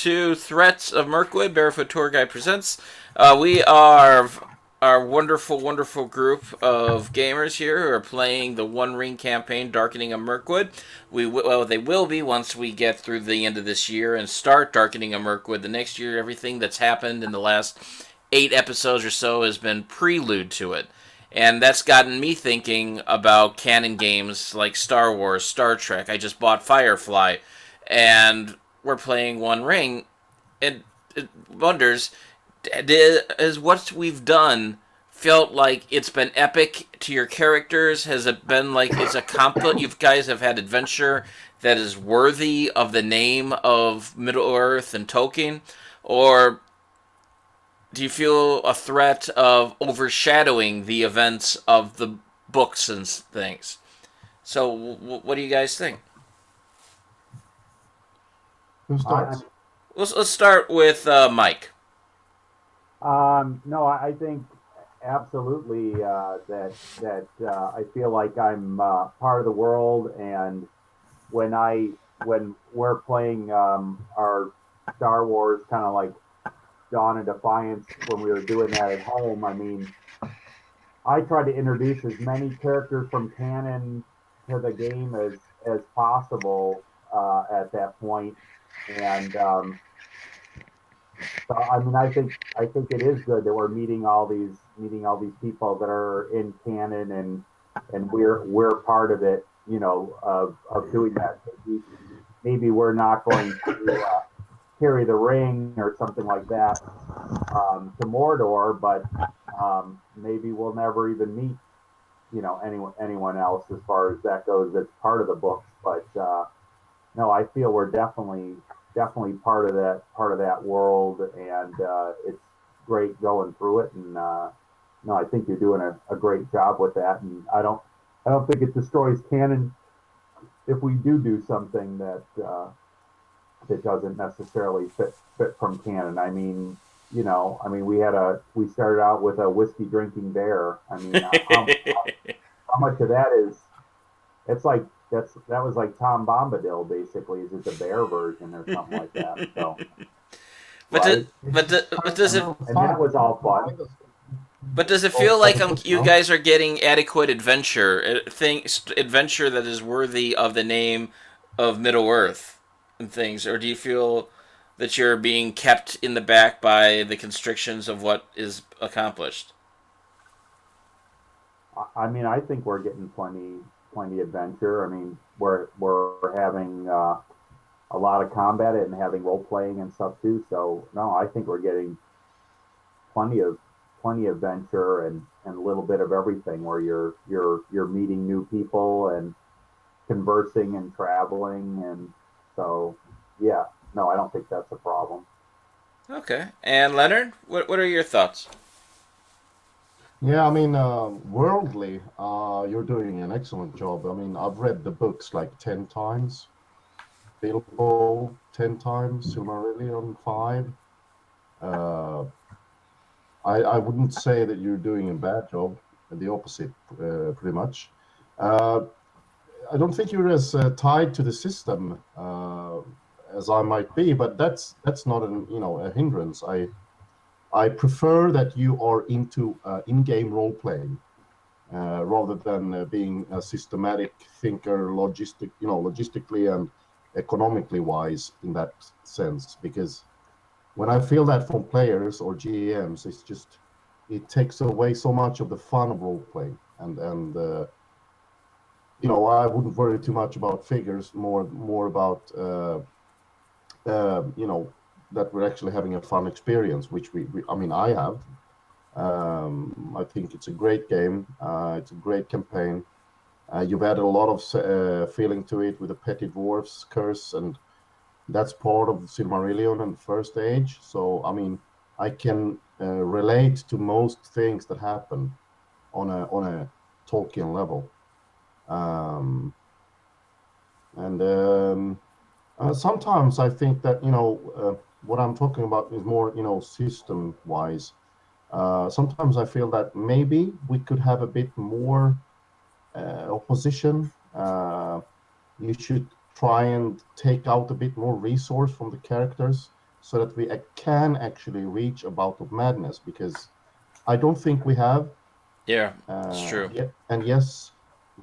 to Threats of Mirkwood, Barefoot Tour Guide Presents. We are our wonderful, wonderful group of gamers here who are playing the One Ring campaign, Darkening of Mirkwood. They will be once we get through the end of this year and start Darkening of Mirkwood. The next year, everything that's happened in the last 8 episodes or so has been prelude to it. And that's gotten me thinking about canon games like Star Wars, Star Trek. I just bought Firefly, and we're playing One Ring. It wonders, has what we've done felt like it's been epic to your characters? Has it been like it's accomplished? You guys have had adventure that is worthy of the name of Middle Earth and Tolkien, or do you feel a threat of overshadowing the events of the books and things? So, what do you guys think? Who I, starts? Let's start with Mike. no, I think absolutely that I feel like I'm part of the world, and when we're playing our Star Wars kind of like Dawn of Defiance when we were doing that at home. I mean, I tried to introduce as many characters from canon to the game as possible at that point, and so I mean, I think it is good that we're meeting all these people that are in canon, and we're part of it, of doing that. Maybe we're not going to carry the ring or something like that to Mordor, but maybe we'll never even meet, anyone else as far as that goes. That's part of the books, but no, I feel we're definitely part of that world, and it's great going through it. And no, I think you're doing a great job with that. And I don't think it destroys canon if we do something that doesn't necessarily fit from canon. I mean, we started out with a whiskey drinking bear. I mean, how much of that is? It's like that was like Tom Bombadil basically. Is it the bear version or something like that? So But right, but does it and that was all fun. feel like you No? guys are getting adequate adventure that is worthy of the name of Middle Earth and things, or do you feel that you're being kept in the back by the constrictions of what is accomplished? I mean, I think we're getting plenty adventure. I mean, we're having a lot of combat and having role playing and stuff too. So no, I think we're getting plenty of plenty of adventure and a little bit of everything where you're meeting new people and conversing and traveling, and so yeah, no, I don't think that's a problem. Okay, and Leonard, what are your thoughts? Yeah, I mean, worldly, you're doing an excellent job. I mean, I've read the books like 10 times, Bilbo 10 times, Silmarillion 5. Uh, I wouldn't say that you're doing a bad job, the opposite, pretty much. Uh, I don't think you're as tied to the system as I might be, but that's not a hindrance. I prefer that you are into in-game role playing rather than being a systematic thinker, logistically and economically wise in that sense. Because when I feel that from players or GMs, it takes away so much of the fun of role playing, and I wouldn't worry too much about figures, more about that we're actually having a fun experience, which I mean, I have. I think it's a great game. It's a great campaign. You've added a lot of feeling to it with the petty dwarfs curse, and that's part of Silmarillion and First Age. So I mean, I can relate to most things that happen on a Tolkien level. Um, and sometimes I think that what I'm talking about is more system wise. Sometimes I feel that maybe we could have a bit more opposition. You should try and take out a bit more resource from the characters. so that we can actually reach a bout of madness, because I don't think we have. Yeah, it's true. Yeah, and yes,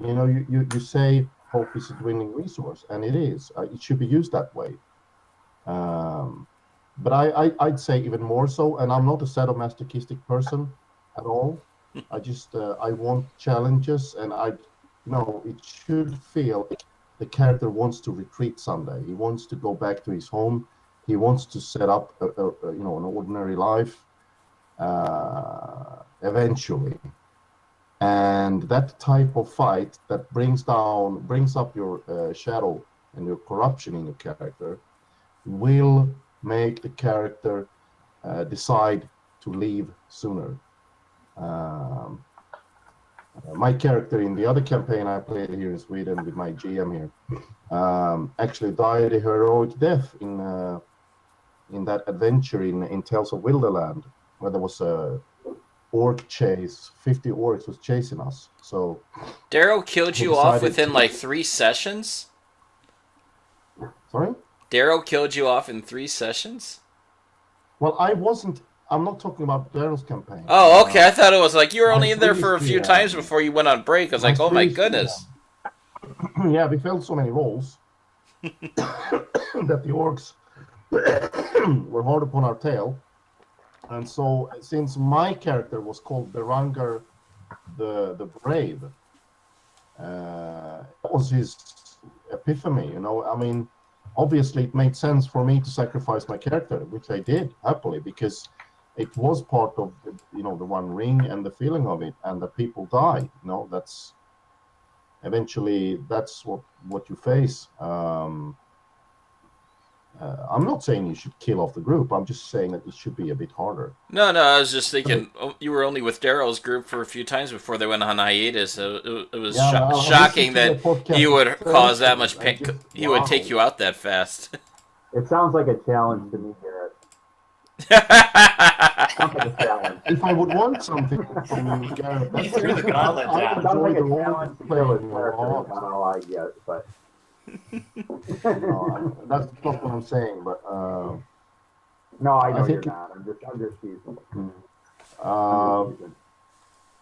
you say hope is a dwindling resource, and it is. It should be used that way. Um, but I'd say even more so, and I'm not a sadomasochistic person at all. I want challenges, and it should feel like the character wants to retreat someday. He wants to go back to his home. He wants to set up an ordinary life eventually. And that type of fight that brings up your shadow and your corruption in your character will make the character decide to leave sooner. Um, my character in the other campaign I played here in Sweden with my GM here actually died a heroic death in that adventure in Tales of Wilderland, where there was a orc chase. 50 orcs was chasing us. So Daryl killed he you off decided within to. like 3 sessions? Sorry? Daryl killed you off in 3 sessions? Well, I'm not talking about Daryl's campaign. Oh, okay. I thought it was like you were My only in there for a Swedish few times GM. before you went on break. I was My like, oh my Swedish goodness. GM. Yeah, we filled so many roles that the orcs were hard upon our tail. And so, since my character was called Berangar the Brave, that was his epiphany. I mean, obviously, it made sense for me to sacrifice my character, which I did happily, because it was part of the One Ring and the feeling of it, and that people die. That's eventually what you face. I'm not saying you should kill off the group. I'm just saying that it should be a bit harder. No, I was just thinking you were only with Daryl's group for a few times before they went on hiatus. So it was Yeah, well, I shocking listened to that the podcast he would cause that much itself, pain. and just He would take wow. you out that fast. It sounds like a challenge to me, Garrett. Sounds like a challenge. If I would want something from you, Gareth, He threw the gauntlet I down. would Sounds enjoy like a the role challenge to kill playing a a character. lot. Not all I get, but No, that's not what I'm saying, but no, I know I think you're not. I'm just teasing. uh,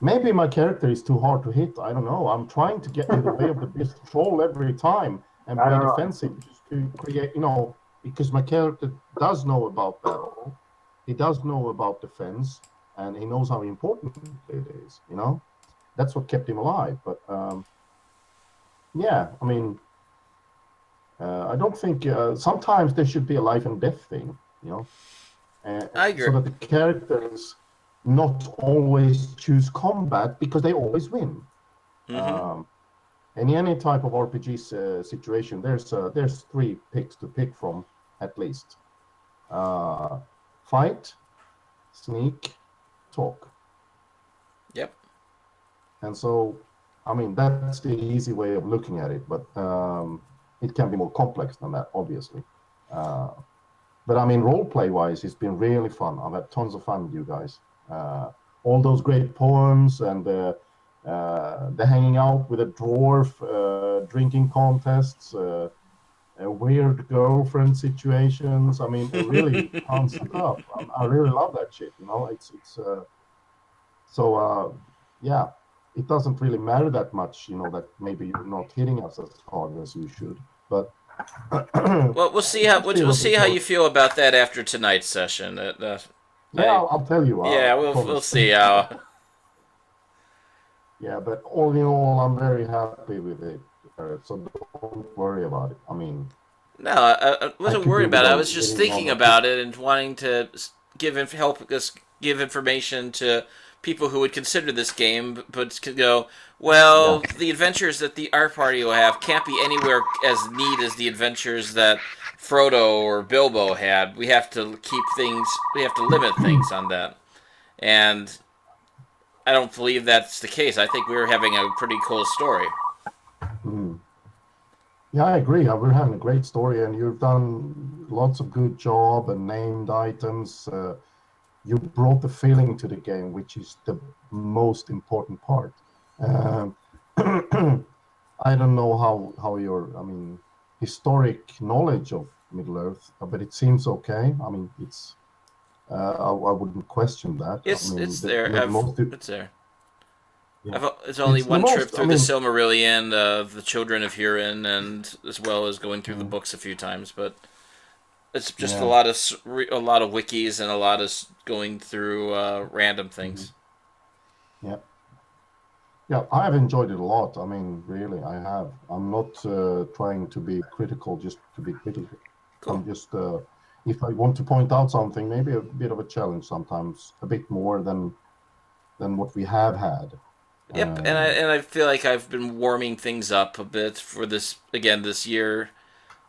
maybe my character is too hard to hit. I don't know. I'm trying to get in the way of the beast troll every time and I be don't know. defensive, just to create, because my character does know about battle, he does know about defense, and he knows how important it is. That's what kept him alive. But yeah, I mean, I don't think sometimes there should be a life and death thing, I agree. so that the characters not always choose combat because they always win. In any type of RPG situation, there's 3 picks to pick from at least: fight, sneak, talk. Yep. And so, I mean, that's the easy way of looking at it, but it can be more complex than that, obviously. But I mean, role-play wise, it's been really fun. I've had tons of fun with you guys. All those great poems and the hanging out with a dwarf, drinking contests, weird girlfriend situations. I mean, really fun stuff. I really love that shit. It's yeah. It doesn't really matter that much, that maybe you're not hitting us as hard as you should, but Well, we'll see how you feel about that after tonight's session. I'll tell you. Yeah, we'll see how. Yeah, but all in all, I'm very happy with it. So don't worry about it. I mean, No, I wasn't worried about it. I was just thinking about it and wanting to help us give information to people who would consider this game, but could go, well, Yeah. the adventures that our party will have can't be anywhere as neat as the adventures that Frodo or Bilbo had. We have to limit things on that. And I don't believe that's the case. I think we're having a pretty cool story. Mhm. Yeah, I agree. We're having a great story, and you've done lots of good job and named items. You brought the feeling to the game, which is the most important part. Um, I don't know how your, historic knowledge of Middle Earth, but it seems okay. I mean, it's I wouldn't question that. I mean, It's there. the most It's there. yeah, It's only it's the one trip most. I through the mean, Silmarillion, the Children of Hurin, and as well as going through the mm, books a few times. But it's just yeah, a lot of wikis and a lot of going through random mhm, things. yeah, yeah. I have enjoyed it a lot. I mean, really, I have. I'm not trying to be critical just to be critical. Cool. I'm just if I want to point out something, maybe a bit of a challenge sometimes, a bit more than what we have had. Yep, and I Um, and I feel like I've been warming things up a bit for this again this year,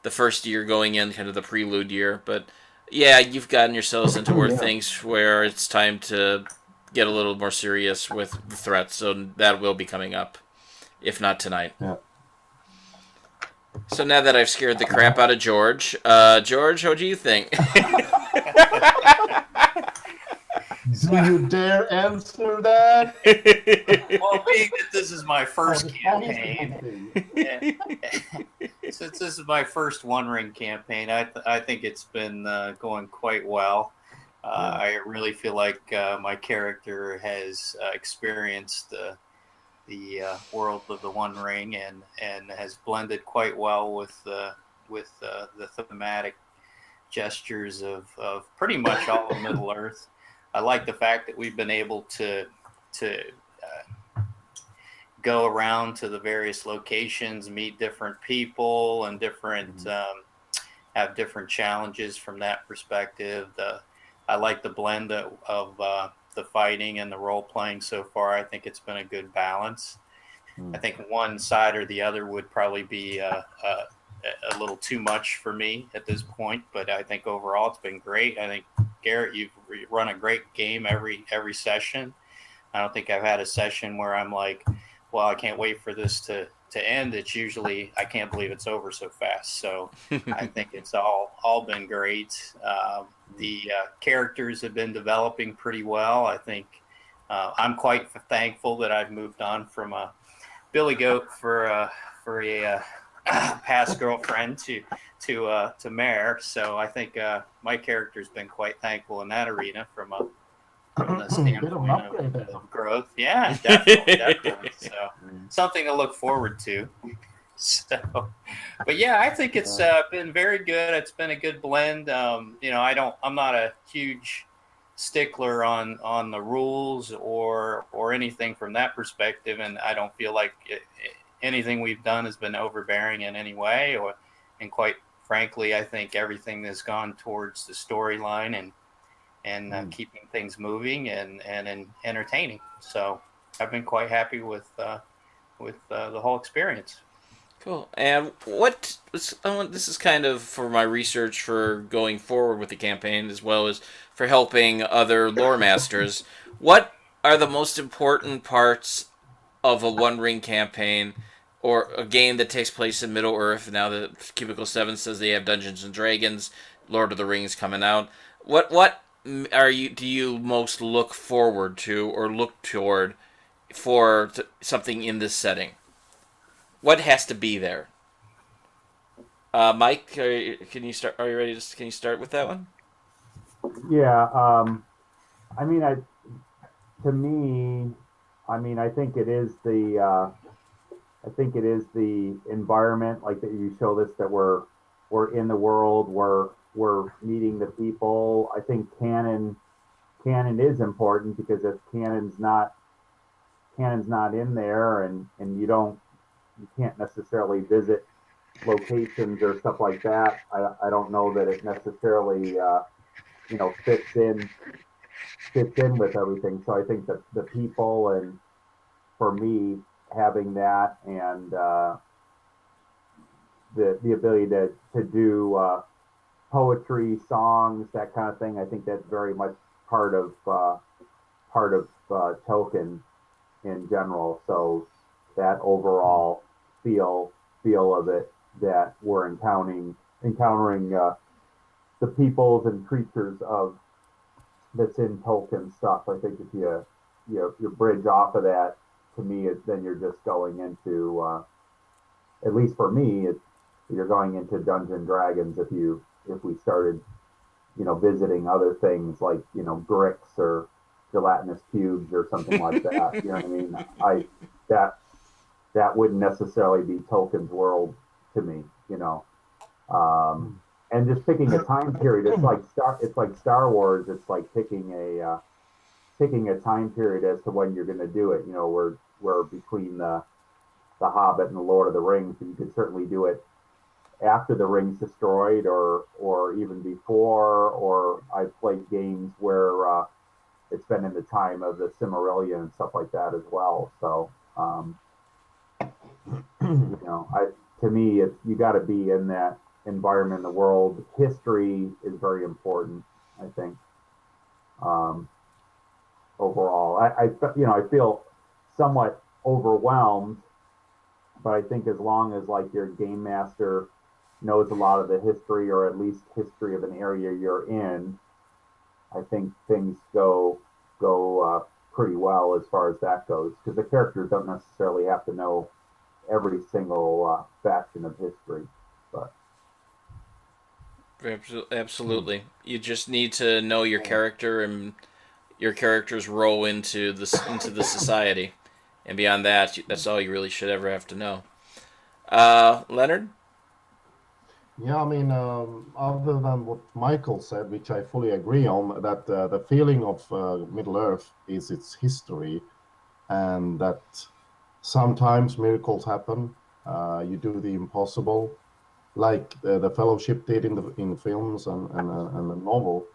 the first year going in, kind of the prelude year. But yeah, you've gotten yourselves into where yeah, things where it's time to get a little more serious with the threats. So that will be coming up, if not tonight. yeah. So now that I've scared the crap out of George, George, what do you think? Do you dare answer that? Well, being that this is my first How is the campaign, good thing? and since this is my first One Ring campaign, I think it's been going quite well. Yeah. I really feel like my character has experienced the world of the One Ring and has blended quite well with the thematic gestures of pretty much all of Middle Earth. I like the fact that we've been able to go around to the various locations, meet different people, and different have different challenges from that perspective. I like the blend of the fighting and the role playing so far. I think it's been a good balance. I think one side or the other would probably be a little too much for me at this point, but I think overall it's been great. I think Garrett, you've run a great game every session. I don't think I've had a session where I'm like, well, I can't wait for this to end. It's usually I can't believe it's over so fast. So I think it's all been great. The characters have been developing pretty well. I think I'm quite thankful that I've moved on from a Billy Goat for a past girlfriend to Mare. So I think my character's been quite thankful in that arena from the Bit of an standpoint upgrade there. of growth. Yeah, definitely. So something to look forward to. So, but yeah, I think it's been very good. It's been a good blend. I'm not a huge stickler on the rules or anything from that perspective, and I don't feel like anything we've done has been overbearing in any way. And quite frankly, I think everything has gone towards the storyline and keeping things moving and entertaining. So I've been quite happy with the whole experience. Cool. And this is kind of for my research for going forward with the campaign as well as for helping other lore masters. What are the most important parts of a One Ring campaign or a game that takes place in Middle Earth now that Cubicle 7 says they have Dungeons and Dragons, Lord of the Rings coming out? What do you most look forward to or look toward for something in this setting? What has to be there? Mike, can you start? Are you ready? Can you start with that one? Yeah. I mean, to me, I mean, I think it is the environment, like that you show this that we're in the world, we're meeting the people. I think canon is important because if canon's not in there and you can't necessarily visit locations or stuff like that. I don't know that it necessarily fits in with everything. So I think that the people and for me having that and the ability to do poetry, songs, that kind of thing. I think that's very much part of Token in general. So that overall feel of it that we're encountering the peoples and creatures of that's in Tolkien stuff. I think if you bridge off of that, to me, then you're just going into at least for me, you're going into Dungeons and Dragons if we started, visiting other things like, bricks or gelatinous cubes or something like that. You know what I mean? That that wouldn't necessarily be Tolkien's world to me, and just picking a time period, it's like Star Wars. It's like picking a time period as to when you're going to do it. We're between the Hobbit and the Lord of the Rings, but you could certainly do it after the ring's destroyed, or even before. Or I've played games where it's been in the time of the Silmarillion and stuff like that as well. So, to me, it's you got to be in that environment, the world. History is very important, I think. Um, Overall, I feel somewhat overwhelmed, but I think as long as like your game master knows a lot of the history, or at least history of an area you're in, I think things go pretty well as far as that goes, because the characters don't necessarily have to know every single faction of history. But Absolutely. You just need to know your character and your character's role into the society, and beyond that, that's all you really should ever have to know. Leonard. Yeah, I mean, other than what Michael said, which I fully agree on, that the feeling of Middle Earth is its history, and that sometimes miracles happen. You do the impossible, like the Fellowship did in the films and the novel,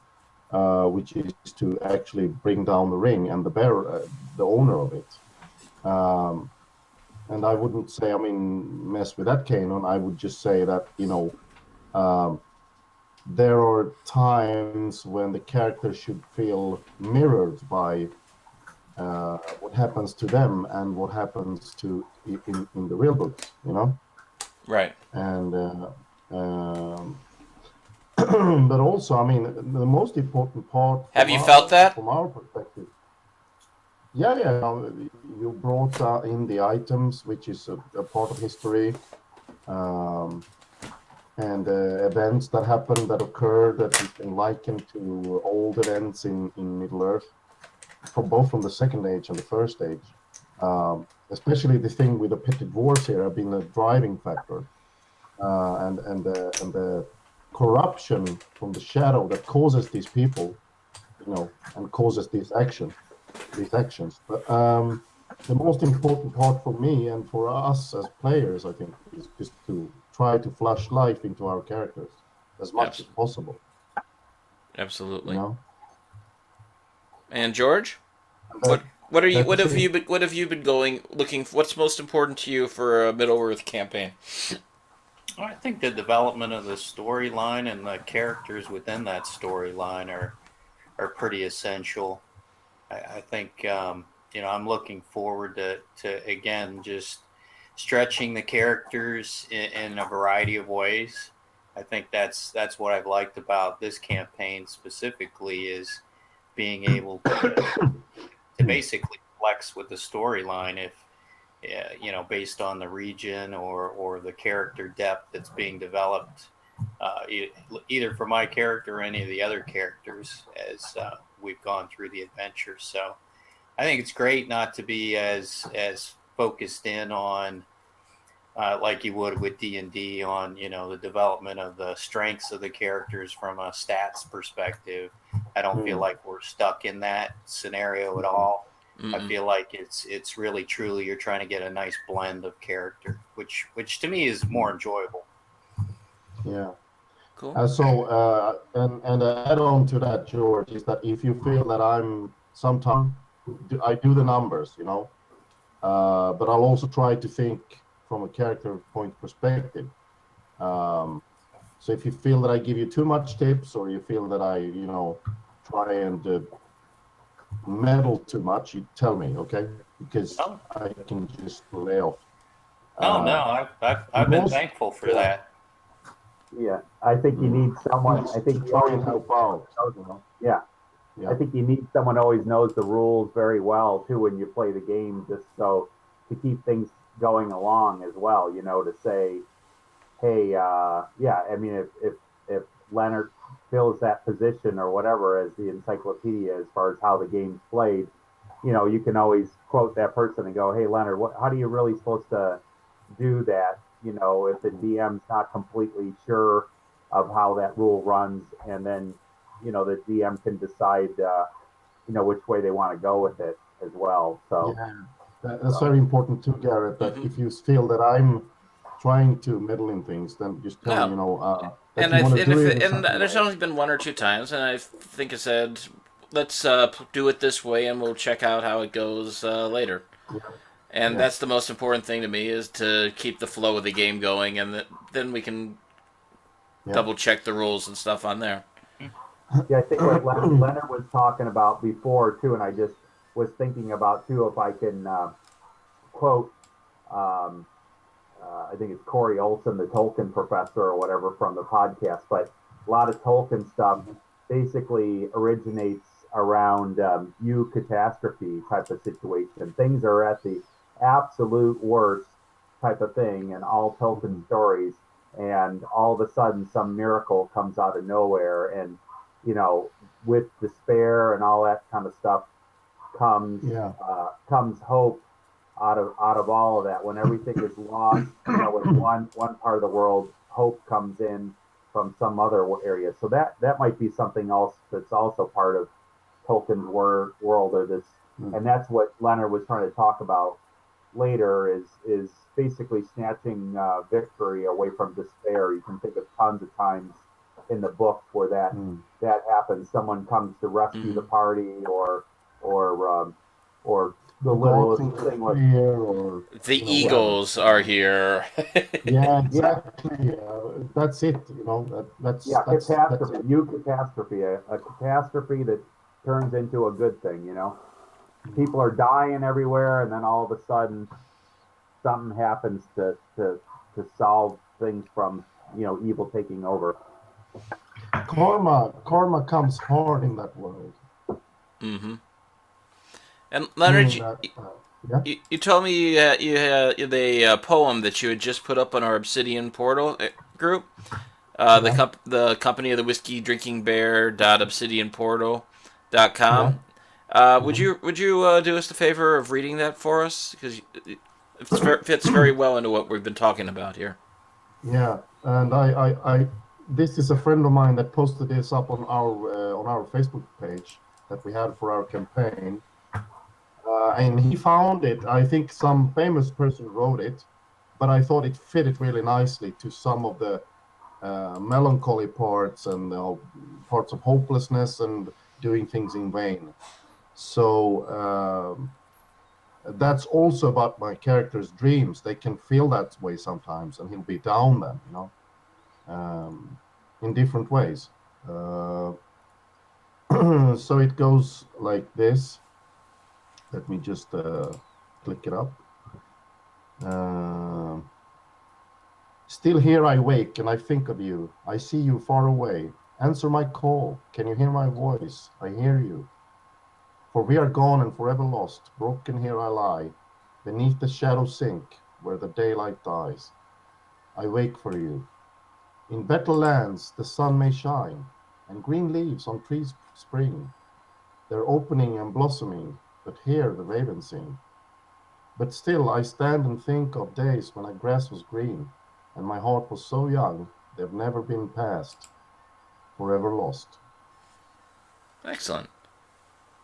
which is to actually bring down the ring and the owner of it. Um, and I wouldn't say, I mean, mess with that canon. I would just say that, um, there are times when the character should feel mirrored by what happens to them and what happens in the real books, Right. And but also, I mean, the most important part Have you felt that? from our perspective. Yeah, you brought in the items, which is a part of history, um, and events that happen, that occur, that you can liken to old events in Middle Earth, both from the Second Age and the First Age. Especially the thing with the petty dwarves here have been a driving factor, and the corruption from the shadow that causes these people, and causes these actions. But the most important part for me and for us as players, I think, is just to try to flush life into our characters as much as possible. Absolutely. You know? And George, That, what that's have it. you been looking for? What's most important to you for a Middle Earth campaign? I think the development of the storyline and the characters within that storyline are pretty essential. I think I'm looking forward to again just stretching the characters in a variety of ways. I think that's what I've liked about this campaign specifically, is being able to basically flex with the storyline if based on the region or the character depth that's being developed, either for my character or any of the other characters as we've gone through the adventure. So I think it's great not to be as focused in on like you would with D&D on the development of the strengths of the characters from a stats perspective. I don't feel like we're stuck in that scenario at all. Mm-mm. I feel like it's really truly you're trying to get a nice blend of character, which to me is more enjoyable. Yeah. Cool. And add on to that, George, is that if you feel that sometimes I do the numbers, but I'll also try to think from a character point perspective. So if you feel that I give you too much tips, or you feel that I, try and meddle too much, you tell me, okay? Because I can just lay off. No, I've been thankful for that. Yeah, I think you need someone. I think you try always and help out. Yeah. Yeah. I think you need someone who always knows the rules very well too when you play the game, just so to keep things going along as well. To say, hey, yeah. I mean, if Leonard fills that position or whatever as the encyclopedia as far as how the game's played, you can always quote that person and go, "Hey, Leonard, how do you really supposed to do that? If the DM's not completely sure of how that rule runs, and then, the DM can decide, which way they want to go with it as well." So Yeah, that's very important too, Garrett. That if you feel that I'm trying to meddle in things, then just tell me, No. that And you want to do it. and there's only been one or two times, and I think I said, let's do it this way, and we'll check out how it goes later. And that's the most important thing to me, is to keep the flow of the game going, and then we can double check the rules and stuff on there. Yeah, I think what Leonard was talking about before too, and I just was thinking about too, if I can quote, I think it's Corey Olson, the Tolkien professor or whatever from the podcast, but a lot of Tolkien stuff basically originates around catastrophe type of situation. Things are at the absolute worst type of thing in all Tolkien stories, and all of a sudden some miracle comes out of nowhere, and with despair and all that kind of stuff comes hope out of all of that. When everything is lost, in one part of the world, hope comes in from some other area. So that might be something else that's also part of Tolkien's world, or this, and that's what Leonard was trying to talk about later, is basically snatching victory away from despair. You can think of tons of times in the book where that happens. Someone comes to rescue the party, or the littlest thing with the Eagles are here. Yeah, exactly. That's it. That's catastrophe. Catastrophe. A catastrophe that turns into a good thing. People are dying everywhere, and then all of a sudden something happens to solve things from evil taking over. Karma comes hard in that world. Mm-hmm. And Leonard, you told me you had the poem that you had just put up on our Obsidian Portal group. The company of the whiskey drinking bear .obsidianportal.com. Would you do us the favor of reading that for us, because it fits very well into what we've been talking about here. Yeah, and I this is a friend of mine that posted this up on our Facebook page that we had for our campaign, and he found it. I think some famous person wrote it, but I thought it fitted really nicely to some of the melancholy parts and parts of hopelessness and doing things in vain. So that's also about my character's dreams. They can feel that way sometimes, and he'll be down then, in different ways. So it goes like this. Let me just click it up. Still here I wake and I think of you. I see you far away. Answer my call. Can you hear my voice? I hear you. For we are gone and forever lost. Broken here I lie. Beneath the shadow sink, where the daylight dies. I wake for you. In better lands the sun may shine, and green leaves on trees spring. They're opening and blossoming, but here the ravens sing. But still I stand and think of days when the grass was green, and my heart was so young, they've never been past, forever lost. Excellent.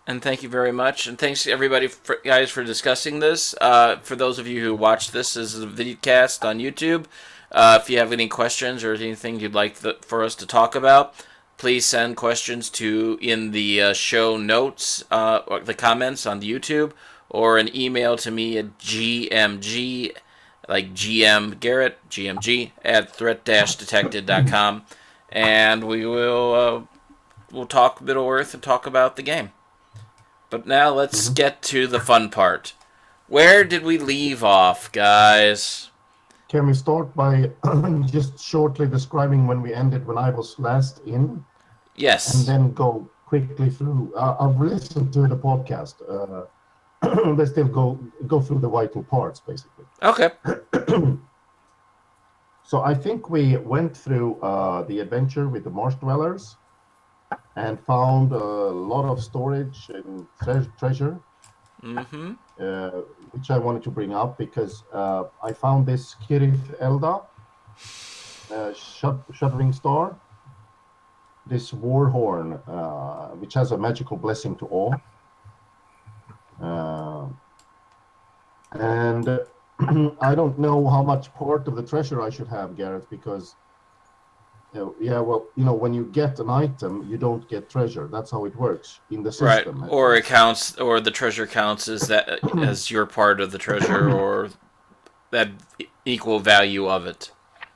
And thank you very much. And thanks to everybody, guys, for discussing this. For those of you who watch this as a videocast on YouTube, if you have any questions or anything you'd like for us to talk about, please send questions in the show notes, or the comments on the YouTube, or an email to me at gmg, like GM Garrett, GMG, at threat-detected.com. And we'll talk Middle-earth and talk about the game. But now let's get to the fun part. Where did we leave off, guys? Can we start by just shortly describing when we ended, when I was last in? Yes. And then go quickly through. I've listened to the podcast. They still go through the vital parts, basically. Okay. So I think we went through the adventure with the marsh dwellers and found a lot of storage and treasure, Mm-hmm. which I wanted to bring up because I found this Kirith Elda, Shuddering Star, this war horn, which has a magical blessing to all. And I don't know how much part of the treasure I should have, Gareth, because yeah, well, when you get an item, you don't get treasure. That's how it works in the Right. system, at Or it least. counts, or the treasure counts as that as your part of the treasure, or that equal value of it. Yeah,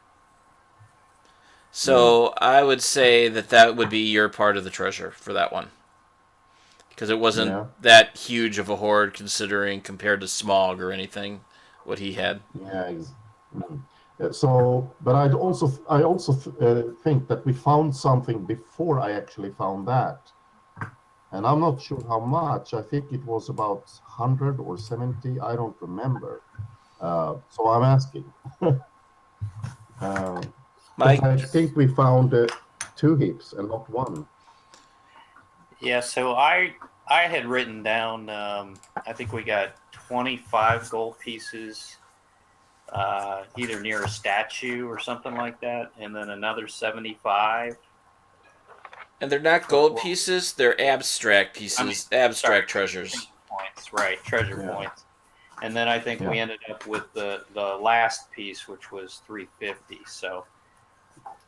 So I would say that that would be your part of the treasure for that one, because it wasn't yeah, that huge of a hoard considering compared to Smog or anything what he had. yeah. Mm. So, but I also think that we found something before I actually found that, and I'm not sure how much. I think it was about 100 or 70. I don't remember. So I'm asking. Because Mike, I think we found two heaps and not one. Yeah, so I had written down. I think we got 25 gold pieces, either near a statue or something like that, and then another 75. and they're not gold pieces; they're abstract pieces, Sorry, abstract treasures. points, right? Treasure Yeah, points. And then I think yeah. we ended up with the last piece, which was 350. So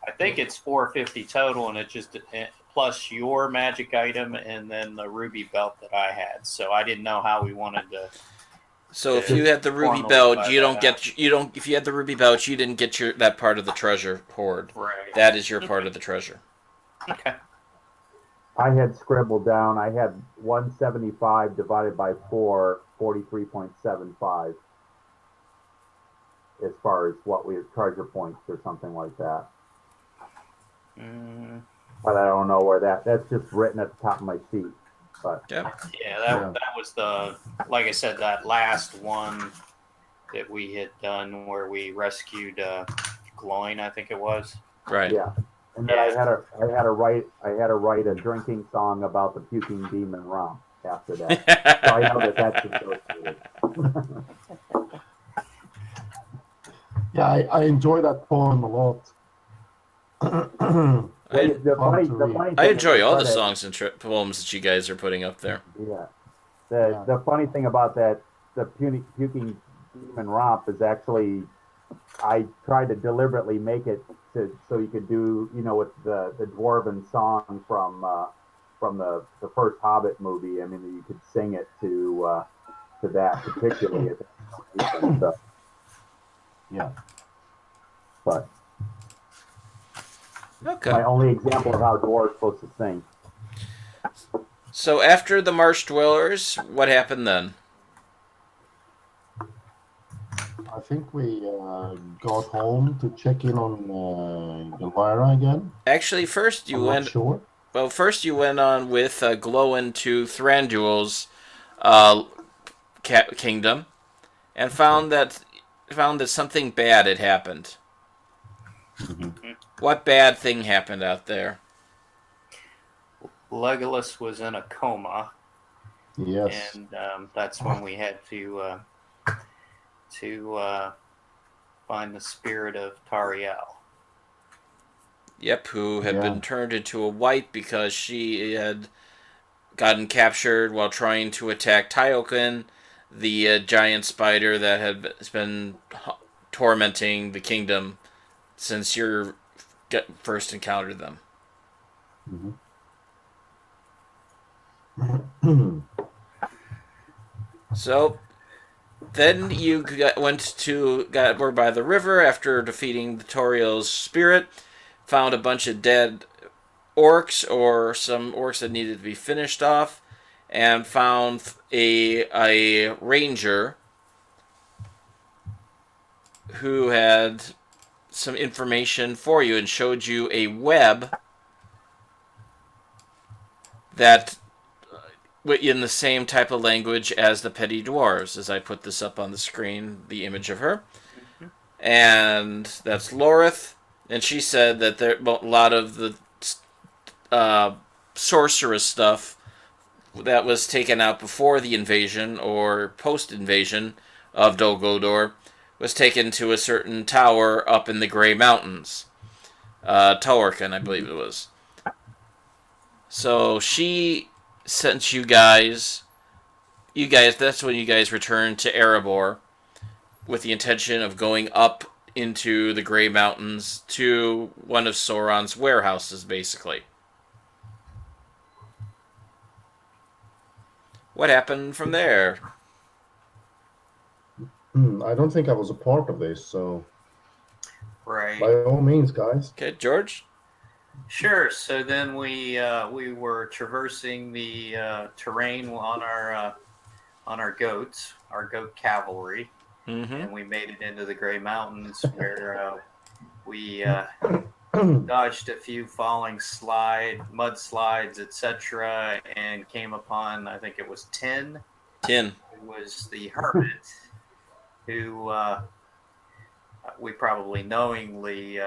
I think it's 450 total, and it just plus your magic item and then the ruby belt that I had. So I didn't know how we wanted to. So if you had the ruby Formally belt, divide you don't that get you don't. If you had the ruby belt, you didn't get that part of the treasure hoard. Right. That is your part of the treasure. Okay. I had scribbled down, I had 175 divided by 4, 43.75 as far as what we treasure points or something like that. Mm, But I don't know where that's just written at the top of my sheet. But Yeah. yeah, Yeah. that was like I said, that last one that we had done where we rescued Gloin, I think it was. Right. yeah. And then I had to write a drinking song about the puking demon romp after that. So I know that's associated. Yeah, I enjoy that poem a lot. The Fun funny, to the read. funny I thing enjoy all the about it, songs and poems that you guys are putting up there. yeah. Yeah. The funny thing about the puking demon romp is actually I tried to deliberately make it so you could do with the dwarven song from the first Hobbit movie. I mean, you could sing it to that particularly. So, Yeah. but Okay. my only example of how dwarves are supposed to sing. So after the marsh dwellers, what happened then? I think we got home to check in on Elvira again. Actually, first you I'm not went. sure. Well, first you went on with Glowin to Thranduil's uh, kingdom, and found that something bad had happened. Mm-hmm. What bad thing happened out there? Legolas was in a coma, Yes. and that's when we had to find the spirit of Tariel. Yep, who had Yeah. been turned into a wight because she had gotten captured while trying to attack Tyoken, the giant spider that had been tormenting the kingdom since you first encountered them. Mm-hmm. So then you were by the river after defeating the Toriel's spirit, found a bunch of dead orcs or some orcs that needed to be finished off, and found a ranger who had some information for you and showed you a web that in the same type of language as the petty dwarves, as I put this up on the screen, the image of her. and that's Lorith. And she said that there a lot of the uh, sorceress stuff that was taken out before the invasion or post-invasion of Dol Guldur was taken to a certain tower up in the Grey Mountains. Taorkin, I believe it was. So she sent you guys. That's when you guys returned to Erebor with the intention of going up into the Grey Mountains to one of Sauron's warehouses, basically. What happened from there? I don't think I was a part of this, so Right. by all means, guys. Okay, George? Sure. So then we were traversing the terrain on our goats, our goat cavalry, Mm-hmm. and we made it into the Grey Mountains where we dodged a few falling mudslides, etc., and came upon, I think it was Tin. Tin. Who was the hermit who we probably knowingly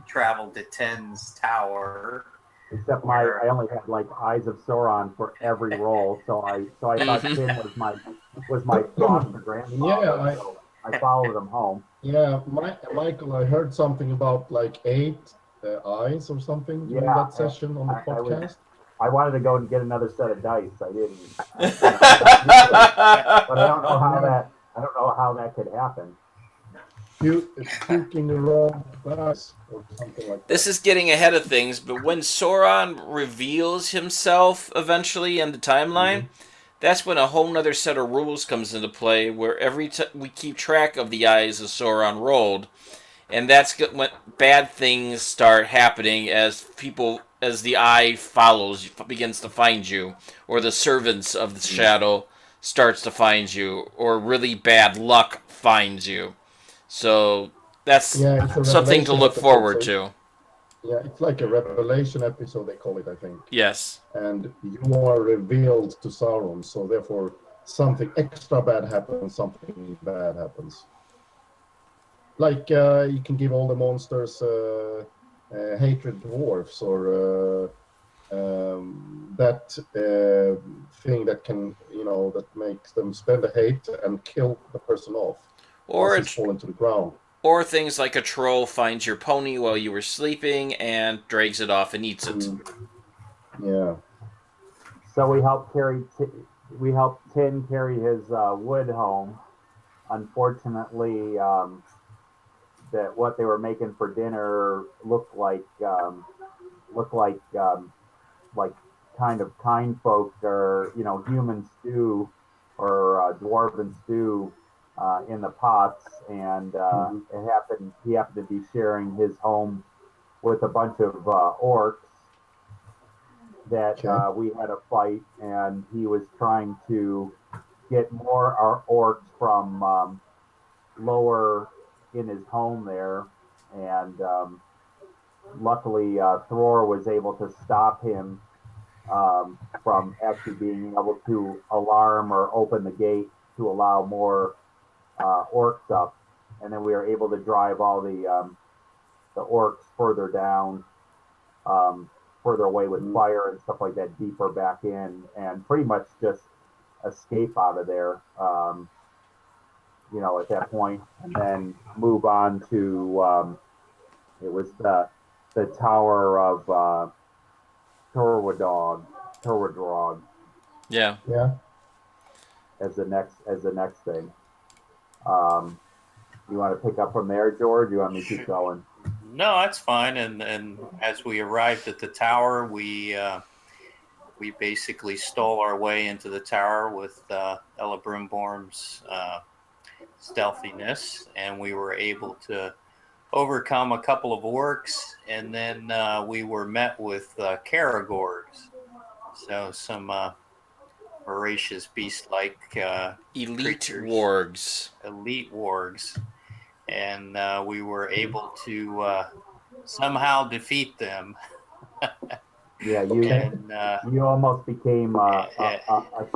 traveled to Tin's tower. Except I only had like Eyes of Sauron for every role, so I thought Tim was my foster grandfather. Yeah, so I followed him home. Yeah, Michael, I heard something about like 8 eyes or something during that session on the podcast. I wanted to go and get another set of dice. I didn't. But I don't know how that could happen. Puking the wrong dice or something like that. This is getting ahead of things, but when Sauron reveals himself eventually in the timeline, that's when a whole nother set of rules comes into play, where we keep track of the eyes of Sauron rolled, and that's when bad things start happening as the eye begins to find you, or the servants of the shadow starts to find you, or really bad luck finds you. So that's something to look forward to. Yeah, it's like a revelation episode, they call it, I think. Yes. And you are revealed to Sauron, so therefore something extra bad happens, something bad happens. Like you can give all the monsters hatred dwarfs, or that thing that can, that makes them spend a hate and kill the person off. Or it's fallen to the ground. Or things like a troll finds your pony while you were sleeping and drags it off and eats it. Yeah. So we helped Tin carry his wood home. Unfortunately, that what they were making for dinner looked like kind of kind folk, or human stew or dwarven stew in the pots, and he happened to be sharing his home with a bunch of orcs that we had a fight, and he was trying to get more orcs from lower in his home there, and luckily Thror was able to stop him from actually being able to alarm or open the gate to allow more orcs up, and then we were able to drive all the orcs further down, further away with fire and stuff like that, deeper back in, and pretty much just escape out of there, at that point, and then move on to it was the Tower of Turwadrog. Yeah. Yeah. As the next thing. You want to pick up from there, George? You want me to keep going? No, that's fine. And as we arrived at the tower, we basically stole our way into the tower with Ella Broomborm's stealthiness, and we were able to overcome a couple of orcs, and then we were met with Caragors. So some voracious beast-like elite creatures. wargs. Elite wargs. And we were able to somehow defeat them. Yeah, Okay. And you almost became a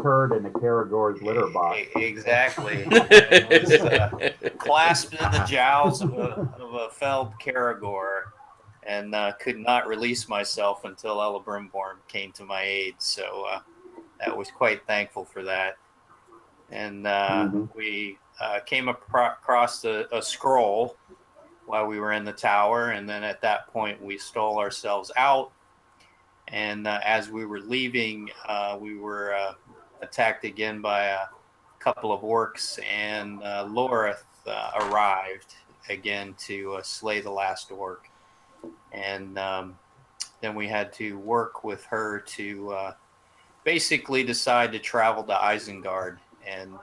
turd in a Caragor's litter box. exactly. I was clasped in the jowls of a felled Caragor, and could not release myself until Elebrimborn came to my aid. So that was quite thankful for that. And Mm-hmm. we came across a scroll while we were in the tower, and then at that point we stole ourselves out. And as we were leaving, we were attacked again by a couple of orcs, and Lorith arrived again to slay the last orc. And then we had to work with her to basically decide to travel to Isengard and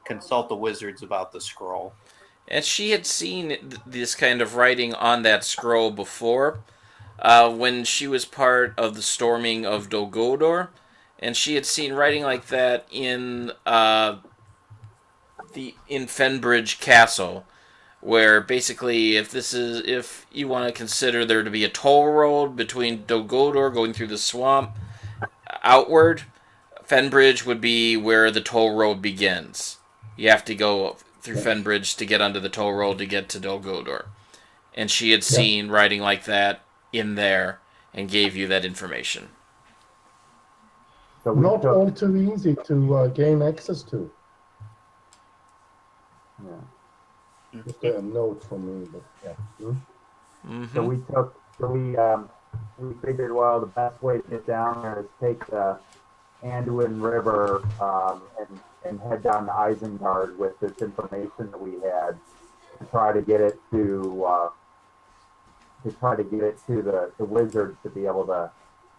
consult the wizards about the scroll. And she had seen this kind of writing on that scroll before, when she was part of the storming of Dol Guldur, and she had seen writing like that in Fenbridge Castle, where basically if you want to consider there to be a toll road between Dol Guldur going through the swamp outward, Fenbridge would be where the toll road begins. You have to go through Fenbridge to get onto the toll road to get to Dol Guldur. And she had Yeah. seen writing like that in there and gave you that information. So we Not took, all too easy to gain access to. yeah. Just a note from me, but yeah. Mm-hmm. So we figured, well, the best way to get down there is take the Anduin River and head down to Isengard with this information that we had to try to get it to the wizards to be able to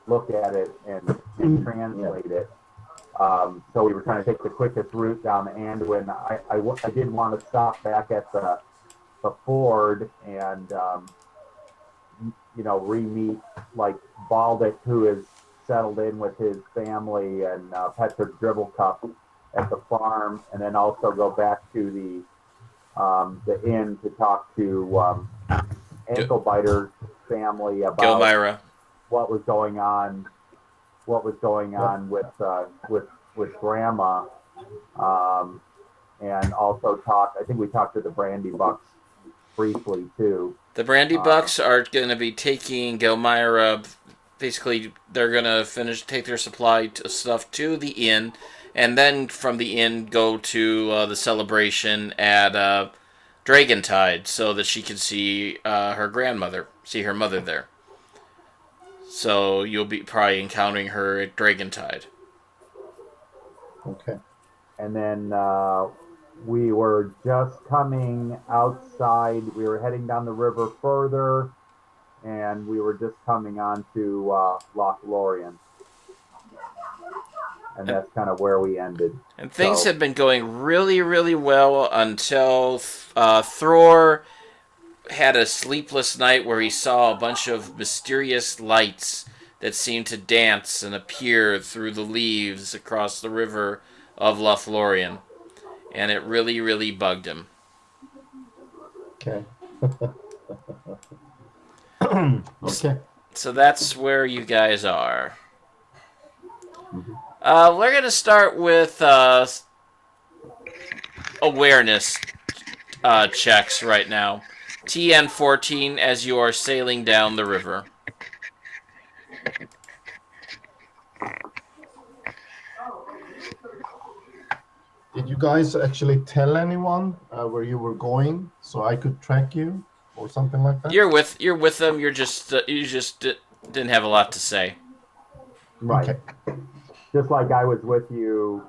look at it and translate it. So we were trying to take the quickest route down to Anduin. I did want to stop back at the ford and re-meet like Baldic, who is settled in with his family, and Petra Dribblecup at the farm, and then also go back to the inn to talk to Anklebiter's family about Gilmyra. what was going on with Grandma, and also I think we talked to the Brandy Bucks briefly too. The Brandy Bucks are going to be taking Gilmyra. Basically, they're going to take their supply stuff to the inn, and then from the inn go to the celebration at Dragontide, so that she can see her mother there. So you'll be probably encountering her at Dragontide. Okay. And then we were just coming outside. We were heading down the river further, and we were just coming on to Loch Lorien. And that's kind of where we ended. And things had been going really, really well until Thror had a sleepless night where he saw a bunch of mysterious lights that seemed to dance and appear through the leaves across the river of Lothlorien. And it really, really bugged him. Okay. Okay. So that's where you guys are. We're going to start with awareness checks right now. TN14 as you are sailing down the river. Did you guys actually tell anyone where you were going so I could track you or something like that? You're with them. You just didn't have a lot to say. Right. Okay. Just like I was with you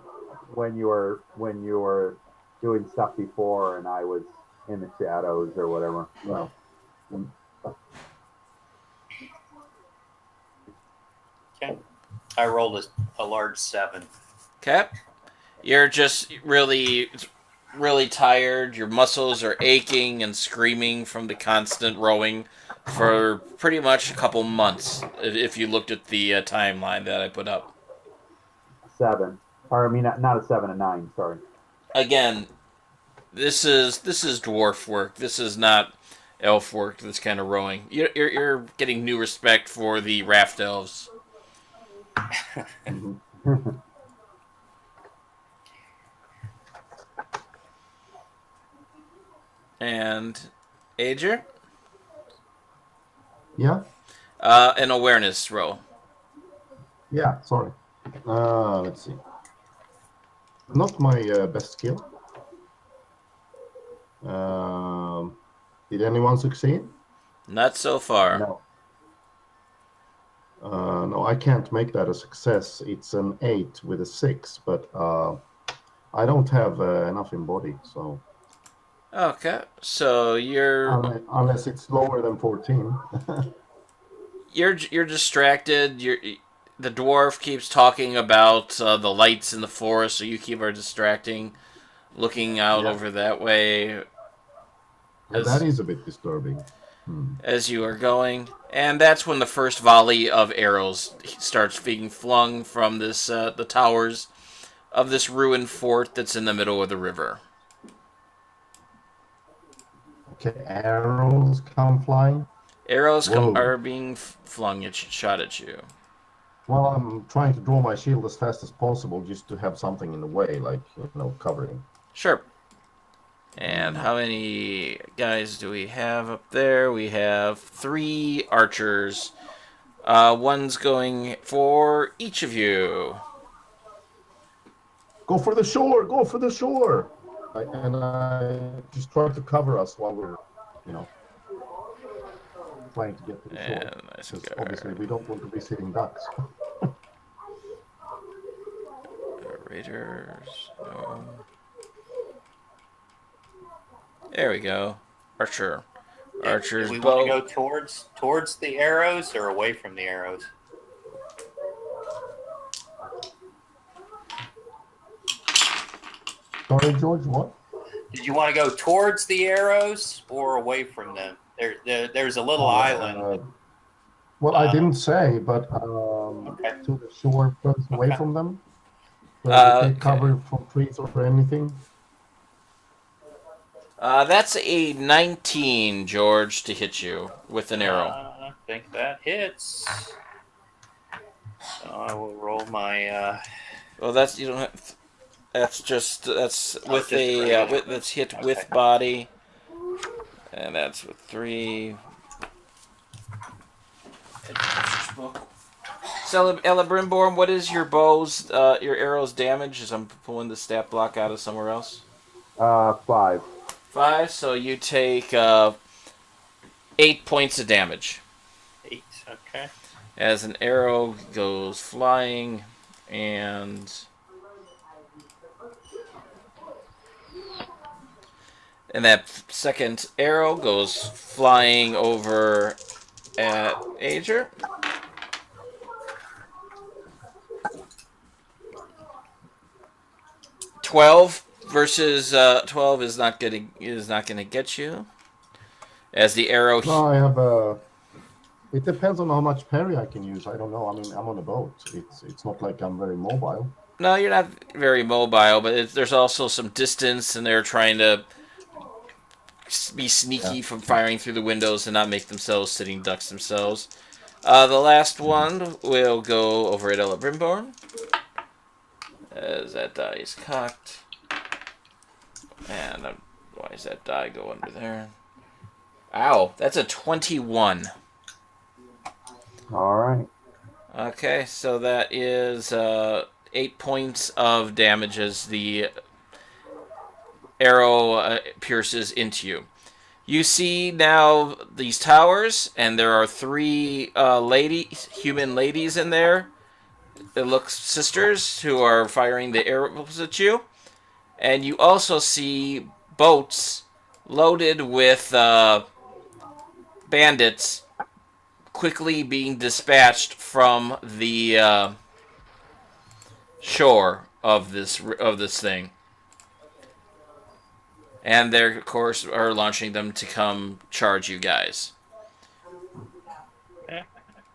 when you were doing stuff before, and I was in the shadows or whatever. Well. Okay. I rolled a large 7. Okay. You're just really, really tired. Your muscles are aching and screaming from the constant rowing for pretty much a couple months, if you looked at the timeline that I put up. 7, or I mean, not a 7, a 9. Sorry. Again, this is dwarf work. This is not elf work that's kind of rowing. You're getting new respect for the raft elves. Mhm. And Ager, Yeah, an awareness roll. yeah. Sorry. Let's see. Not my best skill. Did anyone succeed? Not so far. No. No, I can't make that a success. It's an 8 with a 6, but I don't have enough in body, so Okay, so unless it's lower than 14. you're distracted. The dwarf keeps talking about the lights in the forest, so you keep her distracting, looking out Yeah, over that way yeah, that as is a bit disturbing. Hmm. as you are going. And that's when the first volley of arrows starts being flung from the towers of this ruined fort that's in the middle of the river. Okay, arrows come flying. Arrows Whoa. are being flung at shot at you. Well, I'm trying to draw my shield as fast as possible just to have something in the way, like, covering. Sure. And Hmm. how many guys do we have up there? We have 3 archers. One's going for each of you. Go for the shore! Go for the shore! And I just try to cover us while we're, you know, trying to get to the shore. And nice Because obviously guard. we don't want to be sitting ducks. Raiders. No. There we go. Archer. Do Archer's we want to bow. go towards the arrows or away from the arrows? Sorry, George, what? Did you want to go towards the arrows or away from them? There's a little island. Well, I didn't say, but Okay. to the shore, first away Okay. from them, so we take Okay. cover from trees or anything. That's a 19, George, to hit you with an arrow. I think that hits. So I will roll my. Well, that's you don't have. That's with Just a that's hit okay. with body, and that's with 3. So, Ella Brimborn, what is your your arrow's damage? As I'm pulling the stat block out of somewhere else. 5. 5. So you take 8 points of damage 8. Okay. as an arrow goes flying, and that second arrow goes flying over at Ager. 12 versus 12 is not gonna get you. As the arrow. No, I have a. It depends on how much parry I can use. I don't know. I mean, I'm on a boat. It's not like I'm very mobile. No, you're not very mobile, but there's also some distance, and they're trying to be Yeah. sneaky from firing through the windows and not make themselves sitting ducks themselves. The last one will go over at Ella Brimborn. As that die is cocked. And why does that die go under there? Ow, that's a 21. All right. Okay, so that is 8 points of damage as the arrow pierces into you. You see now these towers, and there are 3 human ladies in there. It looks sisters who are firing the arrows at you. And you also see boats loaded with bandits quickly being dispatched from the shore of this thing. And they, of course, are launching them to come charge you guys. Okay.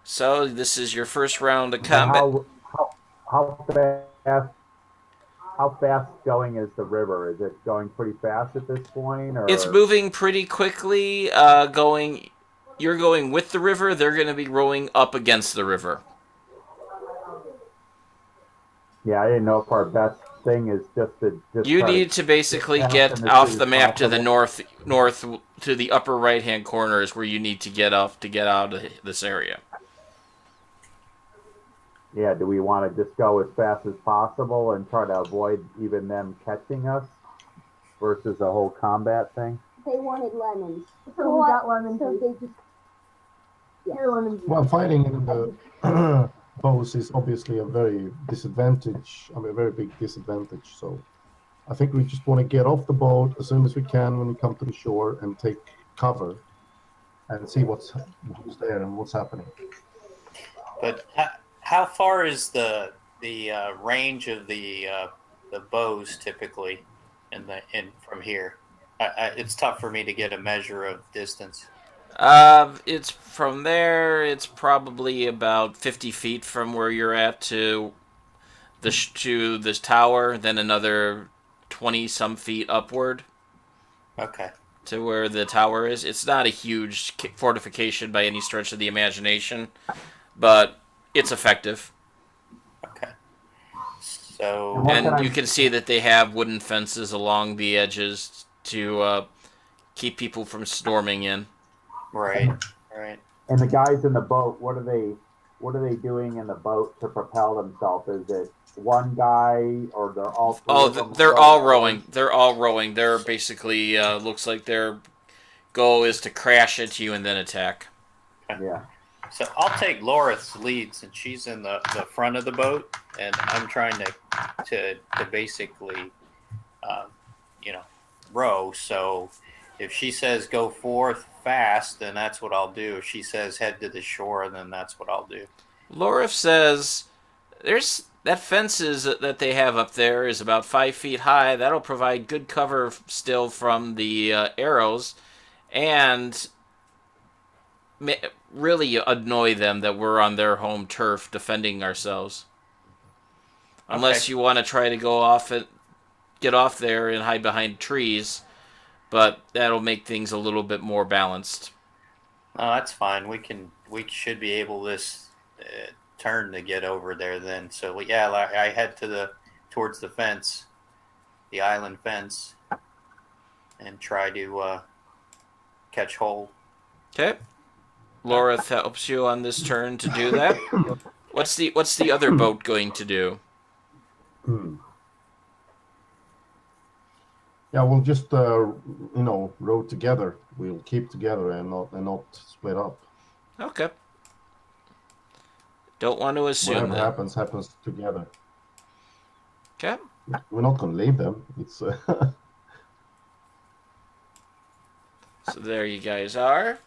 So this is your first round of And combat. how fast fast going is the river? Is it going pretty fast at this point, or It's moving pretty quickly. You're going with the river. They're going to be rowing up against the river. yeah, I didn't know if our best thing is just to You try to need to basically get past get them as off soon the as map to the possible. north to the upper right hand corner is where you need to get off to get out of this area. Yeah, do we want to just go as fast as possible and try to avoid even them catching us versus the whole combat thing? They wanted lemons. So we got lemons. So they just. Here, lemons. Well, fighting in the bows is obviously a very disadvantage. I mean, a very big disadvantage. So I think we just want to get off the boat as soon as we can when we come to the shore and take cover and see who's there and what's happening. But how far is the range of the bows typically in from here? It's tough for me to get a measure of distance. It's from there. It's probably about 50 feet from where you're at to this tower. Then another 20 some feet upward. Okay. To where the tower is. It's not a huge fortification by any stretch of the imagination, but it's effective. Okay. So. And you can see that they have wooden fences along the edges to keep people from storming in. Right. And the guys in the boat, what are they doing in the boat to propel themselves? Is it one guy, or they're all? They're all rowing. They're all rowing. They're basically looks like their goal is to crash into you and then attack. Yeah. So I'll take Laura's lead since she's in the front of the boat, and I'm trying to basically, row. So if she says go forth fast, then that's what I'll do. If she says head to the shore, then that's what I'll do. Lorif says there's that fence that they have up there is about 5 feet high. That'll provide good cover still from the arrows, and really annoy them that we're on their home turf defending ourselves. Unless you want to try to get off there and hide behind trees, but that'll make things a little bit more balanced. Oh, that's fine. We should be able this turn to get over there then. So yeah, I head towards the fence, the island fence, and try to catch hold. Okay. Laura helps you on this turn to do that. What's the other boat going to do? Yeah, we'll just row together. We'll keep together and not split up. Okay. Don't want to assume Whatever happens together. Okay. We're not going to leave them. It's. So there you guys are.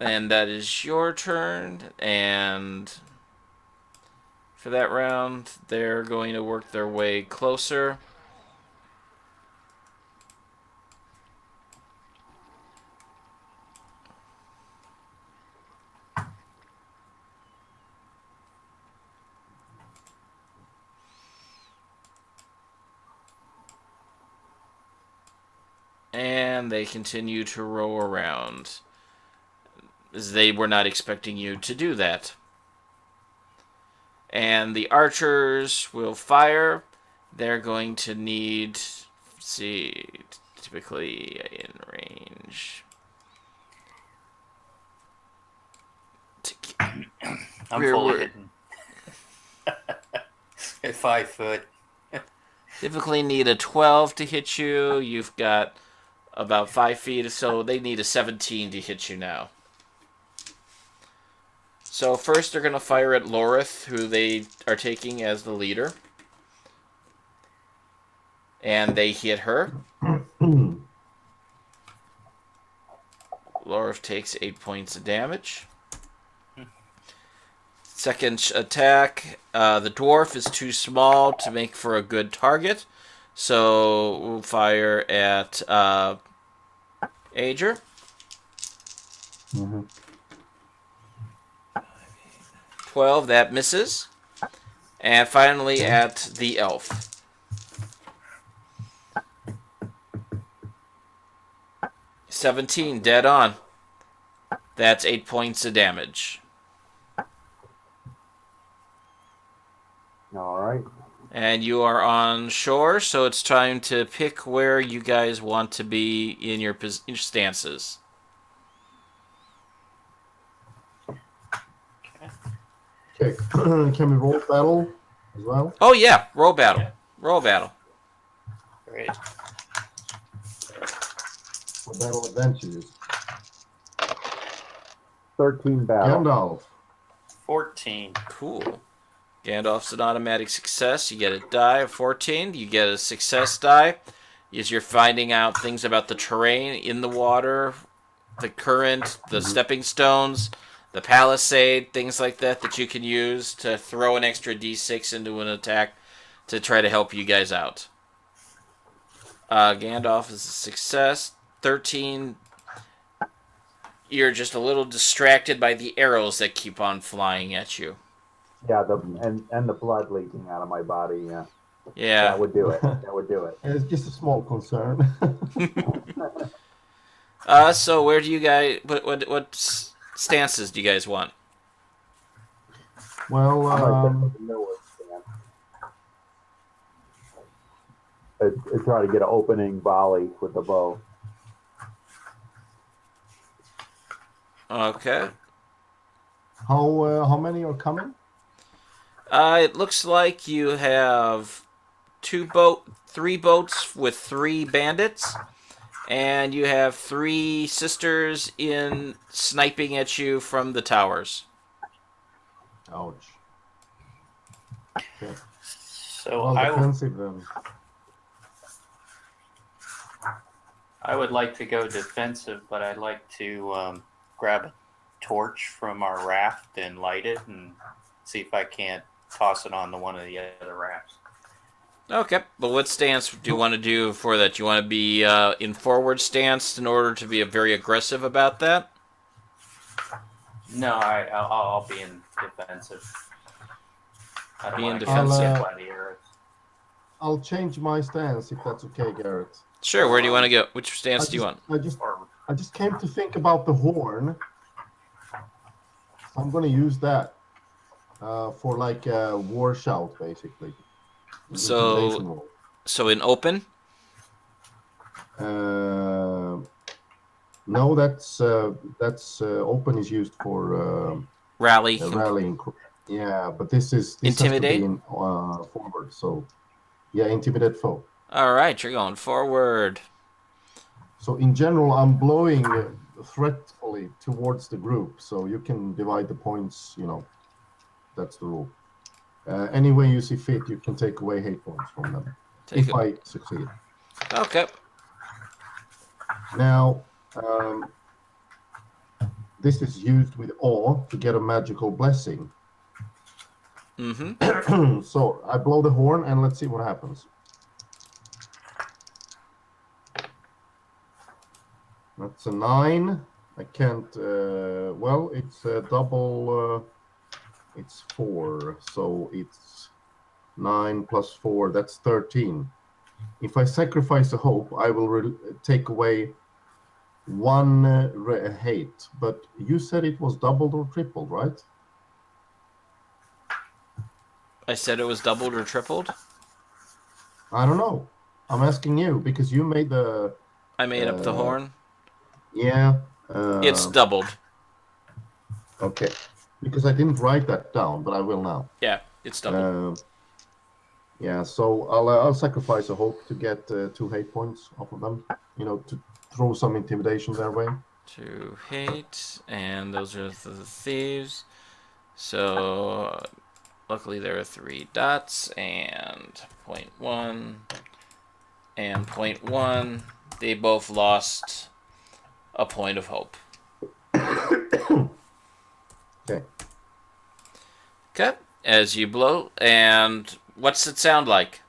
And that is your turn. And for that round, they're going to work their way closer. And they continue to row around, as they were not expecting you to do that. And the archers will fire. They're going to need, typically in range. I'm fully hidden. At 5 foot. Typically need a 12 to hit you. You've got about 5 feet, so they need a 17 to hit you now. So first they're going to fire at Lorith, who they are taking as the leader. And they hit her. Lorith takes 8 points of damage. Second attack, the dwarf is too small to make for a good target. So we'll fire at Ager. 12, that misses. And finally at the elf. 17, dead on. That's 8 points of damage. All right. And you are on shore, so it's time to pick where you guys want to be in your stances. Okay. Can we roll battle as well? Oh yeah, roll battle. Roll battle. Great. What battle advantages? 13 battle. Gandalf. 14. Cool. Gandalf's an automatic success. You get a die of 14. You get a success die. As you're finding out things about the terrain in the water, the current, the stepping stones, the palisade, things like that that you can use to throw an extra d6 into an attack to try to help you guys out. Gandalf is a success. 13. You're just a little distracted by the arrows that keep on flying at you. Yeah, and the blood leaking out of my body. Yeah. Yeah. That would do it. That would do it. It's just a small concern. So where do you guys? What stances do you guys want? Well, I might take the middle stance. I try to get an opening volley with the bow. Okay. how many are coming? It looks like you have three boats with 3 bandits, and you have 3 sisters in sniping at you from the towers. Ouch. Okay. So Well, defensive then. I would like to go defensive, but I'd like to grab a torch from our raft and light it and see if I can't toss it onto one of the other rafts. Okay, but what stance do you want to do for that? Do you want to be in forward stance in order to be very aggressive about that? No, I'll be in defensive. I don't Be in want to defensive. get hit by the arrows. I'll change my stance if that's okay, Garrett. Sure, where do you want to go? Which stance do you want? I just came to think about the horn. I'm going to use that for like a war shout, basically. Intimidation roll. So in open? No, that's open is used for Rally. rallying. Yeah, but this Intimidate? has to be in, forward. So yeah, intimidate foe. All right, you're going forward. So in general, I'm blowing threatfully towards the group. So you can divide the points. That's the rule. Any way you see fit, you can take away hate points from them if I succeed. Okay. Now, this is used with awe to get a magical blessing. Mm-hmm. So I blow the horn and let's see what happens. That's a 9. I can't. Well, it's a double. It's 4, so it's 9 plus 4. That's 13. If I sacrifice a hope, I will take away 1 hate. But you said it was doubled or tripled, right? I said it was doubled or tripled? I don't know. I'm asking you because you made the. I made up the horn. Yeah. It's doubled. Okay. Because I didn't write that down, but I will now. Yeah, it's doubled. Yeah, so I'll sacrifice a hope to get 2 hate points off of them. To throw some intimidation their way. 2 hate, and those are the thieves. So luckily there are 3 dots, and 0.1 and 0.1. They both lost a point of hope. Okay. Okay, as you blow, and what's it sound like?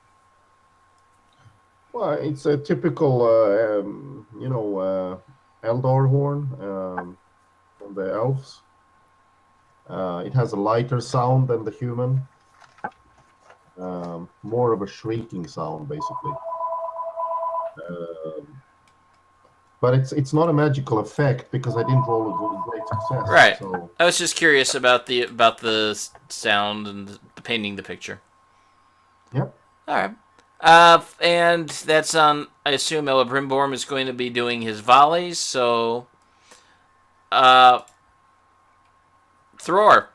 Well, it's a typical, Eldar horn from the elves. It has a lighter sound than the human. More of a shrieking sound, basically. But it's not a magical effect because I didn't roll a great success. Right. So I was just curious about the sound and the painting the picture. yeah. All right. And that's on. I assume Ella Brimborn is going to be doing his volleys. So, uh, Thror,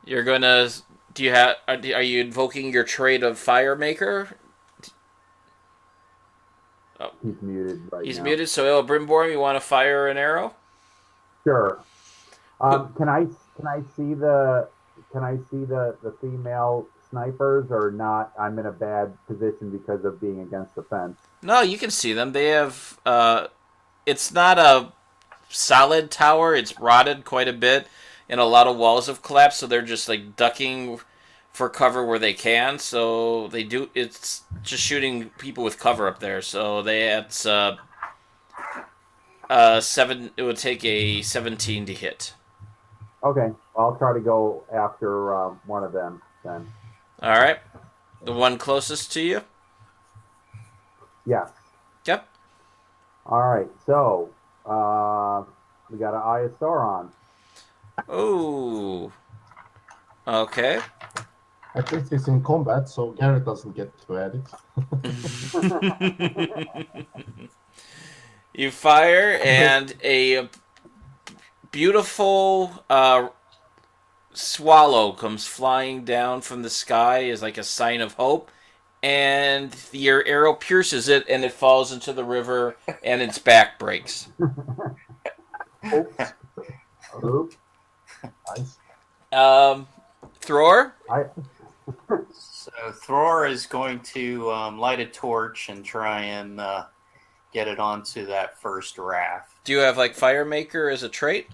you're gonna. Do you have? Are you invoking your trait of Fire Maker? Oh, He's muted right he's now. muted. So, Ella Brimborn, you want to fire an arrow? Sure. Can I see the female snipers or not? I'm in a bad position because of being against the fence. No, you can see them. They have. It's not a solid tower. It's rotted quite a bit, and a lot of walls have collapsed. So they're just like ducking for cover where they can. So they do. It's just shooting people with cover up there. So it's 7. It would take a 17 to hit. Okay, I'll try to go after one of them then. All right, the one closest to you. Yes. Yep. All right. So we got an Eye of Sauron. Oh. Okay. At least it's in combat, so Garrett doesn't get to add it. You fire, and a beautiful swallow comes flying down from the sky as like a sign of hope, and your arrow pierces it, and it falls into the river, and its back breaks. Oops. Oops. Nice. Thror? So Thror is going to light a torch and try and get it onto that first raft. Do you have like Fire Maker as a trait?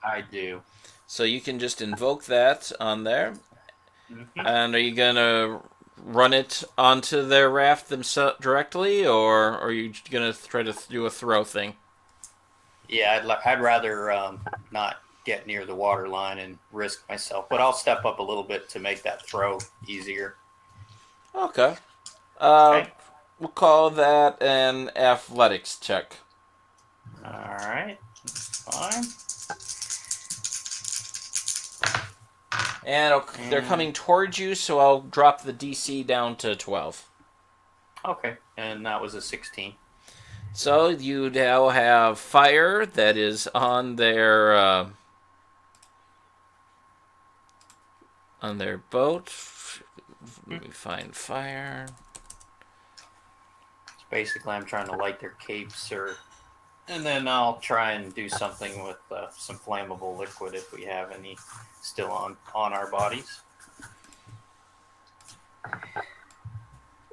I do. So you can just invoke that on there. Mm-hmm. And are you gonna run it onto their raft themselves directly, or are you gonna try to do a throw thing? Yeah, I'd rather not get near the water line and risk myself, but I'll step up a little bit to make that throw easier. Okay. Okay. We'll call that an athletics check. All right, that's fine. And they're coming towards you, so I'll drop the DC down to 12. Okay, and that was a 16. So you now have fire that is on their boat. Let me find fire. So basically, I'm trying to light their capes, and then I'll try and do something with some flammable liquid if we have any still on our bodies.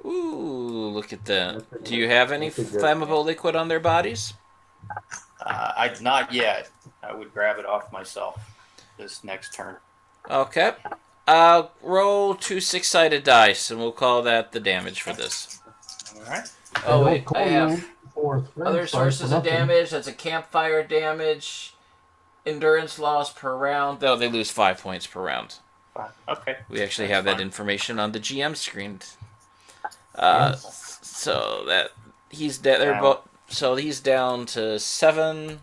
Ooh, look at that. Do you have any flammable liquid on their bodies? Not yet. I would grab it off myself this next turn. Okay. Roll 2 6-sided dice, and we'll call that the damage for this. All right. Oh, wait, Call I have you fourth friend, other sorry for sources of nothing. damage. That's a campfire damage, endurance loss per round. Though they lose 5 points per round. Fine. Okay. We actually That's have that fine. information on the GM screen. Yes. So that he's they're both. So he's down to 7,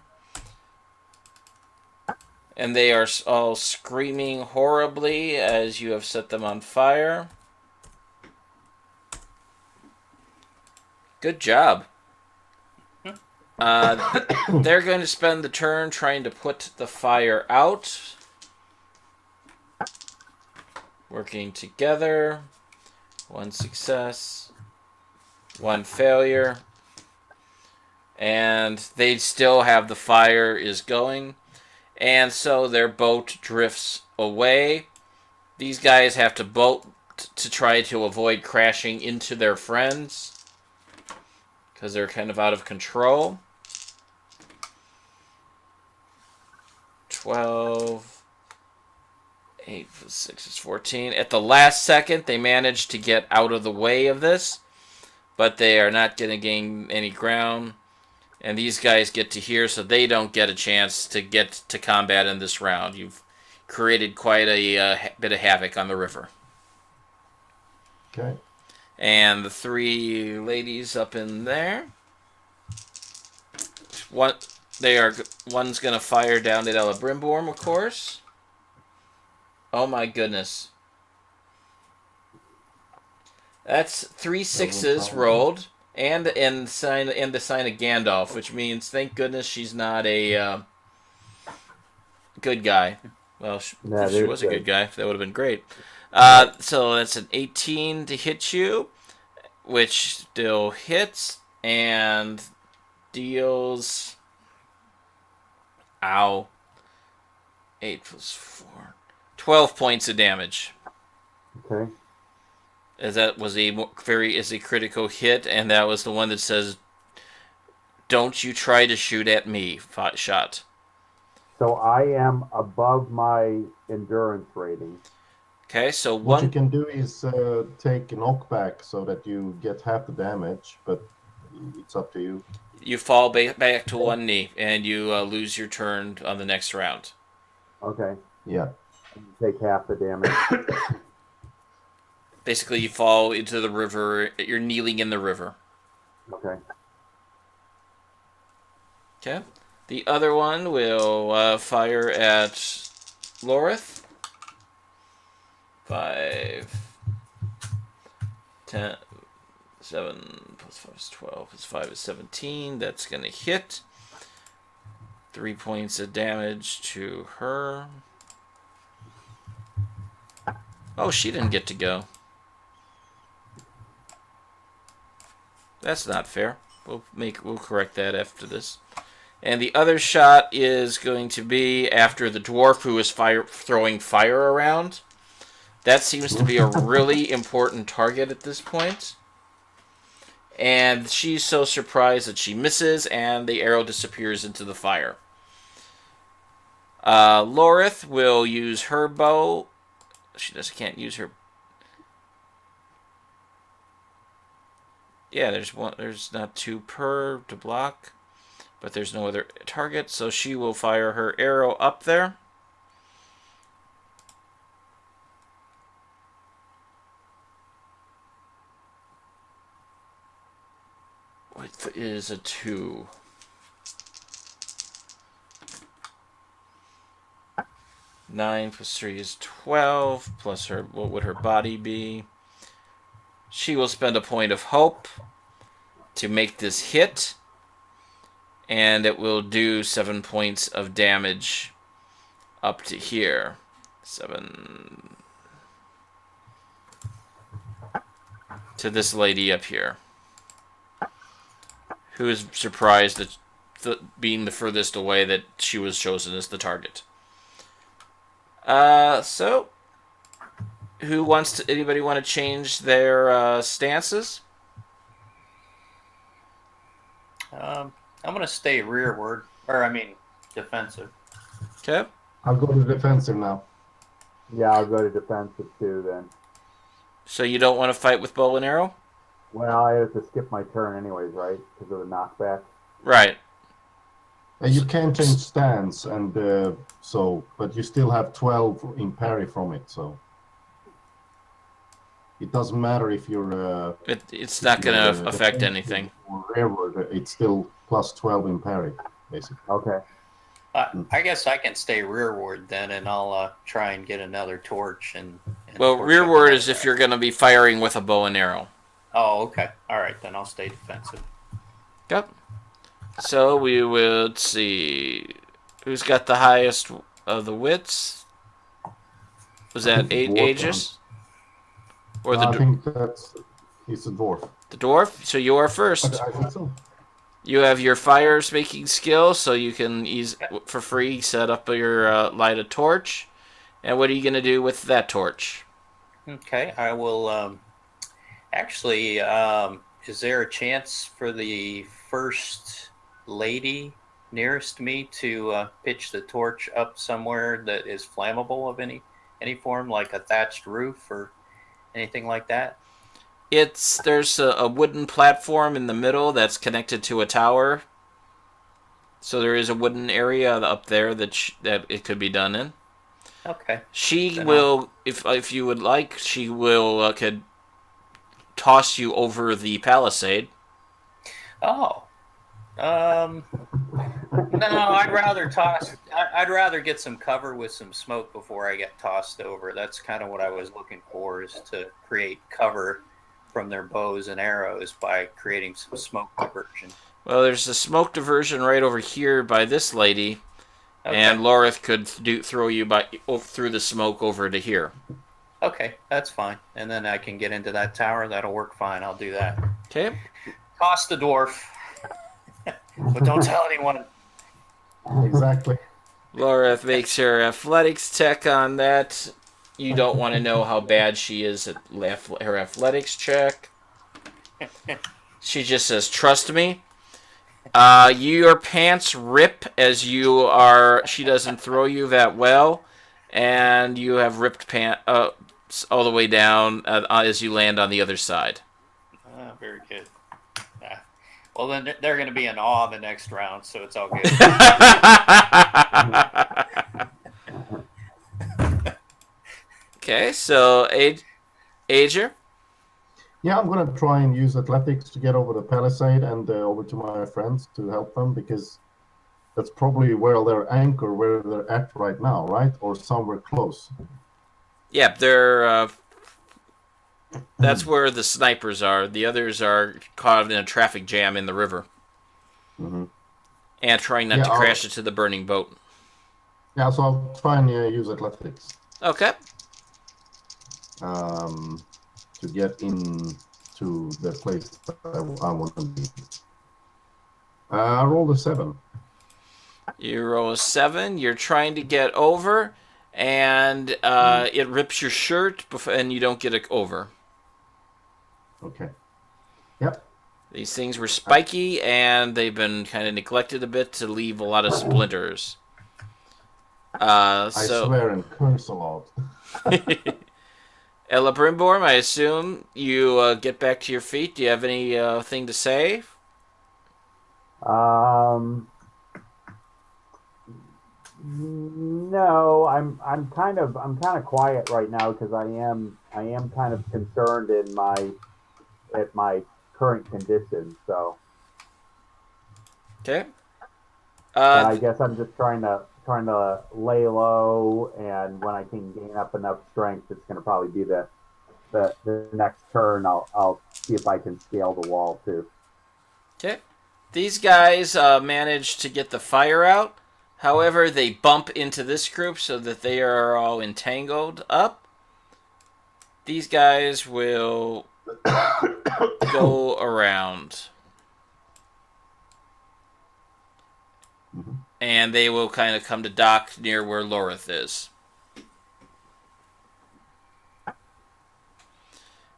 and they are all screaming horribly as you have set them on fire. Good job. They're going to spend the turn trying to put the fire out. Working together. 1 success. 1 failure. And they still have the fire is going. And so their boat drifts away. These guys have to boat to try to avoid crashing into their friends, because they're kind of out of control. 12, 8 plus 6 is 14. At the last second, they manage to get out of the way of this, but they are not going to gain any ground. And these guys get to here, so they don't get a chance to get to combat in this round. You've created quite a bit of havoc on the river. Okay. And the 3 ladies up in there. one. One's gonna fire down at Ella Brimborn, of course. Oh my goodness. That's 3 6s rolled, and the sign of Gandalf, which means thank goodness she's not a good guy. Well, if she was a good guy, that would have been great. So that's an 18 to hit you, which still hits and deals. Ow. 8 plus 4. 12 points of damage. Okay. As that was a critical hit, and that was the one that says, "Don't you try to shoot at me." Shot. So I am above my endurance rating. Okay, so what you can do is take a knockback so that you get half the damage, but it's up to you. You fall back to one knee, and you lose your turn on the next round. Okay. Yeah. And you take half the damage. Basically, you fall into the river. You're kneeling in the river. Okay. Okay. The other one will fire at Lorith. 5, 10, 7 plus 5 is 12 plus 5 is 17. That's going to hit. 3 points of damage to her. Oh, she didn't get to go. That's not fair. We'll correct that after this. And the other shot is going to be after the dwarf who is throwing fire around. That seems to be a really important target at this point. And she's so surprised that she misses, and the arrow disappears into the fire. Lorith will use her bow. She just can't use her. Yeah, there's one. There's not 2 per to block, but there's no other target, so she will fire her arrow up there. What is a 2? Nine plus 3 is 12, plus her, what would her body be? She will spend a point of hope to make this hit, and it will do 7 points of damage up to here. 7 to this lady up here, who is surprised that being the furthest away that she was chosen as the target. So anybody want to change their stances? I'm going to stay rearward, defensive. Okay. I'll go to defensive now. Yeah, I'll go to defensive too then. So you don't want to fight with bow and arrow? Well, I have to skip my turn anyways, right? Because of the knockback. Right. You can change stance, and but you still have 12 in parry from it, so it doesn't matter if you're. It's not going to affect anything. Or rearward, it's still plus 12 in parry, basically. Okay. I guess I can stay rearward then, and I'll try and get another torch. And well, torch rearward is if you're going to be firing with a bow and arrow. Oh, okay. All right, then I'll stay defensive. Yep. So we would see who's got the highest of the wits. Was that Aegis? Or I think he's a dwarf. The dwarf? So you are first. I think so. You have your fire making skill, so you can for free set up your light a torch. And what are you going to do with that torch? Okay, I will. Actually, is there a chance for the first lady nearest me to pitch the torch up somewhere that is flammable of any form, like a thatched roof or anything like that? There's a wooden platform in the middle that's connected to a tower. So there is a wooden area up there that it could be done in. Okay. She will, if you would like, she will could toss you over the palisade. Oh, No, I'd rather toss. I'd rather get some cover with some smoke before I get tossed over. That's kind of what I was looking for, is to create cover from their bows and arrows by creating some smoke diversion. Well, there's a smoke diversion right over here by this lady, Okay. and Lorith could throw you through the smoke over to here. Okay, that's fine. And then I can get into that tower. That'll work fine. I'll do that. Okay. Toss the dwarf, but don't tell anyone. Exactly. Lorith makes her athletics check on that. You don't want to know how bad she is at her athletics check. She just says, "Trust me." Your pants rip as you are. She doesn't throw you that well, and you have ripped pants all the way down as you land on the other side. Very good. Well, then they're going to be in awe the next round, so it's all good. Okay, so Ager. Yeah, I'm gonna try and use athletics to get over the palisade and over to my friends to help them, because that's probably where they're at right now, right? Or somewhere close. Yep, they're. That's where the snipers are. The others are caught in a traffic jam in the river. Mm-hmm. And trying not to crash into the burning boat. Yeah, so I'll try and use athletics. Okay. To get into the place that I want to be. I rolled a 7. You roll a 7. You're trying to get over, and it rips your shirt, and you don't get it over. Okay. Yep. These things were spiky, and they've been kind of neglected a bit to leave a lot of splinters. I swear and curse a lot. Ella Brimborn, I assume you get back to your feet. Do you have anything to say? No, I'm kind of quiet right now because I am kind of concerned at my current condition. So Okay. I guess I'm just trying to lay low, and when I can gain up enough strength, it's going to probably be the next turn. I'll see if I can scale the wall too. Okay. These guys managed to get the fire out. However, they bump into this group so that they are all entangled up. These guys will go around. Mm-hmm. And they will kind of come to dock near where Lorith is.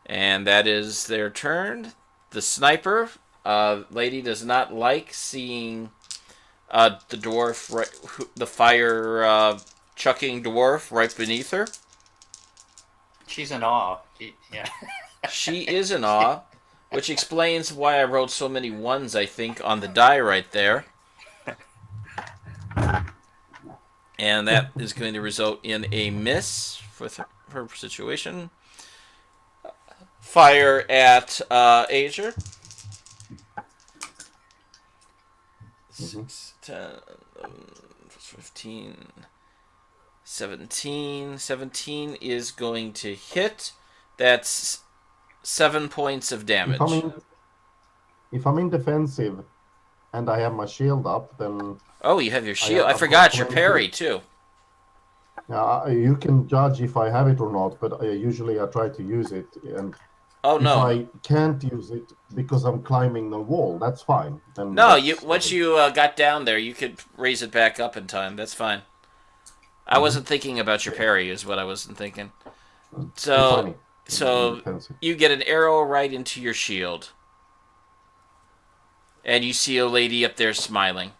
And that is their turn. The sniper lady does not like seeing the dwarf, the fire chucking dwarf right beneath her. She's in awe. Yeah. She is in awe, which explains why I rolled so many 1s, I think, on the die right there. And that is going to result in a miss with her situation. Fire at Ager. 6, 10, 11, 15, 17. 17 is going to hit. That's 7 points of damage. If I'm in defensive and I have my shield up, then... Oh, you have your shield. I forgot your parry, too. You can judge if I have it or not, but usually I try to use it. And if I can't use it because I'm climbing the wall, that's fine. Then once you got down there, you could raise it back up in time. That's fine. I wasn't thinking about your parry, is what I wasn't thinking. So you get an arrow right into your shield. And you see a lady up there smiling.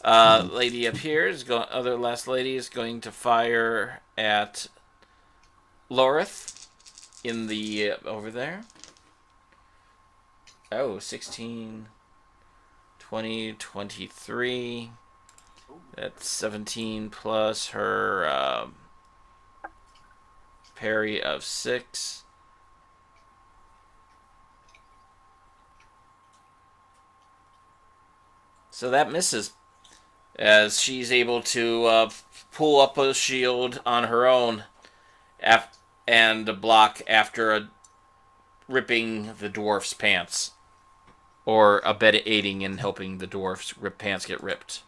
Lady up here last lady is going to fire at Lorith in the over there. Oh, 16, 20, 23. That's 17 plus her parry of 6. So that misses, as she's able to pull up a shield on her own and block after ripping the dwarf's pants. Or aiding in helping the dwarf's pants get ripped.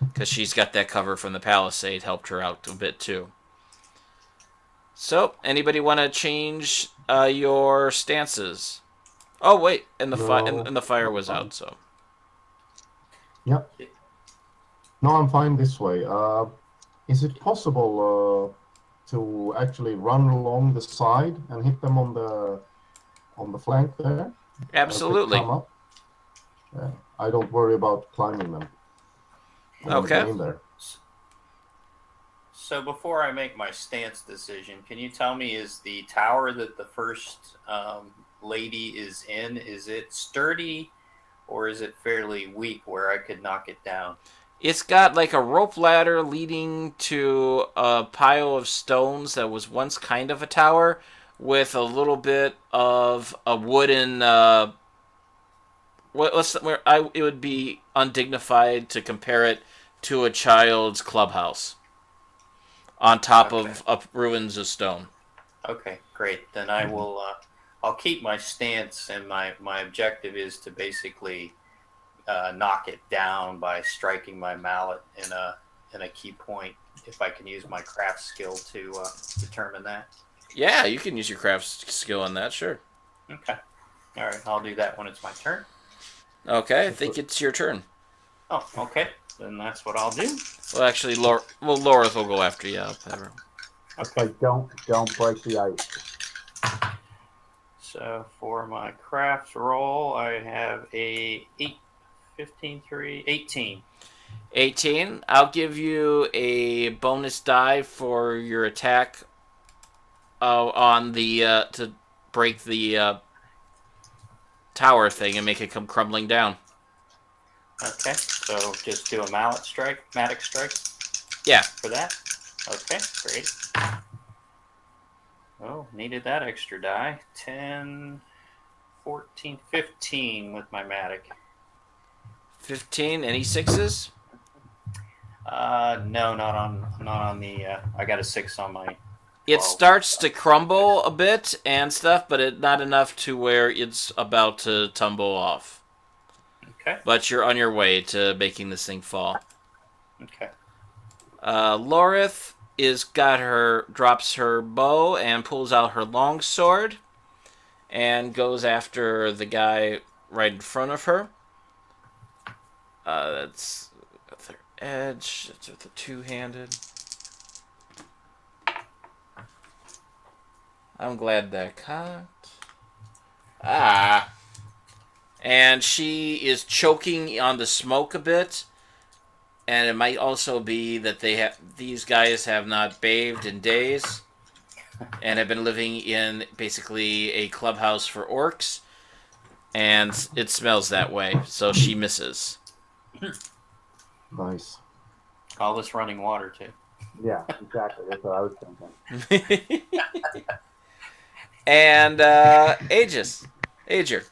Because she's got that cover from the palisade, helped her out a bit too. So, anybody want to change your stances? Oh wait, and the fire was out. So. Yep. No, I'm fine this way. Is it possible to actually run along the side and hit them on the flank there? Absolutely. Come up? Yeah, I don't worry about climbing them. Okay. In there. So before I make my stance decision, can you tell me, is the tower that the first lady is in, is it sturdy or is it fairly weak where I could knock it down? It's got like a rope ladder leading to a pile of stones that was once kind of a tower with a little bit of a wooden... it would be undignified to compare it to a child's clubhouse on top of ruins of stone. Okay, great. Then I will. I'll keep my stance, and my objective is to basically knock it down by striking my mallet in a key point. If I can use my craft skill to determine that. Yeah, you can use your craft skill on that. Sure. Okay. All right. I'll do that when it's my turn. Okay, I think it's your turn. Oh, okay. Then that's what I'll do. Well, actually, Laura will go after you. Okay, don't break the ice. So for my craft roll, I have a 18. 18. I'll give you a bonus die for your attack on the to break the tower thing and make it come crumbling down. Okay, so just do a mallet strike, matic strike? Yeah. For that? Okay, great. Oh, needed that extra die. 10, 14, 15 with my matic. 15, any sixes? No, not on the, I got a 6 on my... It starts to crumble a bit and stuff, but not enough to where it's about to tumble off. Okay. But you're on your way to making this thing fall. Okay. Lorith drops her bow and pulls out her long sword and goes after the guy right in front of her. That's their edge. It's with the two-handed. I'm glad that cocked. And she is choking on the smoke a bit. And it might also be that these guys have not bathed in days and have been living in basically a clubhouse for orcs. And it smells that way, so she misses. Nice. All this running water, too. Yeah, exactly. That's what I was thinking. And Ager.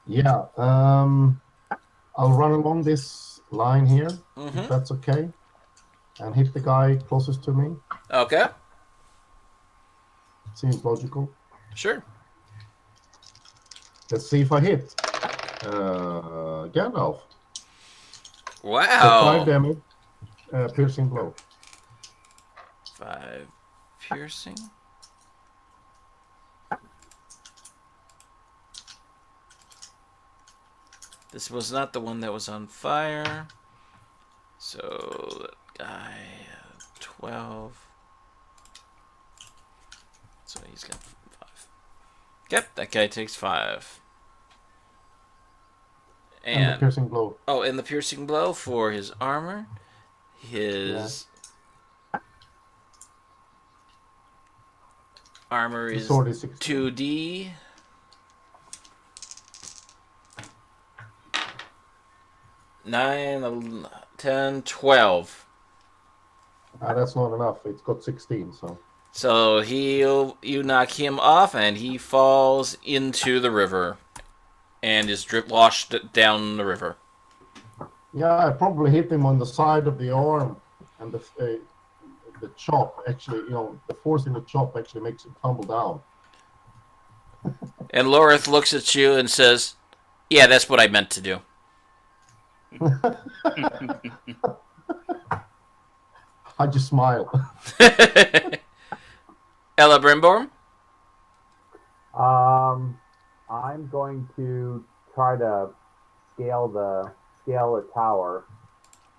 Yeah, I'll run along this line here, if that's okay, and hit the guy closest to me. Okay. Seems logical. Sure. Let's see if I hit. Gandalf. Wow. 5 damage, piercing blow. 5 piercing. This was not the one that was on fire. So that guy 12. So he's got 5. Yep, that guy takes 5. And the piercing blow. Oh, and the piercing blow for his armor. His armor is 2D. 9, 10, 12. That's not enough. It's got 16, so. So you knock him off, and he falls into the river and is washed down the river. Yeah, I probably hit him on the side of the arm, and the chop actually, the force in the chop actually makes him tumble down. And Lorith looks at you and says, "Yeah, that's what I meant to do." I just smile. Ella Brimborn? I'm going to try to scale the tower.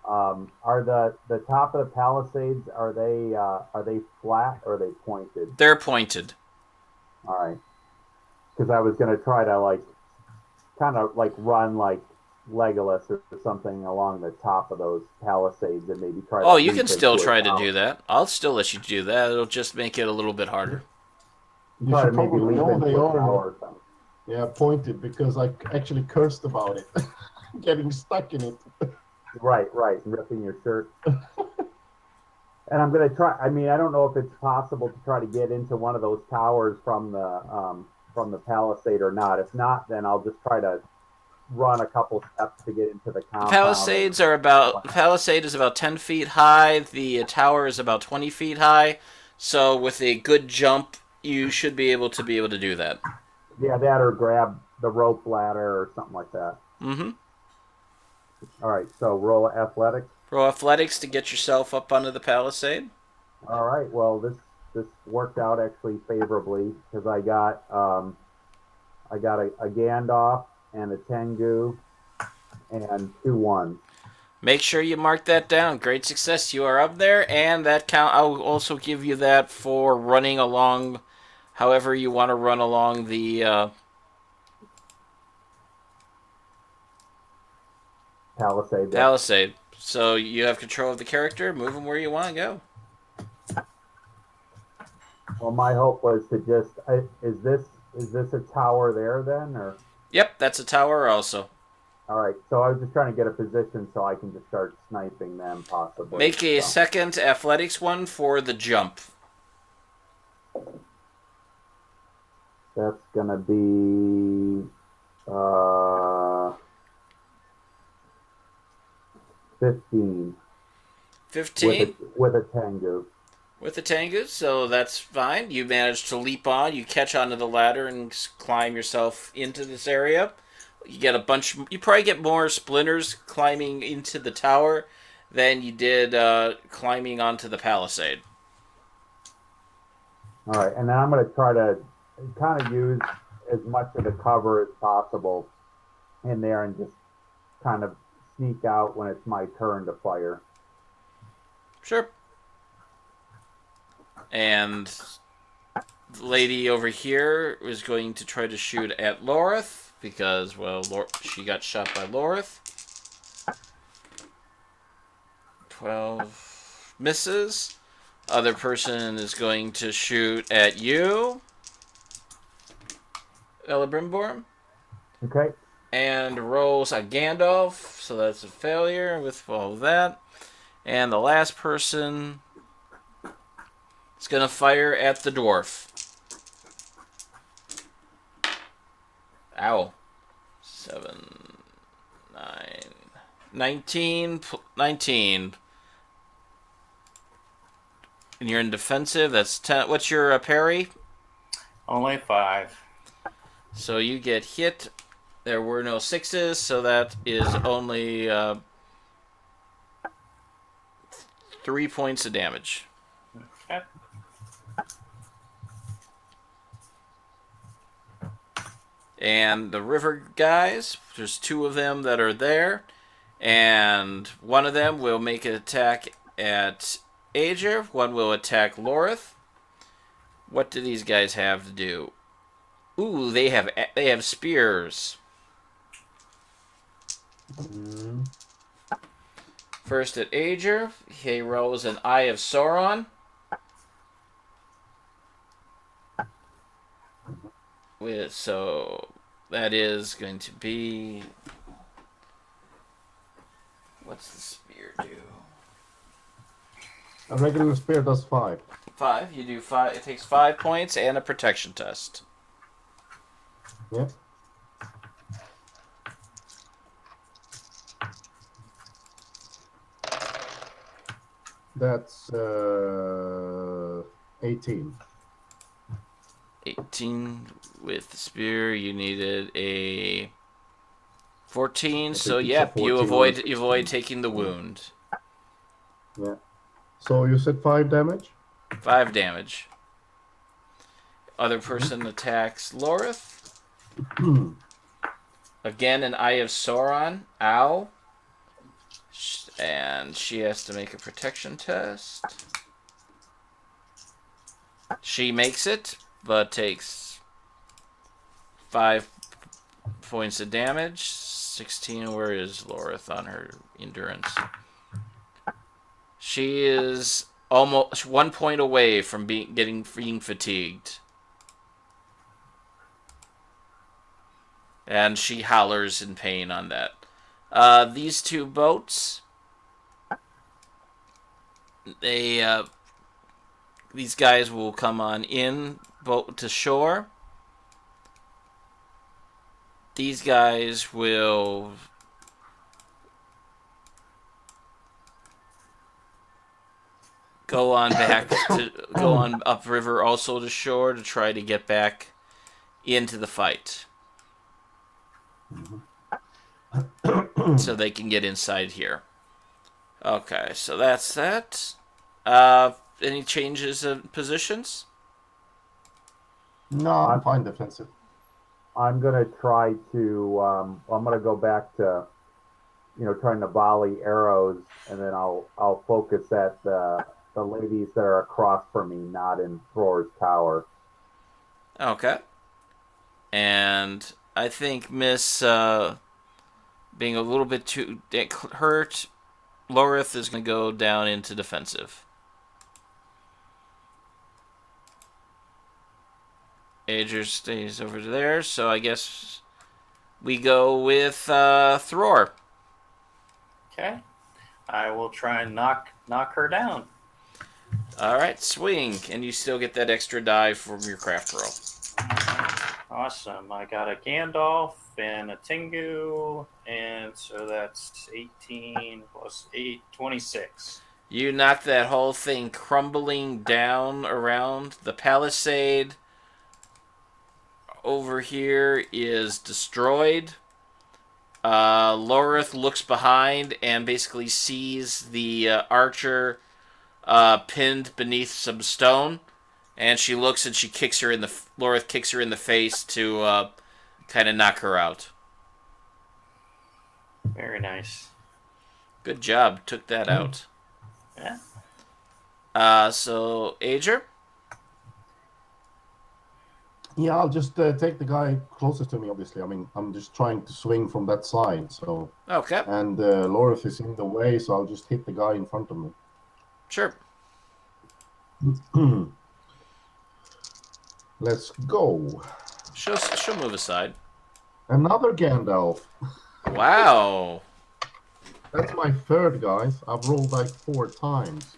Are the top of the palisades, are they flat or are they pointed? They're pointed. All right. Because I was going to try to kind of run like Legolas or something along the top of those palisades and maybe try. Oh, you can still try to do that. I'll still let you do that. It'll just make it a little bit harder. You Try should to maybe probably leap know into they a are. tower or something. Yeah, pointed, because I actually cursed about it. Getting stuck in it. Right, ripping your shirt. And I'm gonna try. I mean, I don't know if it's possible to try to get into one of those towers from the palisade or not. If not, then I'll just try to run a couple steps to get into the compound. The palisade is about 10 feet high. The tower is about 20 feet high. So with a good jump, you should be able to do that. Yeah, that or grab the rope ladder or something like that. Mm-hmm. All right, so roll athletics. Roll athletics to get yourself up onto the palisade. All right, well this worked out actually favorably because I got a Gandalf and a Tengu and 2 1s. Make sure you mark that down. Great success. You are up there, and that count. I'll also give you that for running along, however you want to run along the Palisade. So you have control of the character. Move them where you want to go. Well, my hope was to just is this a tower there then, or? Yep, that's a tower also. All right, so I was just trying to get a position so I can just start sniping them possibly. Make a second athletics one for the jump. That's gonna be 15. 15? With a Tengu. With the Tengu, so that's fine. You manage to leap on, you catch onto the ladder and climb yourself into this area. You get you probably get more splinters climbing into the tower than you did climbing onto the palisade. All right, and then I'm going to try to kind of use as much of the cover as possible in there and just kind of sneak out when it's my turn to fire. Sure. And the lady over here is going to try to shoot at Lorith because, well, she got shot by Lorith. 12 misses. Other person is going to shoot at you, Ella Brimborn. Okay. And rolls a Gandalf, so that's a failure with all of that. And the last person is going to fire at the dwarf. Ow. 7, 9, 19, 19. And you're in defensive. That's 10. What's your parry? Only 5. So you get hit. There were no 6s, so that is only 3 points of damage. Okay. And the river guys, there's 2 of them that are there, and one of them will make an attack at Aegir, one will attack Lorith. What do these guys have to do? Ooh, they have spears. First at Aegir, he rolls an Eye of Sauron. So that is going to be... What's the spear do? A regular spear does 5. 5. You do 5. It takes 5 points and a protection test. Yep. That's 18. 18 with the spear. You needed a 14. I So think it's a yep, you 14 or a avoid 16. taking the wound. Yeah. So you said 5 damage? 5 damage. Other Mhm. person attacks Lorith. Again, an Eye of Sauron. Ow. And she has to make a protection test. She makes it, but takes 5 points of damage. 16. Where is Lorith on her endurance? She is almost 1 point away from being fatigued. And she hollers in pain on that. These two boats, these guys will come on in boat to shore. These guys will go on upriver also to shore to try to get back into the fight. So they can get inside here. Okay, so that's that. Any changes of positions? No, I'm fine defensive. I'm gonna try to. I'm gonna go back to, trying to volley arrows, and then I'll focus at the ladies that are across from me, not in Thor's tower. Okay. And I think Miss being a little bit too hurt, Lorith is going to go down into defensive. Ager stays over there, so I guess we go with Thror. Okay. I will try and knock her down. All right, swing, and you still get that extra die from your craft roll. Awesome. I got a Gandalf and a Tengu, and so that's 18 plus 8, 26. You knock that whole thing crumbling down around the palisade. Over here is destroyed. Lorith looks behind and basically sees the archer pinned beneath some stone, and she looks and she kicks her in the Lorith kicks her in the face to kind of knock her out. Very nice. Good job, took that out. Yeah. So Ager. Yeah, I'll just take the guy closest to me, obviously. I mean, I'm just trying to swing from that side, so... Okay. And Lorith is in the way, so I'll just hit the guy in front of me. Sure. Let's go. She'll move aside. Another Gandalf. Wow. That's my third, guys. I've rolled like 4 times.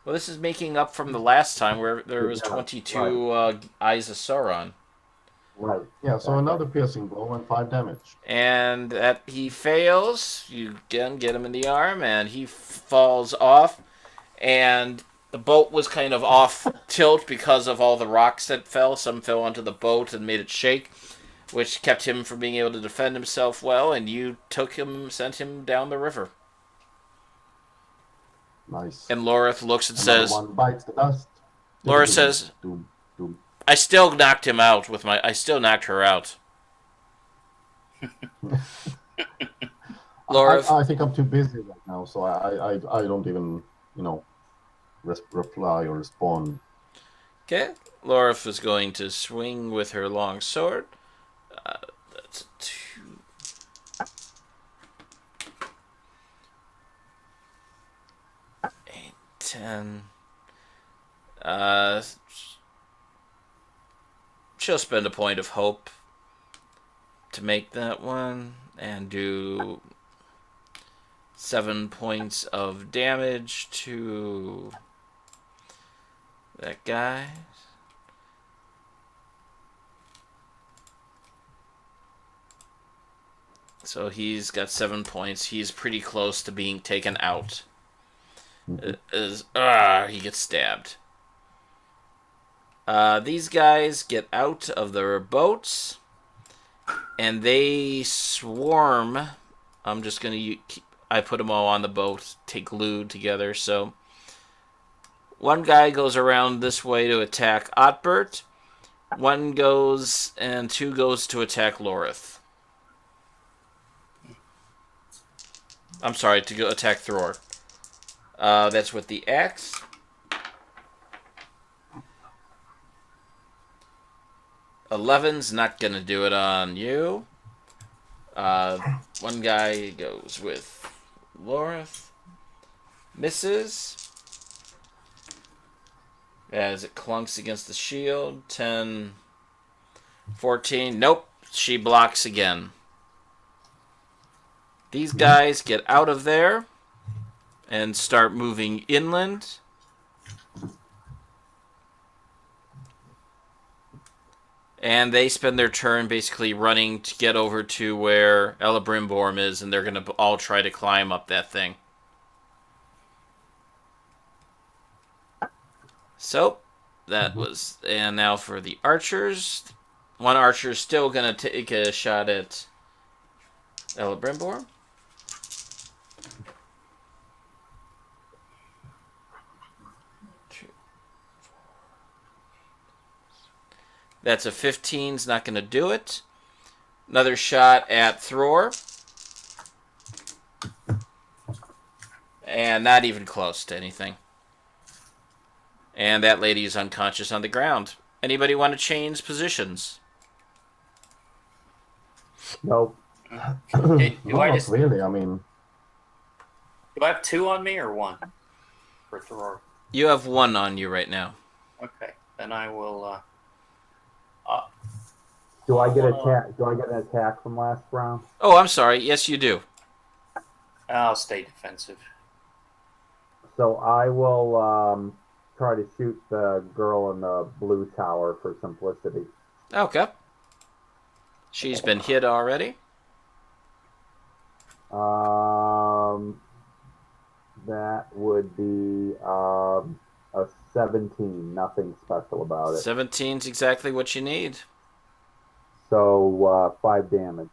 Well, this is making up from the last time where there was 22 Eyes of Sauron. Right. Yeah, so another piercing blow and 5 damage. And that he fails. You again get him in the arm, and he falls off. And the boat was kind of off tilt because of all the rocks that fell. Some fell onto the boat and made it shake, which kept him from being able to defend himself well. And you sent him down the river. Nice. And Lorith looks and Another says, one bites the dust. Laura says, Doom, doom. I still knocked him out I still knocked her out. Laura, I think I'm too busy right now, so I don't even, reply or respond. okay. Laura is going to swing with her long sword. That's 2. 8, 10. She'll spend a point of hope to make that one and do 7 points of damage to that guy. So he's got 7 points. He's pretty close to being taken out. He gets stabbed. These guys get out of their boats, and they swarm. I'm just gonna I put them all on the boat, take glued together. So one guy goes around this way to attack Otbert. One goes and two goes to attack Lorith. I'm sorry, to go attack Thror. That's with the axe. Eleven's not gonna do it on you. One guy goes with Lorith. Misses. As it clunks against the shield. 10, 14. Nope. She blocks again. These guys get out of there and start moving inland. And they spend their turn basically running to get over to where Elebrimborm is, and they're going to all try to climb up that thing. So, that was... And now for the archers. One archer is still going to take a shot at Elebrimborm. That's a 15's not going to do it. Another shot at Thror. And not even close to anything. And that lady is unconscious on the ground. Anybody want to change positions? Nope. Do No, I not just really. I mean, do I have 2 on me or 1 for Thror? You have 1 on you right now. Okay, then I will. Do I get attack? Do I get an attack from last round? Oh, I'm sorry. Yes, you do. I'll stay defensive. So I will try to shoot the girl in the blue tower for simplicity. Okay. She's been hit already. That would be a 17. Nothing special about it. 17's exactly what you need. So 5 damage.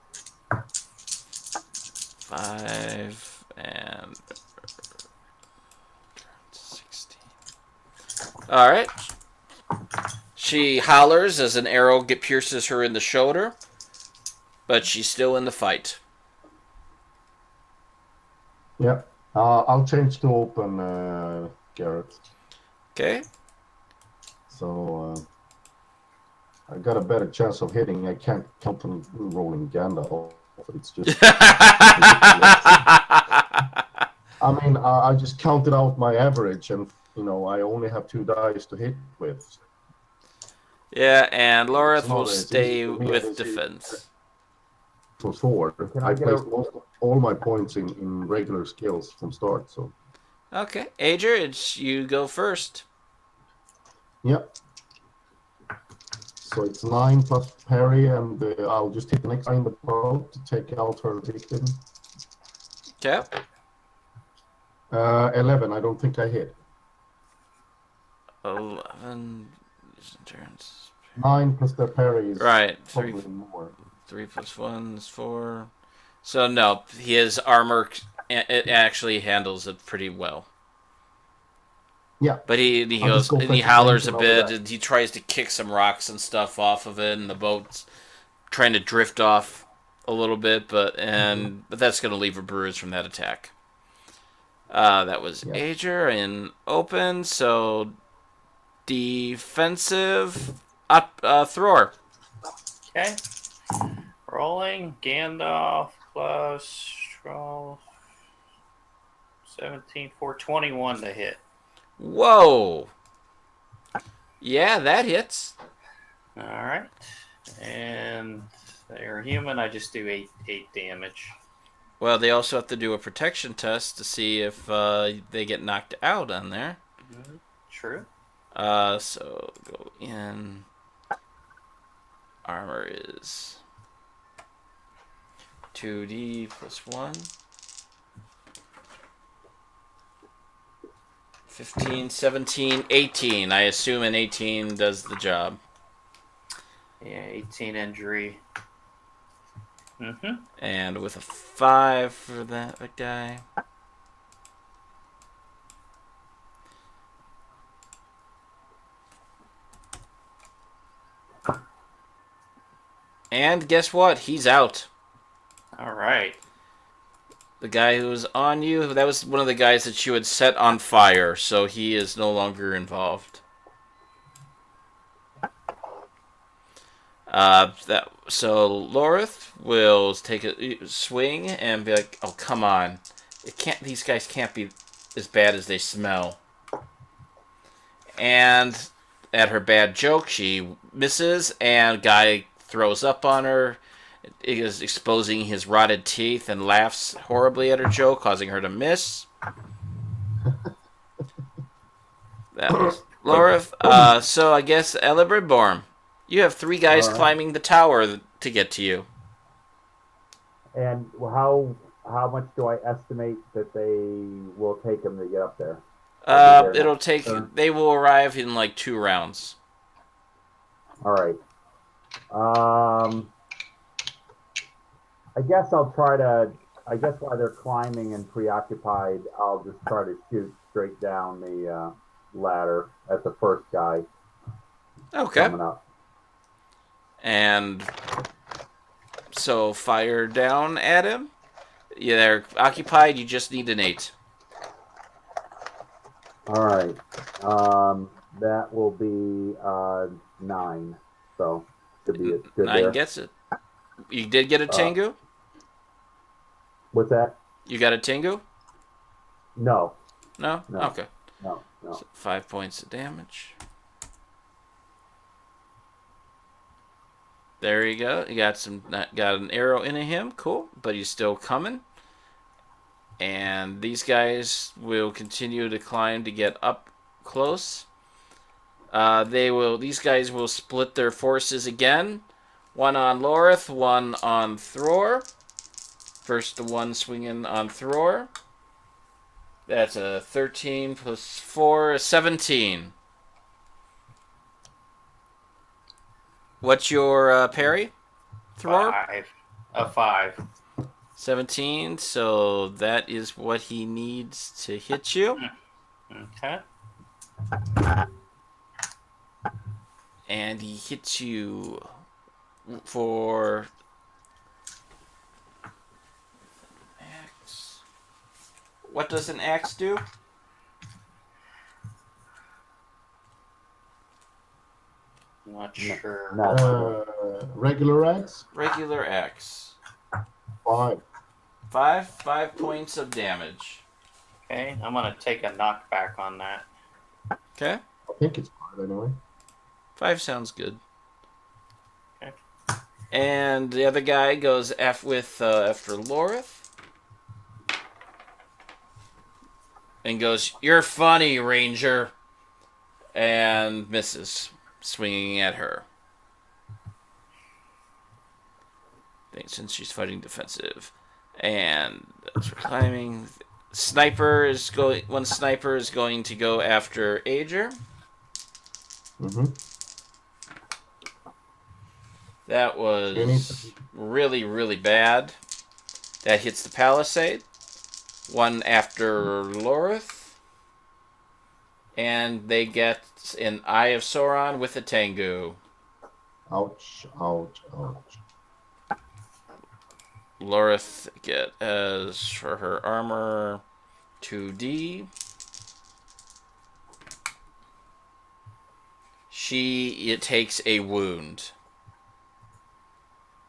5 and 16. All right. She hollers as an arrow pierces her in the shoulder, but she's still in the fight. yeah. I'll change to open, Garrett. Okay. So I got a better chance of hitting. I can't count on rolling Gandalf. It's just. I mean, I just counted out my average, and I only have 2 dice to hit with. Yeah, and Lorith will It's stay easy for me, with it's easy. defense. For 4. Can I I get placed all my points in regular skills from start. So. Okay, Ager, you go first. Yep. So it's 9 plus parry, and I'll just hit the next guy in the boat to take out her victim. Okay. 11. I don't think I hit. 11 turns. 9 plus the parry is Right. probably more. 3 plus 1 is 4. So no, his armor it actually handles it pretty well. Yeah. But he I'll goes just go and he for hollers a some bit, over and he tries to kick some rocks and stuff off of it, and the boat's trying to drift off a little bit, but that's going to leave a bruise from that attack. That was Ager in open, so defensive Thror. Okay. Rolling Gandalf plus 12, 17, 4, 21 to hit. Whoa. Yeah, that hits. All right. And they're human. I just do 8 damage. Well, they also have to do a protection test to see if they get knocked out on there. True. So go in. Armor is 2d plus 1. 15, 17, 18. I assume an 18 does the job. Yeah, 18 injury. Mm-hmm. And with a 5 for that guy. And guess what? He's out. All right. The guy who was on you, that was one of the guys that you had set on fire, so he is no longer involved. So Lorith will take a swing and be like, "Oh, come on! These guys can't be as bad as they smell." And at her bad joke, she misses, and guy throws up on her, is exposing his rotted teeth, and laughs horribly at her joke, causing her to miss. That was Lorith. So I guess Ella Bridborn, you have 3 guys climbing the tower to get to you. And how much do I estimate that they will take them to get up there? It'll take. They will arrive in like 2 rounds. All right. I guess I'll try to. I guess while they're climbing and preoccupied, I'll just try to shoot straight down the ladder at the first guy Okay. coming up. And so fire down at him. Yeah, they're occupied. You just need an 8. All right. That will be 9. So should be good 9 there. gets it. You did get a Tengu? What's that? You got a Tengu? No. No? No. Okay. No. So 5 points of damage. There you go. You got an arrow into him. Cool. But he's still coming. And these guys will continue to climb to get up close. These guys will split their forces again. One on Lorith, one on Thror. First the one swinging on Thror. That's a 13 plus 4, 17. What's your parry, Thror? 5. 17, so that is what he needs to hit you. Okay. And he hits you for axe. What does an axe do? Not sure. Regular axe? Regular axe. 5. 5 points of damage. Okay, I'm gonna take a knockback on that. Okay. I think it's 5 anyway. 5 sounds good. Okay. And the other guy goes after Lorith. And goes, "You're funny, Ranger." And misses, swinging at her. Since she's fighting defensive. And that's for climbing. One sniper is going to go after Ager. Mm-hmm. That was really, really bad. That hits the palisade. One after Lorith. And they get an Eye of Sauron with a Tengu. Ouch, ouch, ouch. Lorith get as for her armor 2D. It takes a wound.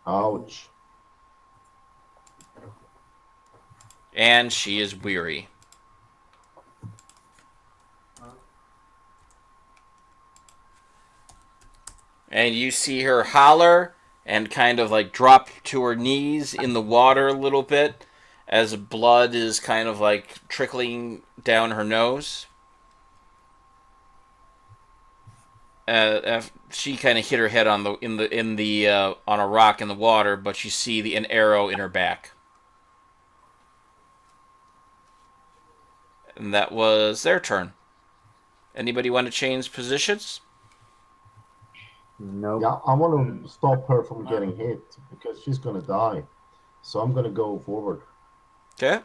Ouch. And she is weary. And you see her holler and kind of like drop to her knees in the water a little bit as blood is kind of like trickling down her nose. She kind of hit her head on on a rock in the water, but you see an arrow in her back. And that was their turn. Anybody want to change positions? Nope. Yeah, I want to stop her from getting hit because she's gonna die. So I'm gonna go forward. Okay.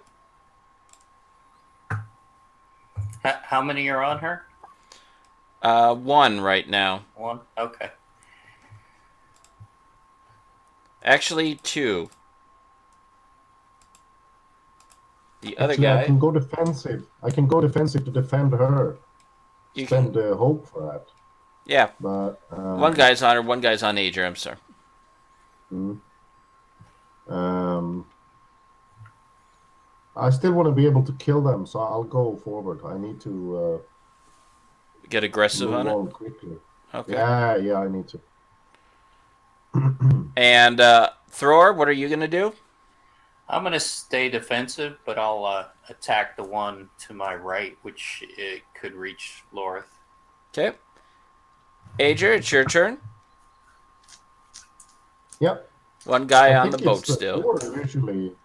How many are on her? 1 right now. 1. Okay. Actually, 2. The other Actually, I guy. can go defensive. I can go defensive to defend her. You Spend hope for that. Yeah. But 1 guy's on her, 1 guy's on Ager. I'm sorry. I still want to be able to kill them, so I'll go forward. I need to Get aggressive move on it. on quickly. Okay. Yeah, I need to. And Thor, what are you gonna do? I'm going to stay defensive, but I'll attack the one to my right, which it could reach Lorith. Okay. Ager, it's your turn. Yep. 1 guy I on the think boat it's still. Thor, usually.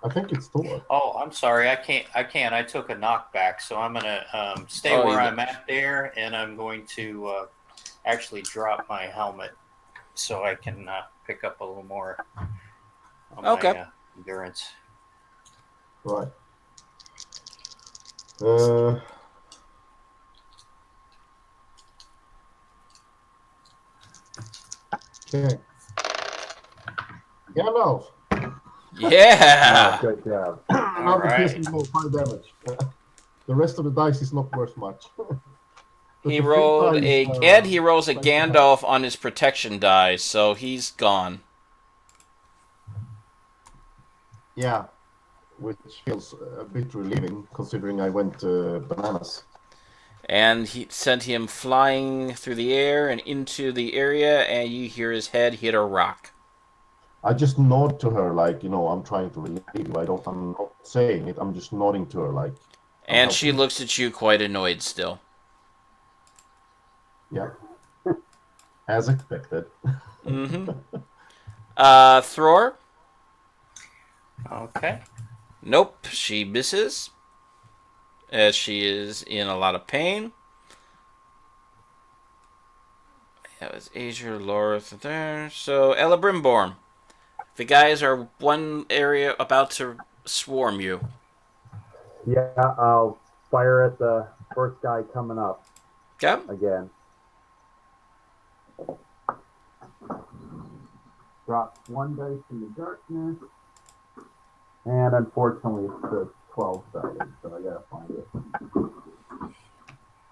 I think it's Thor. Oh, I'm sorry. I can't. I took a knockback, so I'm going to stay Oh, where you- I'm at there, and I'm going to actually drop my helmet so I can pick up a little more on Okay. my endurance. Right. Okay. Gandalf. Yeah. Good job. Another right. piercing blow, 5 damage. The rest of the dice is not worth much. But He the rolled three a dice, and he rolls a like Gandalf on his protection die, so he's gone. Yeah, which feels a bit relieving considering I went bananas. And he sent him flying through the air and into the area, and you hear his head hit a rock. I just nod to her like, I'm trying to relieve you. I'm not saying it. I'm just nodding to her like. And she helping. looks at you quite annoyed still. Yeah. As expected. Mm-hmm. Thror? Okay. Nope, she misses. As she is in a lot of pain. That was Asia, Lorith there. So, Ella Brimborn. The guys are one area about to swarm you. Yeah, I'll fire at the first guy coming up Okay? again. Drop 1 dice in the darkness. And unfortunately, it's the 12 sided, so I gotta find it.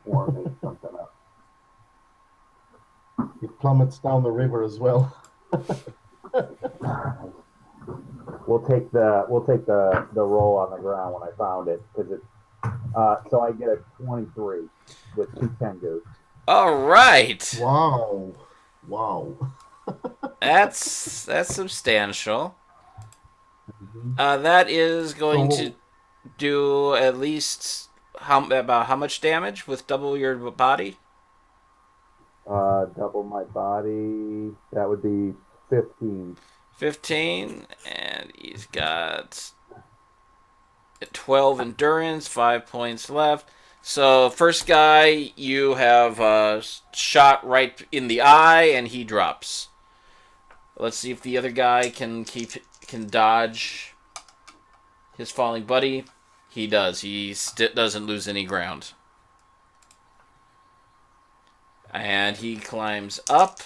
Or make something up. It plummets down the river as well. We'll take the roll on the ground when I found it because it's so I get a 23 with 2 tengus. All right. Wow. That's substantial. That is going to do at least about how much damage with double your body? Double my body. That would be 15. 15, and he's got 12 endurance, 5 points left. So first guy, you have shot right in the eye, and he drops. Let's see if the other guy can dodge his falling buddy. He does. He doesn't lose any ground. And he climbs up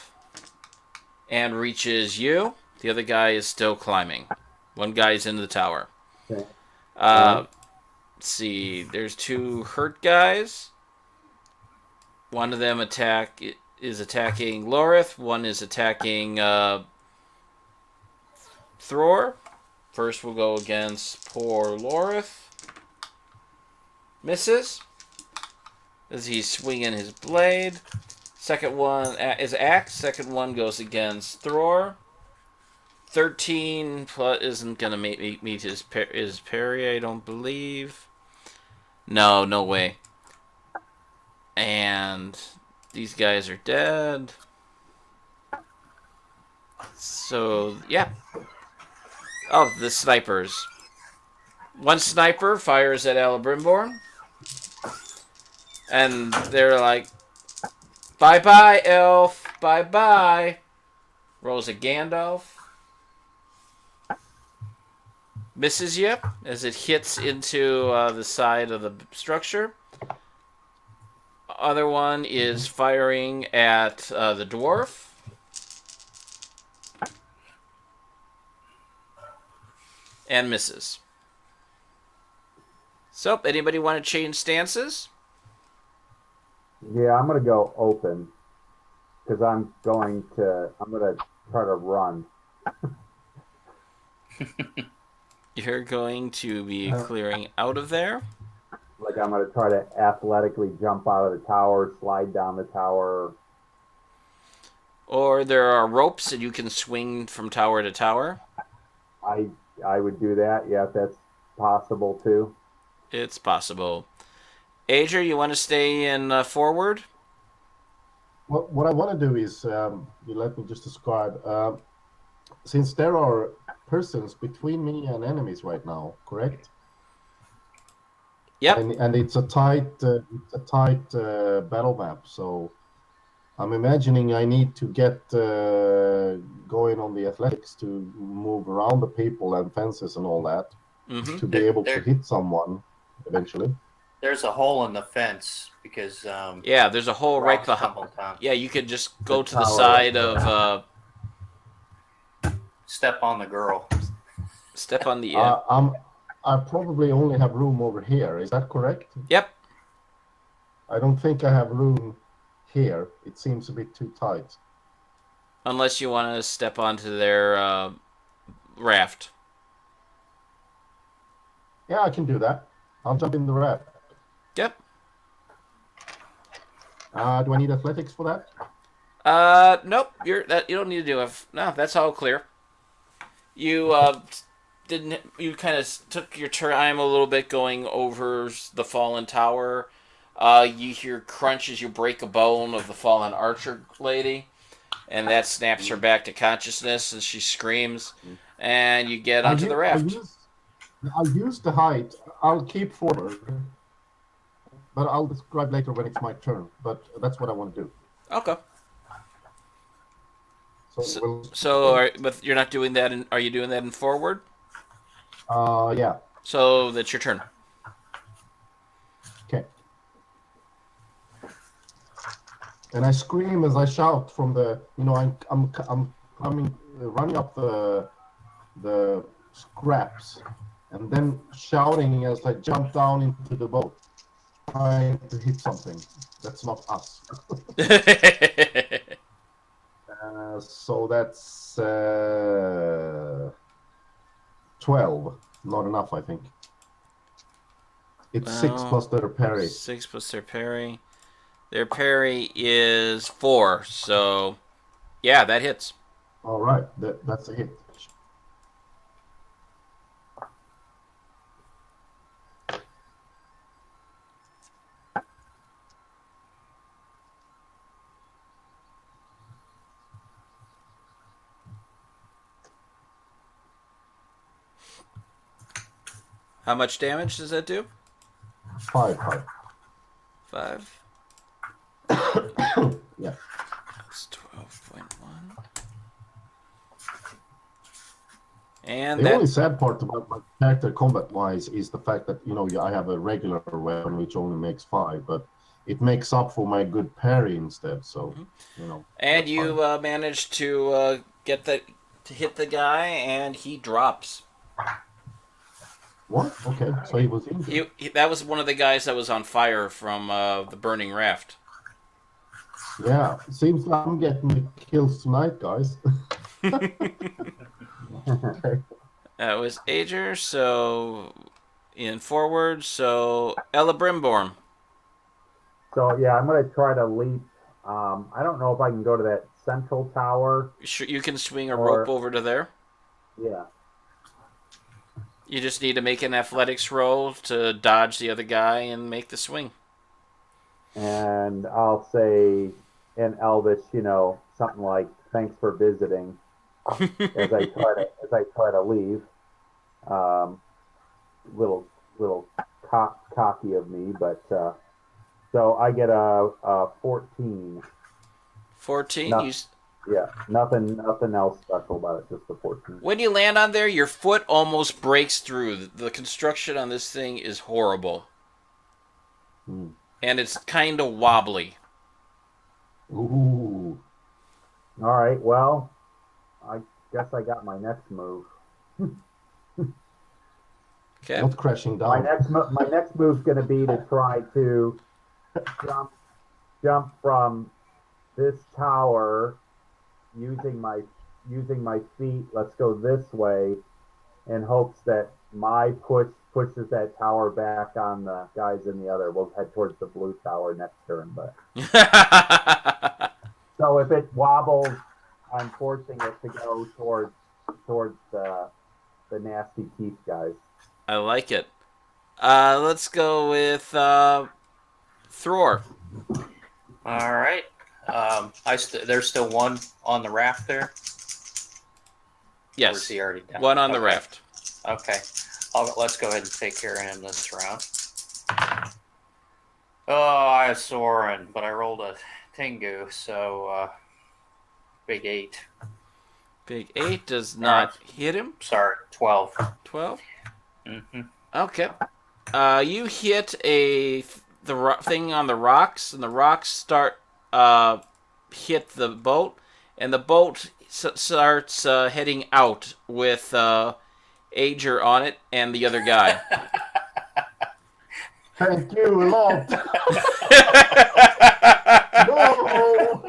and reaches you. The other guy is still climbing. 1 guy's in the tower. Okay. Let's see. There's 2 hurt guys. One of them is attacking Lorith. One is attacking Thror. First we'll go against poor Lorith. Misses. As he's swinging his blade. Second one is axe. Second one goes against Thror. 13 plus isn't going to meet his parry, I don't believe. No way. And these guys are dead. So, yeah. Oh, the snipers. 1 sniper fires at Ella Brimborn. And they're like, bye-bye, elf. Bye-bye. Rolls a Gandalf. Misses you as it hits into the side of the structure. Other one is firing at the dwarf. And misses. So, anybody want to change stances? Yeah, I'm gonna go open because I'm gonna try to run. You're going to be clearing out of there. Like I'm gonna try to athletically jump out of the tower, slide down the tower. Or there are ropes and you can swing from tower to tower. I I would do that. Yeah, if that's possible too. It's possible. Ager, you want to stay in forward? What I want to do is, you let me just describe, since there are persons between me and enemies right now, correct? Yep. And it's a tight battle map. So I'm imagining I need to get going on the athletics to move around the people and fences and all that Mm-hmm. to be able to hit someone eventually. There's a hole in the fence because Yeah, there's a hole right rocks behind. tumbled down. Yeah, you could just go The to the tower. side of Step on the girl. step on the. I probably only have room over here. Is that correct? Yep. I don't think I have room here. It seems a bit too tight. Unless you want to step onto their raft. Yeah, I can do that. I'll jump in the raft. Yep. Do I need athletics for that? Nope. You don't need to do it. No, that's all clear. You didn't. You kind of took your time a little bit going over the fallen tower. You hear crunch as you break a bone of the fallen archer lady, and that snaps her back to consciousness as she screams. And you get onto the raft. I'll use the height. I'll keep forward, but I'll describe later when it's my turn. But that's what I want to do. Okay. So But you're not doing that. Are you doing that in forward? yeah. So that's your turn. Okay. And I scream as I shout from the. I'm coming, running up the scraps, and then shouting as I jump down into the boat, trying to hit something that's not us. So that's 12. Not enough, I think. It's 6 plus their parry. 6 plus their parry. Their parry is 4, so yeah, that hits. All right, that's a hit. How much damage does that do? 5. 5. Yeah. That's 12.1. And The only sad part about my character combat-wise is the fact that I have a regular weapon which only makes 5, but it makes up for my good parry instead. So, And you managed to to hit the guy, and he drops. What? Okay, so he was injured. That was one of the guys that was on fire from the burning raft. Yeah, seems like I'm getting the kills tonight, guys. Okay. That was Ager, so in forward, so Ella Brimborn. So yeah, I'm gonna try to leap. I don't know if I can go to that central tower. You can swing a rope over to there. Yeah. You just need to make an athletics roll to dodge the other guy and make the swing. And I'll say in Elvish, something like "Thanks for visiting," as I try to leave. Little cocky of me, but So I get a 14. 14. No, yeah, nothing else special about it, just the 14. When you land on there, your foot almost breaks through. The construction on this thing is horrible. Hmm. And it's kind of wobbly. Ooh. All right, well, I guess I got my next move. Okay. Not crashing My down. next move's going to be to try to jump from this tower using my feet. Let's go this way, in hopes that my push pushes that tower back on the guys in the other. We'll head towards the blue tower next turn, but so if it wobbles, I'm forcing it to go towards the nasty teeth guys. I like it. Let's go with Thror. All right. There's still one on the raft there. Or is Yes. he already down? One on the Okay. raft. Okay. Let's go ahead and take care of him this round. Oh, I have Soren, but I rolled a Tengu, so big 8. Big 8 does not hit him. Sorry, 12. 12. Mm-hmm. Okay. You hit the thing on the rocks, and the rocks start hit the boat, and the boat starts heading out with Ager on it and the other guy. Thank you a lot. No!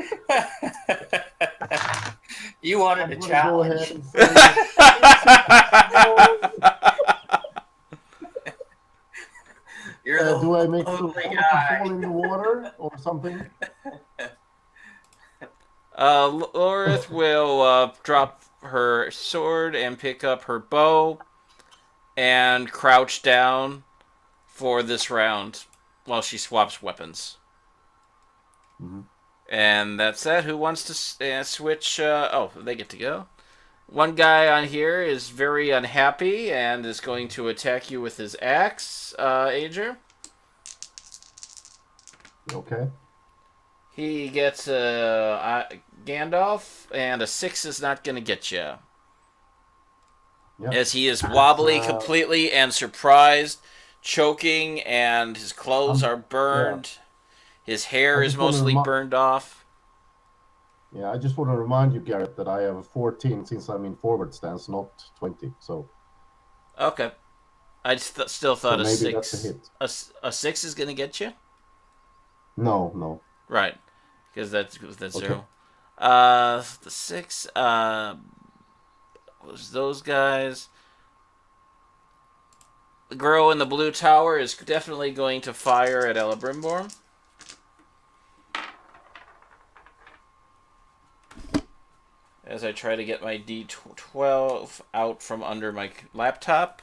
You wanted I'm a gonna go ahead challenge. and say You're the do I make the only water to guy. fall in the water or something? Lorith will drop her sword and pick up her bow and crouch down for this round while she swaps weapons. Mhm. And that's that. Who wants to switch? Oh, they get to go. One guy on here is very unhappy and is going to attack you with his axe, Ager. Okay. He gets Gandalf, and a 6 is not going to get you. Yep. As he is wobbly Uh, completely and surprised, choking, and his clothes are burned. His hair I is just wanna mostly remi- burned off. Yeah, I just want to remind you, Garrett, that I have a 14 since I'm in forward stance, not 20. So Okay. I still thought maybe that's a hit. a 6 is going to get you? No. Right. Because that's Okay. 0. The 6 was those guys. The girl in the blue tower is definitely going to fire at Celebrimbor. As I try to get my D12 out from under my laptop.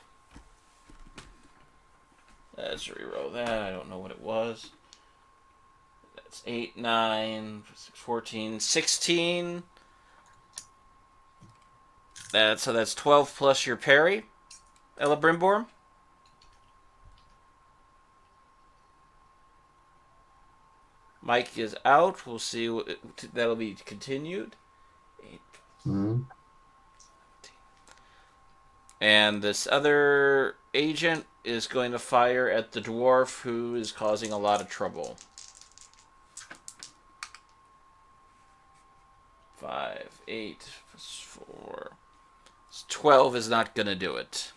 Let's reroll that. I don't know what it was. That's 8, 9, 14, 16. So that's 12 plus your parry, Celebrimbor. Mike is out. We'll see. That'll be continued. 8. Hmm. And this other agent is going to fire at the dwarf who is causing a lot of trouble. 5, 8, 4. 12 is not going to do it.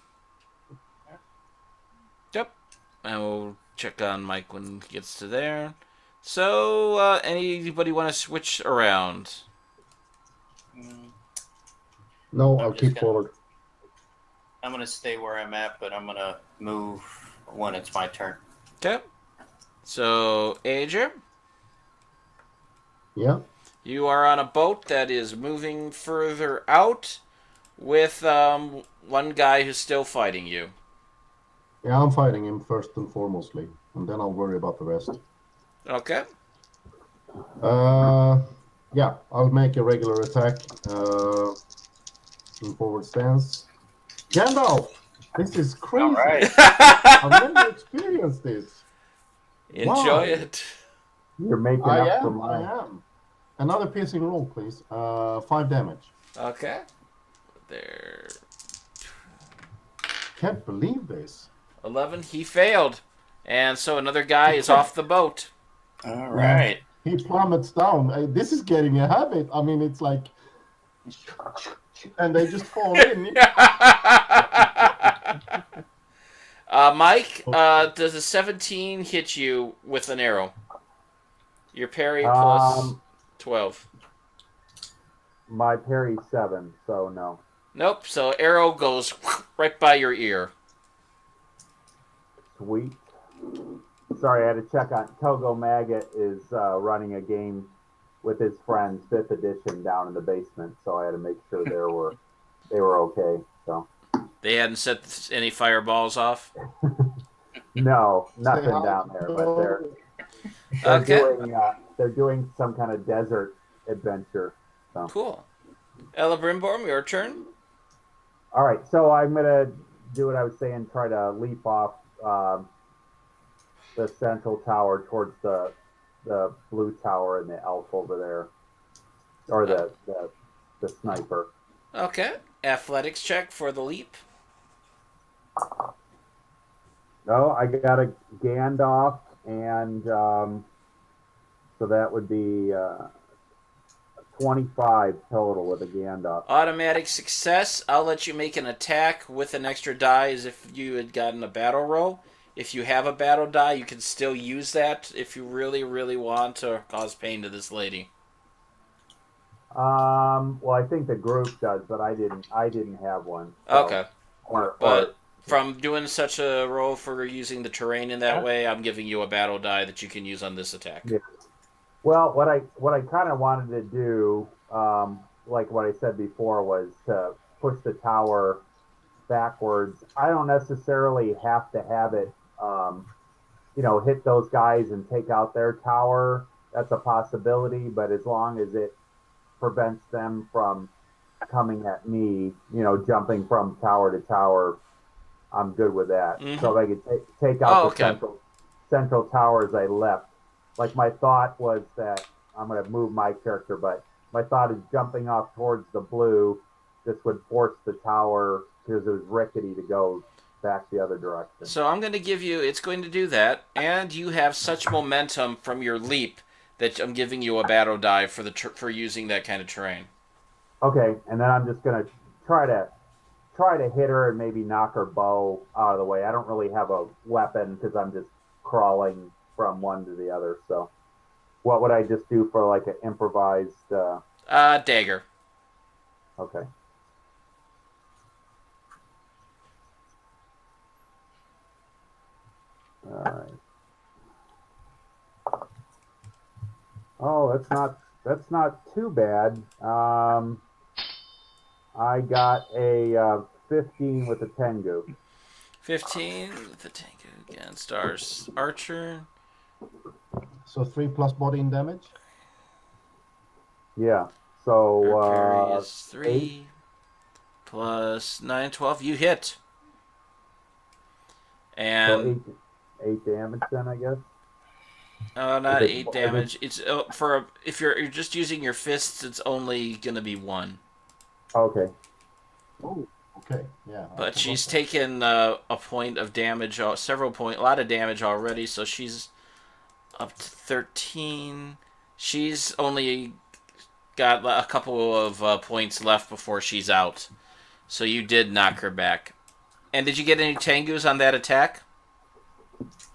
Yep. And we'll check on Mike when he gets to there. So, anybody want to switch around? No, I'm I'll just keep gonna- forward. I'm going to stay where I'm at, but I'm going to move when it's my turn. Okay. So, Ager, Yeah. you are on a boat that is moving further out with one guy who's still fighting you. Yeah, I'm fighting him first and foremostly, and then I'll worry about the rest. Okay. Yeah, I'll make a regular attack in forward stance. Gandalf! This is crazy. All right. I've never experienced this. Enjoy Why? it. You're making I up for am. I mine. am. Another piercing roll, please. 5 damage. Okay. There. Can't believe this. 11. He failed. And so another guy is off the boat. All Yeah. right. He plummets down. This is getting a habit. I mean, it's like, and they just fall in. Mike, does a 17 hit you with an arrow? Your parry plus Um, 12. my parry's 7, so no. Nope. So arrow goes right by your ear. Sweet. Sorry, I had to check on Togo Maggot is running a game with his friends, 5th edition, down in the basement, so I had to make sure they were okay. So They hadn't set any fireballs off. no, nothing Say hi down to there, but they're Okay. they're doing some kind of desert adventure. So Cool. Ella Brimborn, your turn. all right, so I'm gonna do what I was saying, try to leap off the central tower towards the blue tower and the elf over there, or the sniper. Okay. Athletics check for the leap. No, I got a Gandalf, and so that would be 25 total with a Gandalf. Automatic success. I'll let you make an attack with an extra die as if you had gotten a battle roll. If you have a battle die, you can still use that if you really, really want to cause pain to this lady. Well, I think the group does, but I didn't have one. So, Okay. Or But from doing such a roll for using the terrain in that way, I'm giving you a battle die that you can use on this attack. Yeah. Well, what I kind of wanted to do, like what I said before, was to push the tower backwards. I don't necessarily have to have it, hit those guys and take out their tower. That's a possibility, but as long as it prevents them from coming at me, jumping from tower to tower, I'm good with that. Mhm. So if I could take out the okay. central towers I left. Like my thought was that I'm going to move my character, but my thought is jumping off towards the blue. This would force the tower, because it was rickety, to go back the other direction. So I'm going to give you, it's going to do that, and you have such momentum from your leap that I'm giving you a battle die for using that kind of terrain. Okay, and then I'm just going to try to hit her and maybe knock her bow out of the way. I don't really have a weapon because I'm just crawling from one to the other. So what would I just do for like an improvised Dagger. Okay. All right. Oh, that's not too bad. I got a 15 with a Tengu. 15 with the Tengu against our archer. So 3 plus body in damage. Yeah. So Our parry is 3 8. plus 9, 12. You hit. And So 8 damage then, I guess. not Is it- 8 damage. It's if you're just using your fists, it's only gonna be 1. Okay. Oh, okay. Yeah. But she's taken a point of damage, a lot of damage already. So she's up to 13. She's only got a couple of points left before she's out. So you did knock her back. And did you get any Tengus on that attack?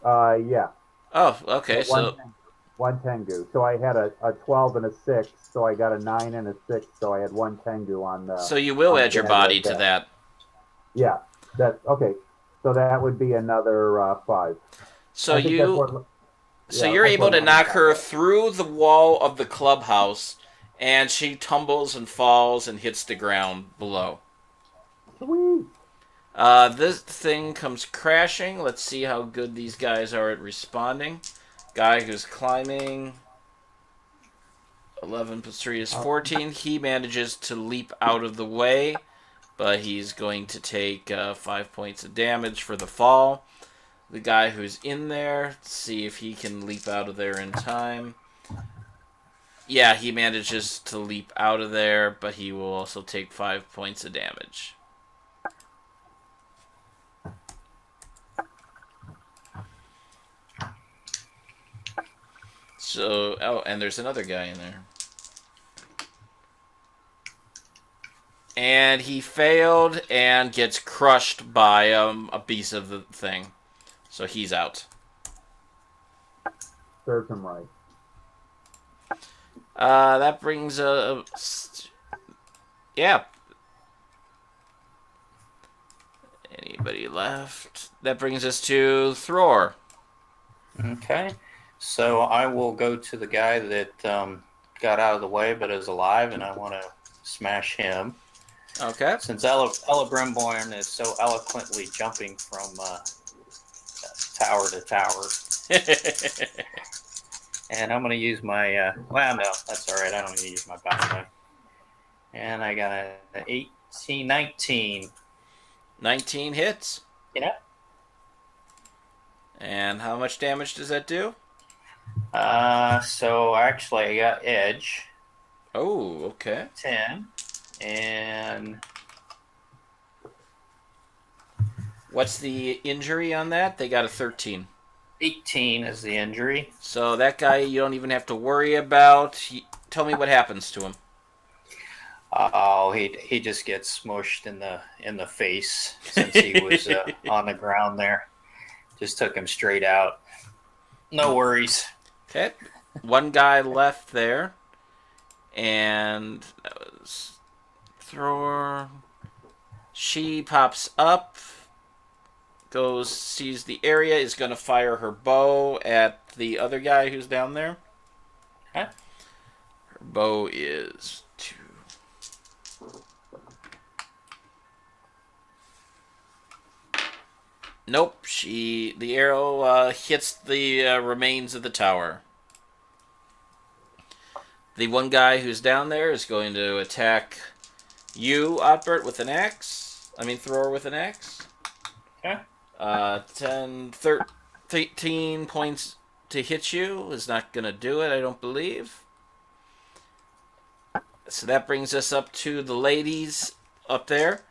Yeah. Oh, okay. So one Tengu. So I had a 12 and a 6, so I got a 9 and a 6, so I had one Tengu on the... So you will on add your the body like to that. Yeah, that's okay. So that would be another 5. So I think that's what- so yeah, you're that's able what to I'm knock her about. through the wall of the clubhouse, and she tumbles and falls and hits the ground below. Sweet. This thing comes crashing. Let's see how good these guys are at responding. Guy who's climbing. 11 plus 3 is 14. He manages to leap out of the way, but he's going to take 5 points of damage for the fall. the guy who's in there, see if he can leap out of there in time. Yeah, he manages to leap out of there, but he will also take 5 points of damage. So, oh, and there's another guy in there. And he failed and gets crushed by a piece of the thing. So he's out. Serves him right. That brings yeah. Anybody left? That brings us to Thror. Okay. So I will go to the guy that got out of the way but is alive, and I want to smash him. Okay. Since Ella Brimborn is so eloquently jumping from tower to tower. And I'm going to use my, well, no, that's all right. I don't need to use my battle die. And I got an 18, 19. 19 hits. Yeah. And how much damage does that do? So actually I got edge. Oh, okay. 10. And what's the injury on that? They got a 13. 18 is the injury. So that guy you don't even have to worry about. Tell me what happens to him. Oh, he just gets smushed in the face since he was on the ground there. Just took him straight out. No worries. Okay. One guy left there. And that was Thrower. She pops up. Goes, sees the area, is going to fire her bow at the other guy who's down there. Okay. Her bow is 2. Nope, the arrow hits the remains of the tower. The one guy who's down there is going to attack you, Otbert, with an axe. Thrower with an axe. Okay. 13 points to hit you is not going to do it, I don't believe. So that brings us up to the ladies up there.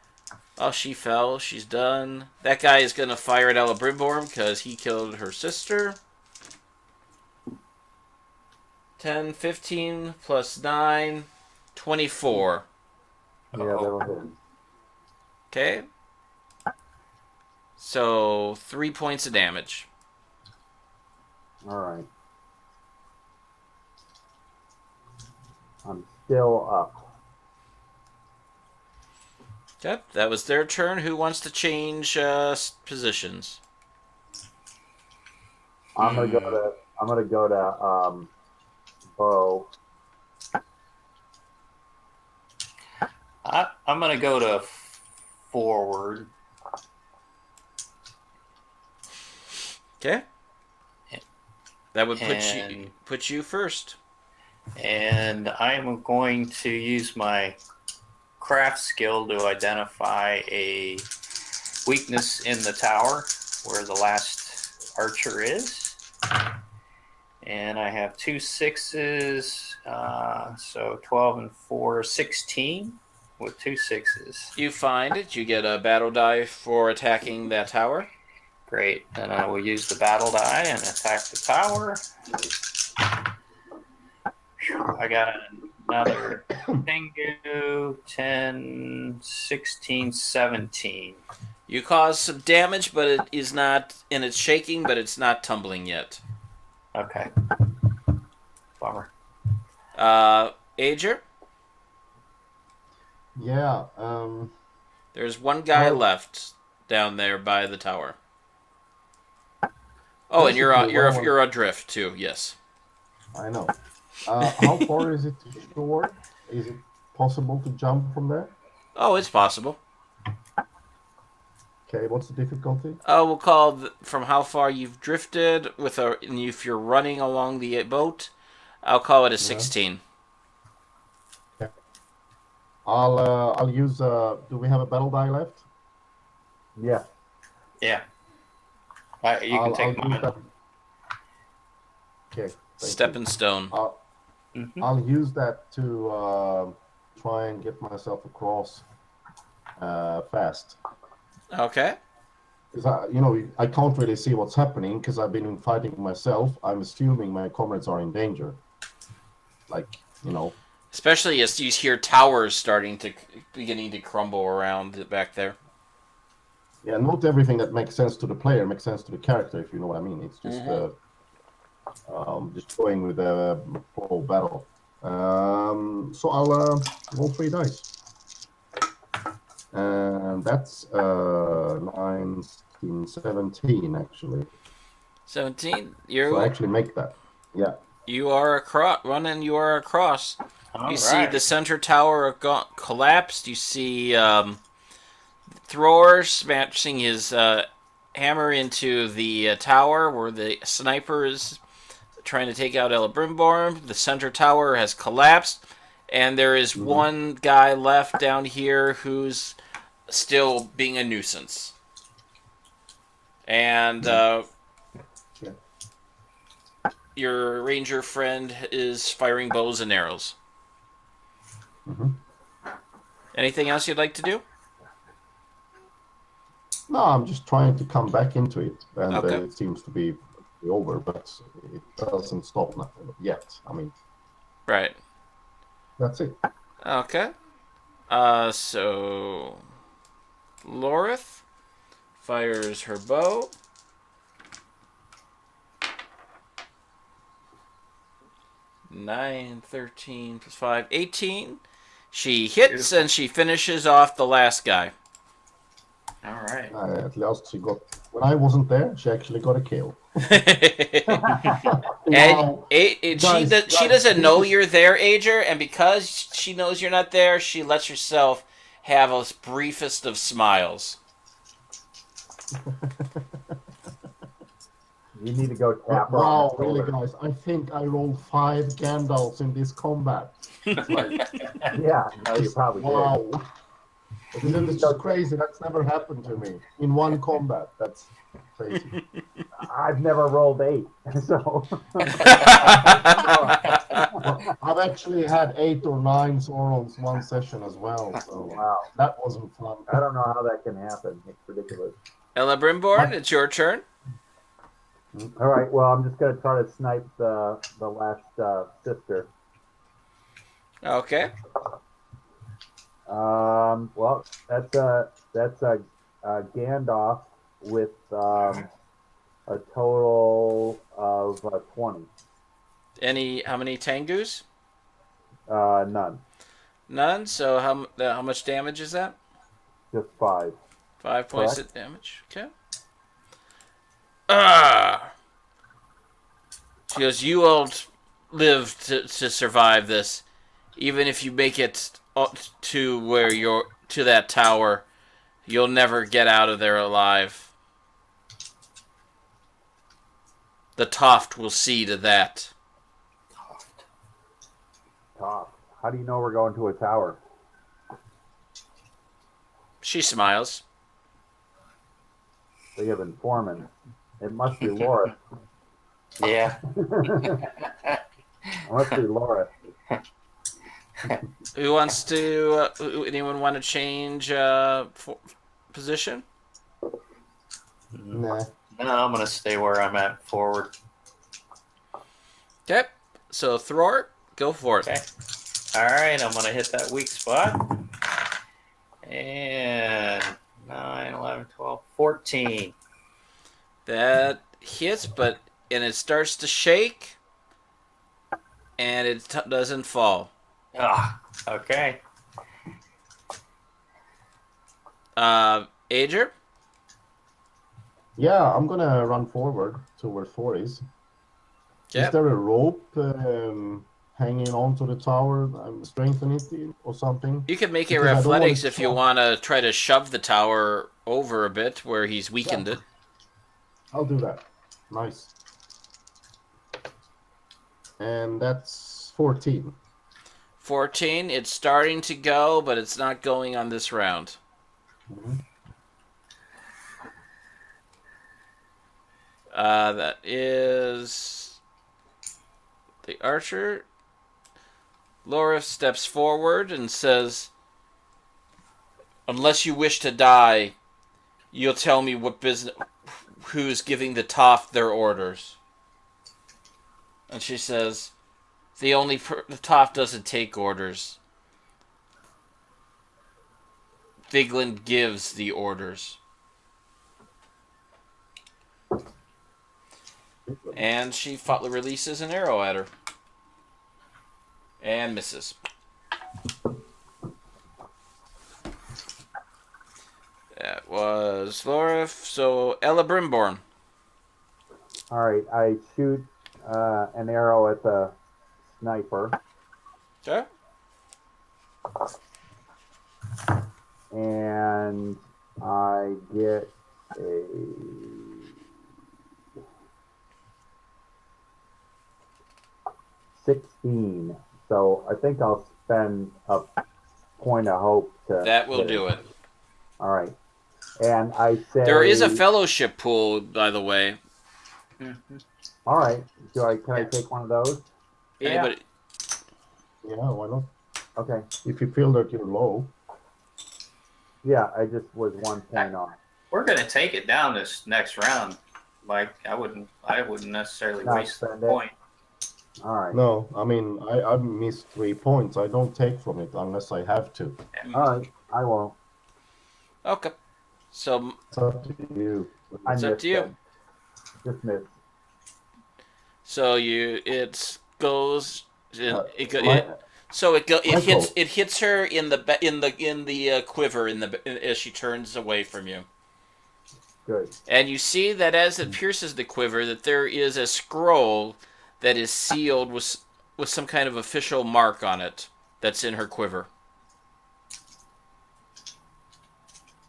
Oh, she fell. She's done. That guy is going to fire at Ella Brimborn because he killed her sister. 10, 15, plus 9, 24. Yeah, that'll hit. Okay. So, 3 points of damage. All right. I'm still up. Yep, that was their turn. Who wants to change positions? I'm gonna go to Bo. I'm going to go to forward. Okay. That would And- put you first. And I am going to use my craft skill to identify a weakness in the tower where the last archer is. And I have 2 6s, so 12 and 4, 16 with 2 6s. You find it. You get a battle die for attacking that tower. Great. Then I will use the battle die and attack the tower. I got another Tengu, 10, 16, 17. You cause some damage, but it is not, and it's shaking, but it's not tumbling yet. Okay. Bummer. Ager? Yeah. There's one guy Well- left down there by the tower. Oh, and Basically, you're adrift too. Yes. I know. How far is it to shore? Is it possible to jump from there? Oh, it's possible. Okay, what's the difficulty? We'll call from how far you've drifted and if you're running along the boat. I'll call it a 16. I'll use. Do we have a battle die left? Yeah. Yeah. You can take use mine. that. Okay. Thank Stepping you. stone. Mhm. I'll use that to try and get myself across fast. Okay. Because I can't really see what's happening because I've been fighting myself. I'm assuming my comrades are in danger. Like, Especially as you hear towers beginning to crumble around back there. yeah, not everything that makes sense to the player makes sense to the character, if you know what I mean. It's just going with the flow of battle. So I'll roll 3 dice. And that's 9, 16, 17, actually. 17. So I actually make that. Yeah. You are across. Running, you are across. All You see right. the center tower collapsed. You see Thror smashing his hammer into the tower where the sniper is trying to take out Elebrimborn. The center tower has collapsed, and there is one guy left down here who's still being a nuisance. And your ranger friend is firing bows and arrows. Anything else you'd like to do? No, I'm just trying to come back into it, and Okay. it seems to be over, but it doesn't stop yet. I mean, Right. that's it. Okay. So Lorith fires her bow. Nine, 13 plus 5, 18. She hits and she finishes off the last guy. All right. At last she got. When I wasn't there, she actually got a kill. And Wow. she doesn't know you're there, Ager, and because she knows you're not there, she lets herself have a briefest of smiles. You need to go tap her on Wow, the really, shoulder. guys? I think I rolled 5 Gandalfs in this combat. It's like, Yeah, no, you probably wow. did. This is just crazy. That's never happened to me in one combat. That's crazy. I've never rolled 8, so I've actually had 8 or 9 Saurons one session as well, so wow. that wasn't fun. I don't know how that can happen. It's ridiculous. Elebrimborn, it's your turn. All right, well, I'm just gonna try to snipe the last sister. Okay. Well, that's a Gandalf with a total of 20. How many Tengus? None, None. So how much damage is that? just 5. 5 points Correct. of damage. Okay. Ah. She goes, you won't live to survive this. Even if you make it to where to that tower, you'll never get out of there alive. The Toft will see to that. Top. How do you know we're going to a tower? She smiles. They have informants. It must be Laura. Yeah. It must be Laura. Who wants to? Anyone want to change position? Nah. No, I'm gonna stay where I'm at forward. Okay. So Thror, go for it. Okay. All right, I'm gonna hit that weak spot. And 9, 11, 12, 14. That hits, and it starts to shake, and it doesn't fall. Ah, okay. Ager? Yeah, I'm gonna run forward towards 40s. Yep. Is there a rope hanging onto the tower? Strengthening it or something? You could make it Because I don't want athletics to if you shove- want to try to shove the tower over a bit where he's weakened it. I'll do that. Nice. And that's 14. 14, it's starting to go, but it's not going on this round. Mhm. That is the archer. Laura steps forward and says, "Unless you wish to die, you'll tell me what business, who's giving the Toff their orders." And she says, the Toff doesn't take orders. Vigeland gives the orders." And she releases an arrow at her. And misses. That was Laura. So, Ella Brimborn. All right, I shoot an arrow at the sniper, Okay. and I get a 16. So I think I'll spend a point of hope to. That will do it. All right, and I say There is a fellowship pool, by the way. All right, can I take one of those? Anybody? Yeah, why not? Okay. If you feel that you're low. Yeah, I just was 1 point off. We're going to take it down this next round, Mike. I wouldn't necessarily Not waste the spend it. point. All right. No, I mean, I missed 3 points. I don't take from it unless I have to. All right, I won't. Okay. So, It's up to you. I it's up missed to you. it. Just missed. So it goes. My- So it Michael. hits her in the quiver as she turns away from you. Good. And you see that as it pierces the quiver, that there is a scroll that is sealed with some kind of official mark on it that's in her quiver.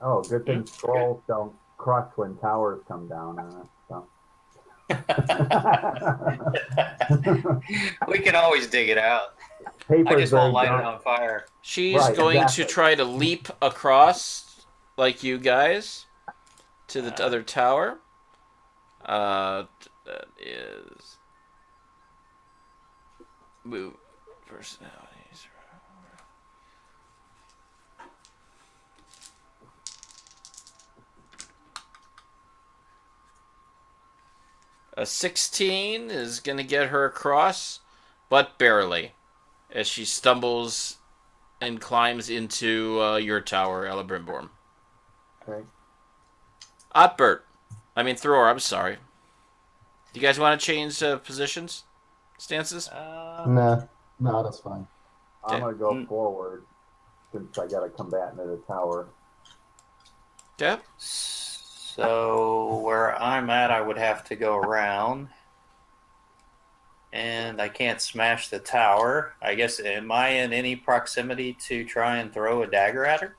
Oh, good thing scrolls don't crush when towers come down on it. So. We can always dig it out. I Paper's just very won't light it dark. on fire. She's Right, going exactly. to try to leap across, like you guys, to the other tower. That is move personalities. A 16 is going to get her across, but barely, as she stumbles and climbs into your tower, Ella Brimborn. Okay. Thrower, I'm sorry. Do you guys want to change positions? Stances? Nah, that's fine. I'm Okay. going to go forward since I got to come back into the tower. Okay. So where I'm at, I would have to go around. And I can't smash the tower. I guess, am I in any proximity to try and throw a dagger at her?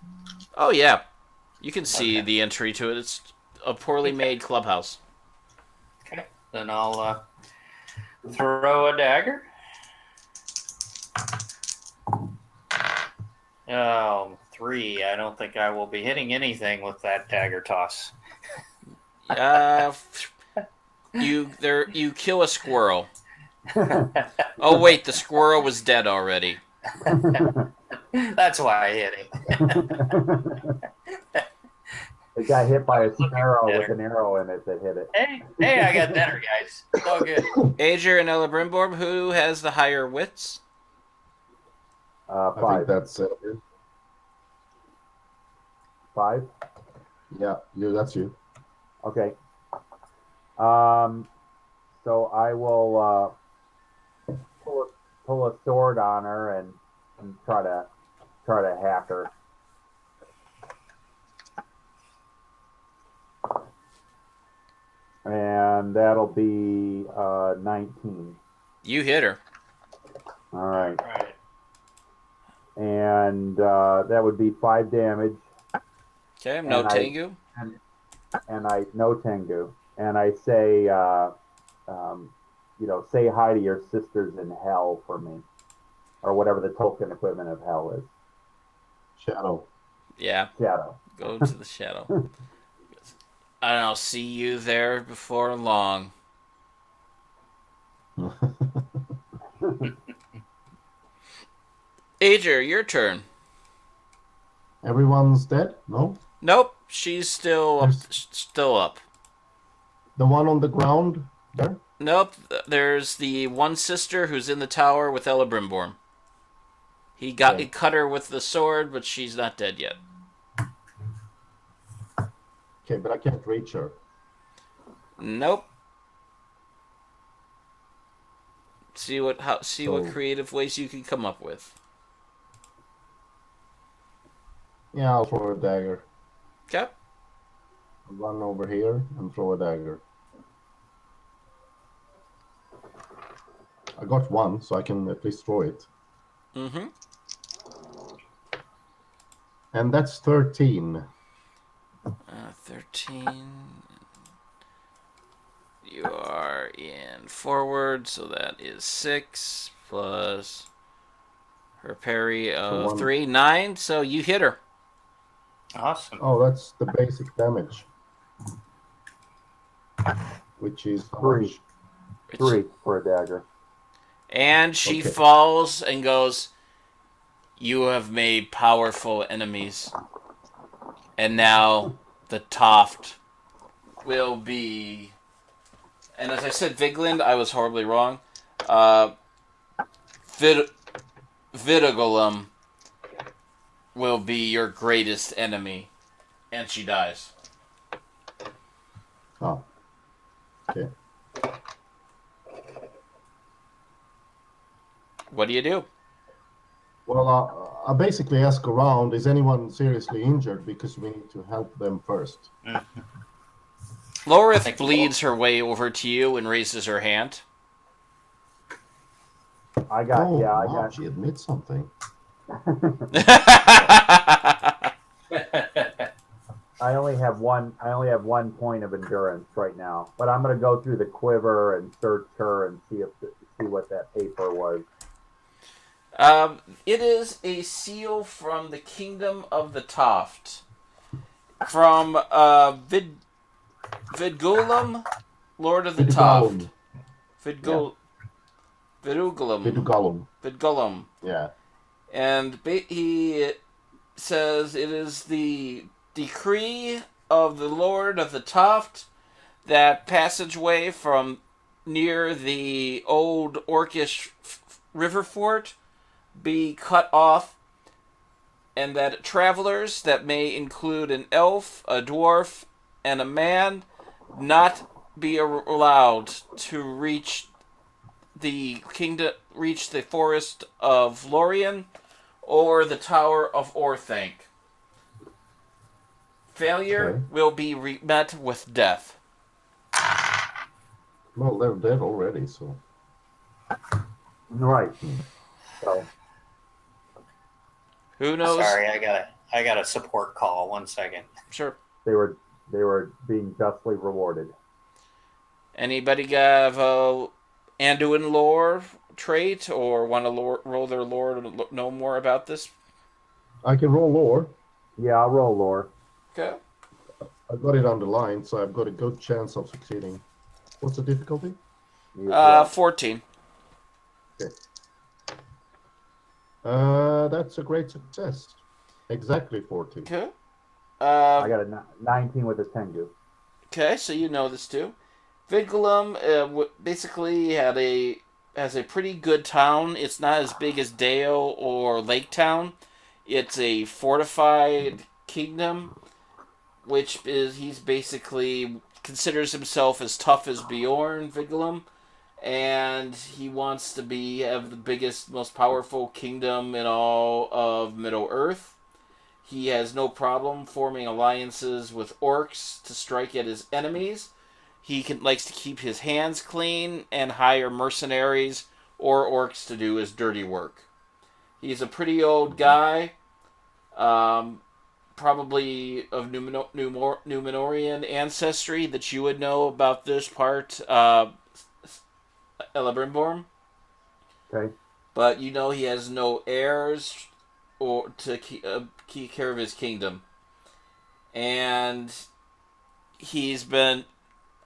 Oh, yeah. You can see Okay. the entry to it. It's a poorly made clubhouse. Okay. Then I'll throw a dagger. Oh, 3. I don't think I will be hitting anything with that dagger toss. You kill a squirrel. Oh, wait, the squirrel was dead already. That's why I hit him. It got hit by a sparrow with an arrow in it that hit it. Hey, I got better, guys. It's all good. Ager and Ella Brimborn, who has the higher wits? I 5. think that's it. 5? Yeah, that's you. Okay. So I will pull a sword on her and try to hack her. And that'll be 19. You hit her. All right. All right. And that would be 5 damage. Okay, no And Tengu. And I no Tengu. And I say, say hi to your sisters in hell for me, or whatever the token equivalent of hell is. Shadow. Yeah, Shadow. go to the shadow. And I'll see you there before long. Ager, your turn. Everyone's dead? No? Nope, she's still up. There's Still up. the one on the ground there? Nope, there's the one sister who's in the tower with Elebrimborn. He Okay. cut her with the sword, but she's not dead yet. Okay, but I can't reach her. Nope. See what So- creative ways you can come up with. Yeah, I'll throw a dagger. Okay. I'll run over here and throw a dagger. I got one, so I can at least throw it. Mm-hmm. And that's 13. 13. You are in forward, so that is 6 plus her parry of one- 3, 9. So you hit her. Awesome. Oh, that's the basic damage. Which is how much? 3 for a dagger. And she Okay. falls and goes, "You have made powerful enemies. And now the Toft will be..." And as I said Vigland, I was horribly wrong. Vitagolum will be your greatest enemy. And she dies. Oh. Okay. What do you do? Well, I basically ask around, is anyone seriously injured? Because we need to help them first. Lorith Thank you. bleeds her way over to you and raises her hand. I got, Oh, yeah, I wow, got. she admits something. I only have one point of endurance right now, but I'm gonna go through the quiver and search her and see what that paper was. It is a seal from the Kingdom of the Toft. From Vidgulum, Lord of the Toft. Vidugulum. Vidugulum. Vidugulum. Vidgulum. Yeah. And he says it is the decree of the Lord of the Toft that passageway from near the old Orcish river fort be cut off, and that travelers that may include an elf, a dwarf, and a man not be allowed to reach the forest of Lorien or the Tower of Orthanc. Failure Okay. will be met with death. Well, they're dead already, so. Right. So Who knows? Sorry, I got a support call. 1 second. Sure. they were being justly rewarded. Anybody have a Anduin lore trait or want to roll their lore to know more about this? I can roll lore. Yeah, I'll roll lore. Okay. I've got it underlined, so I've got a good chance of succeeding. What's the difficulty? Yeah. 14. That's a great success. Exactly 14. Okay. I got a 19 with a Tengu. Okay, so you know this too. Vigilum basically has a pretty good town. It's not as big as Dale or Lake Town. It's a fortified kingdom, which is he's basically considers himself as tough as Bjorn Vigilum, and he wants to have the biggest, most powerful kingdom in all of Middle Earth. He has no problem forming alliances with orcs to strike at his enemies. He likes to keep his hands clean and hire mercenaries or orcs to do his dirty work. He's a pretty old guy, probably of Numenorian ancestry that you would know about this part, Elebrimborn. Okay. But you know he has no heirs or to keep care of his kingdom. And he's been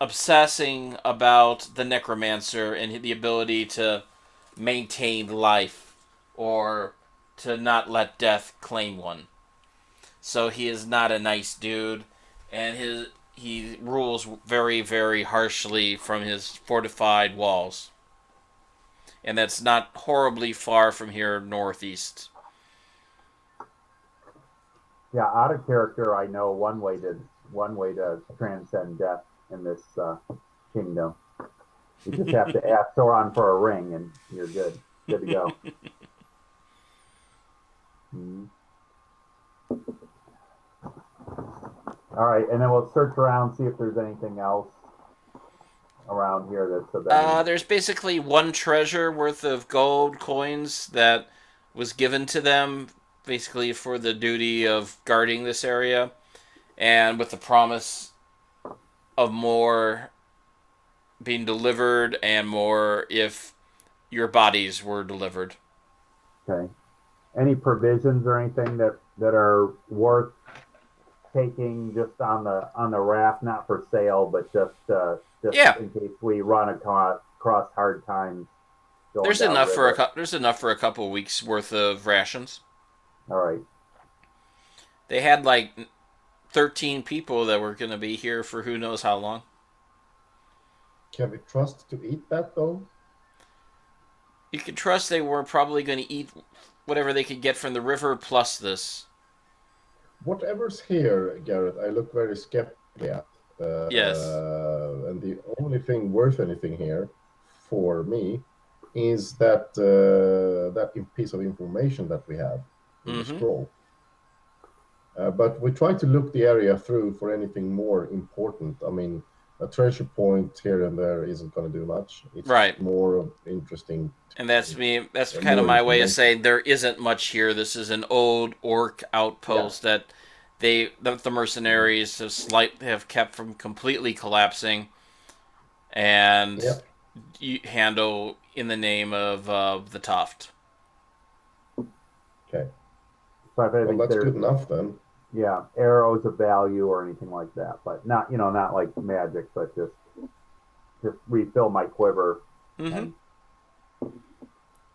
obsessing about the necromancer and the ability to maintain life or to not let death claim one. So he is not a nice dude, and he rules very, very harshly from his fortified walls. And that's not horribly far from here northeast. Yeah, out of character, I know one way to transcend death in this kingdom. You just have to ask Sauron for a ring, and you're good. Good to go. Mhm. All right, and then we'll search around, see if there's anything else around here that's of any. There's basically one treasure worth of gold coins that was given to them, basically for the duty of guarding this area, and with the promise of more being delivered and more if your bodies were delivered. Okay. Any provisions or anything that are worth taking just on the raft, not for sale, but just Yeah, in case we run across hard times going there's enough for downriver. there's enough for a couple of weeks worth of rations. All right. They had like 13 people that were going to be here for who knows how long. Can we trust to eat that though? You could trust they were probably going to eat whatever they could get from the river plus this. Whatever's here, Garrett, I look very skeptical at. Yes. And the only thing worth anything here, for me, is that piece of information that we have in the Mm-hmm. scroll. But we try to look the area through for anything more important. I mean, a treasure point here and there isn't going to do much. It's Right. more interesting. And that's me. That's And kind of more my way of information. saying there isn't much here. This is an old orc outpost that the mercenaries have kept from completely collapsing, and Yeah. you handle in the name of the Toft. Okay. So if Well, anything, that's there's good enough then. yeah, arrows of value or anything like that, but not not like magic, but just refill my quiver Mm-hmm. and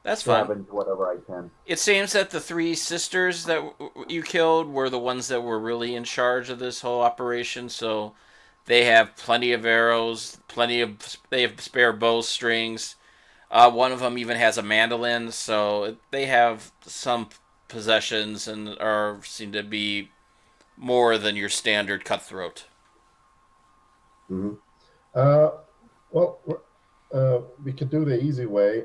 That's fun. scavenge whatever I can. It seems that the three sisters that you killed were the ones that were really in charge of this whole operation. So they have plenty of arrows, they have spare bowstrings. One of them even has a mandolin, so they have some possessions and seem to be more than your standard cutthroat. Mm-hmm. Well, we could do the easy way,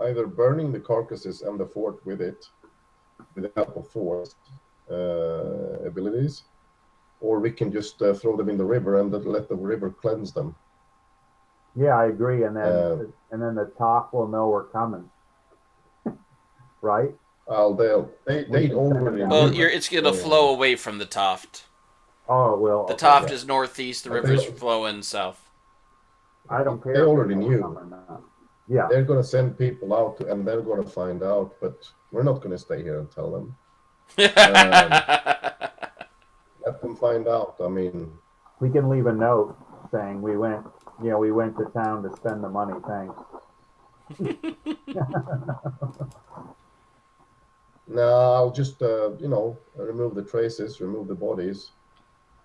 either burning the carcasses and the fort with it, with the help of force abilities, or we can just throw them in the river and let the river cleanse them. Yeah, I agree, and Uh, then the talk will know we're coming, right? They can send already them Well, knew. it's going to flow away from the Toft. Oh, well, The okay. Toft Yeah. is northeast, the But river's flowing south. I don't care. They if already know knew. we're coming or not. Yeah, They're going to send people out, and they're going to find out. But we're not going to stay here and tell them. Let them find out. I mean, we can leave a note saying we went to town to spend the money. Thanks. no, I'll just remove the traces, remove the bodies,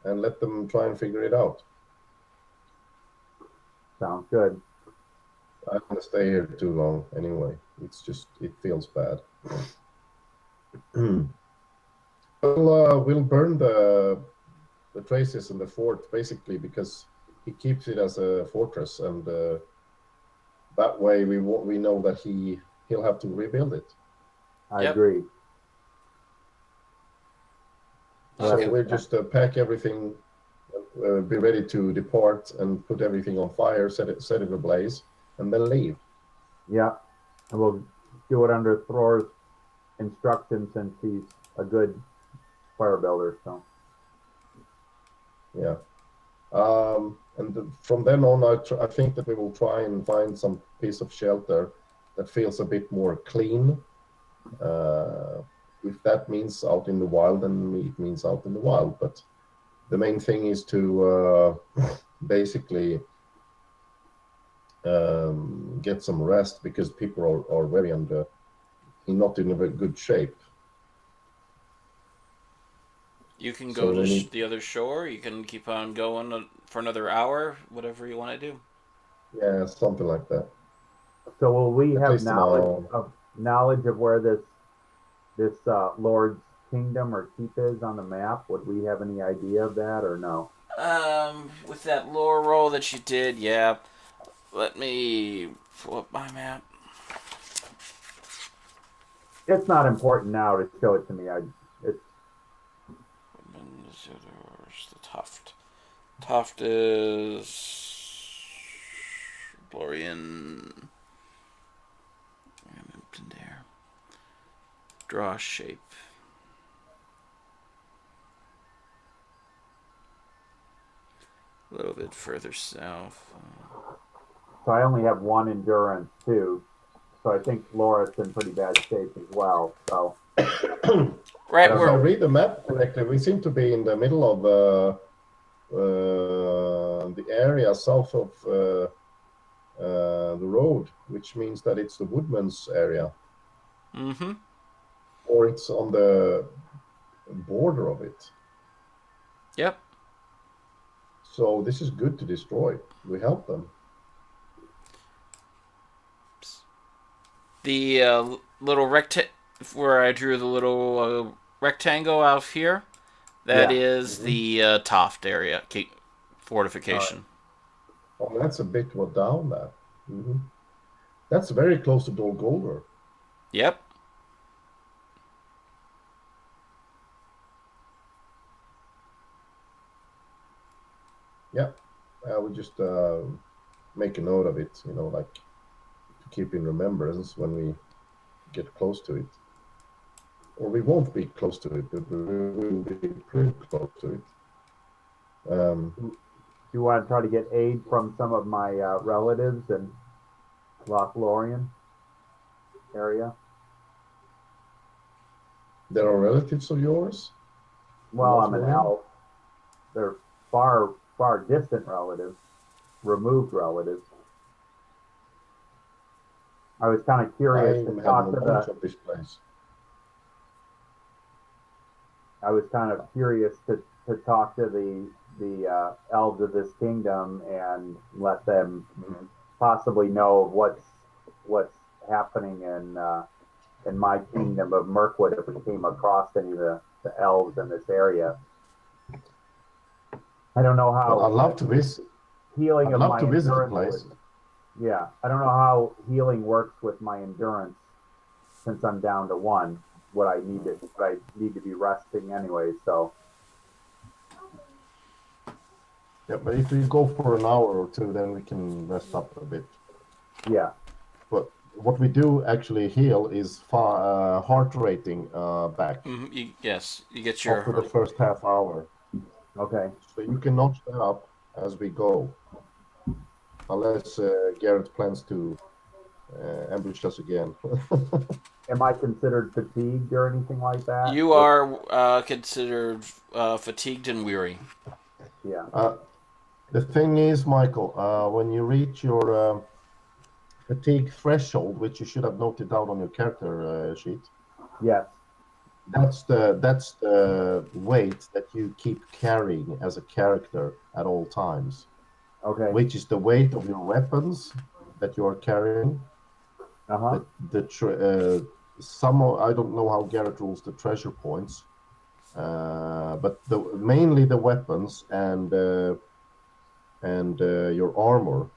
and let them try and figure it out. Sounds good. I'm not going to stay here too long anyway. It feels bad. We'll burn the traces in the fort basically because he keeps it as a fortress, and that way we know that he'll have to rebuild it. I Yep. agree. So Okay. we'll just pack everything, be ready to depart, and put everything on fire, set it ablaze, and then leave. Yeah, and we'll do it under Thor's instructions since he's a good fire builder. So Yeah. From then on, I think that we will try and find some piece of shelter that feels a bit more clean. If that means out in the wild, then it means out in the wild. But the main thing is to basically get some rest because people are very not in a very good shape. You can So go to we need, the other shore. You can keep on going for another hour. Whatever you want to do. yeah, something like that. So will we At have least an hour. knowledge of where this Lord's kingdom or keep is on the map? Would we have any idea of that or no? With that lore roll that you did, yeah. Let me pull up my map. It's not important now to show it to me. It's The Toft. Toft is Blorian. There. Draw shape. A little bit further south. so I only have one endurance too. So I think Laura's in pretty bad shape as well. So Right If I where read the map correctly, we seem to be in the middle of the area south of the road, which means that it's the Woodman's area, Mm-hmm. or it's on the border of it. Yep. So this is good to destroy. We help them. The little where I drew the little rectangle out here, that yeah. is the Toft area All right. fortification. Oh, that's a bit more down there. Hmm. That's very close to Dolgolder. Yep. Yeah, I would just make a note of it, like to keep in remembrance when we get close to it. Or we won't be close to it, but we will be pretty close to it. Do you want to try to get aid from some of my relatives in Lothlorien area? There are relatives of yours? Well, I'm an Lothlorien? elf. They're far distant relatives, removed relatives. I was kind of I curious to have talk no to knowledge of this place. I was kind of curious to talk to the elves of this kingdom and let them possibly know what's happening in my kingdom of Mirkwood if we came across any of the elves in this area. I don't know Well, how I'd love to visit. healing I'd of love my to visit the endurance place. would. Yeah, I don't know how healing works with my endurance since I'm down to one. What I need to be resting anyway. So Yeah, but if we go for an hour or two, then we can rest up a bit. yeah, But what we do actually heal is heart rating back Yes, you get after the your. first half hour. okay. So you can notch that up as we go, unless Garrett plans to ambush us again. Am I considered fatigued or anything like that? You are considered fatigued and weary. Yeah. The thing is, Michael, when you reach your fatigue threshold, which you should have noted down on your character sheet, Yes. that's the weight that you keep carrying as a character at all times, Okay. which is the weight of your weapons that you are carrying. Uh-huh. I don't know how Garrett rules the treasure points, but mainly the weapons and your armor.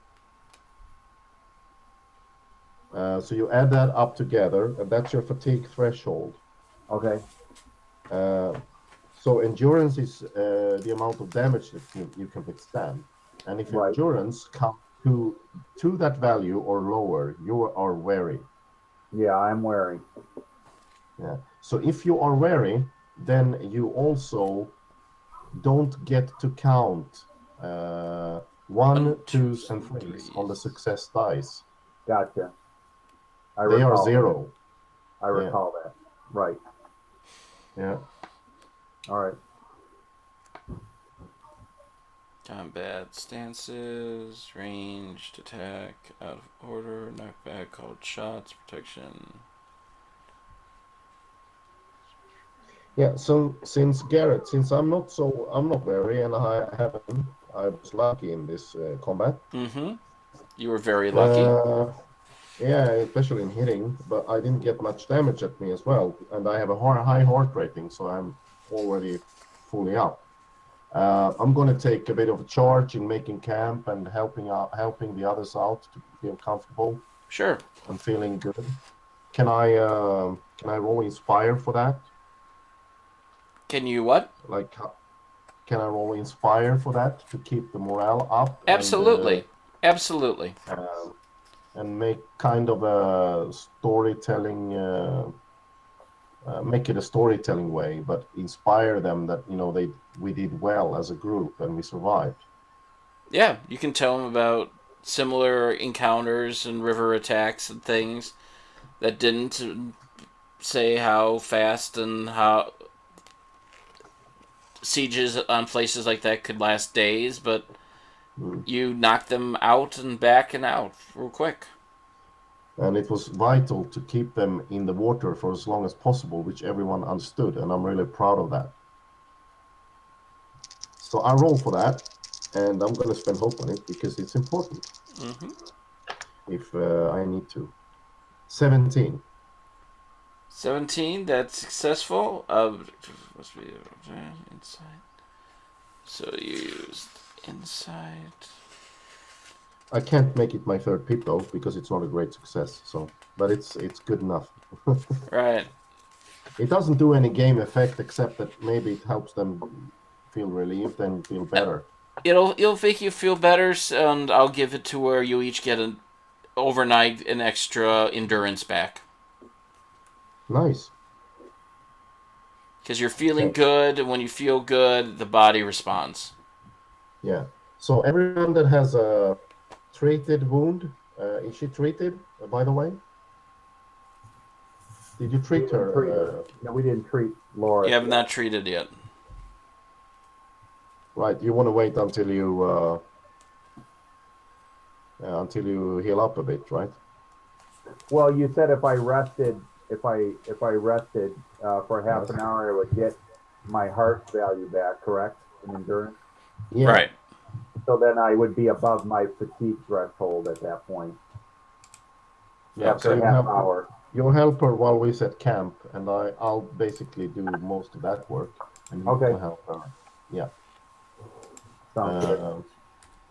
So you add that up together, and that's your fatigue threshold. Okay. So endurance is the amount of damage that you can withstand, and if Right. endurance comes to that value or lower, you are wary. Yeah, I'm wearing. Yeah. So if you are wary, then you also don't get to count one, twos, and threes on the success dice. Gotcha. I They are recall. zero. I recall that. Right. Yeah. All right. Combat stances, ranged attack, out of order, knockback, called shots, protection. Yeah, so since Garrett, since I'm not very, and I was lucky in this combat. Mm-hmm. You were very lucky. Yeah, especially in hitting, but I didn't get much damage at me as well, and I have a high heart rating, so I'm already fully up. I'm going to take a bit of a charge in making camp and helping the others out to feel comfortable Sure. and feeling good. Can I roll inspire for that? Can you what? Like, can I roll inspire for that to keep the morale up Absolutely. Absolutely. and make kind of a storytelling, make it a storytelling way, but inspire them that we did well as a group and we survived. Yeah, you can tell them about similar encounters and river attacks and things that didn't, say how fast and how sieges on places like that could last days, but you knocked them out and back and out real quick. And it was vital to keep them in the water for as long as possible, which everyone understood, and I'm really proud of that. So I roll for that, and I'm going to spend hope on it because it's important. Mm-hmm. If I need to. 17. 17, that's successful. Must be insight. So you used insight. I can't make it my third pip though because it's not a great success. So, but it's good enough. Right. It doesn't do any game effect except that maybe it helps them feel relieved and feel better. It'll make you feel better, and I'll give it to where you each get an extra endurance back. Nice. Because you're feeling Okay. good, and when you feel good, the body responds. Yeah. So everyone that has a treated wound, is she treated, by the way? Did you treat her? No, we didn't treat Laura. You have not treated yet. Right. You want to wait until you heal up a bit, right? Well, you said if I rested for half an hour, I would get my heart value back, correct? In endurance. Yeah. Right. So then I would be above my fatigue threshold at that point. Yeah. After So half hour. you'll help her while we set camp, and I'll basically do most of that work, and you can help her. Yeah. Sounds good.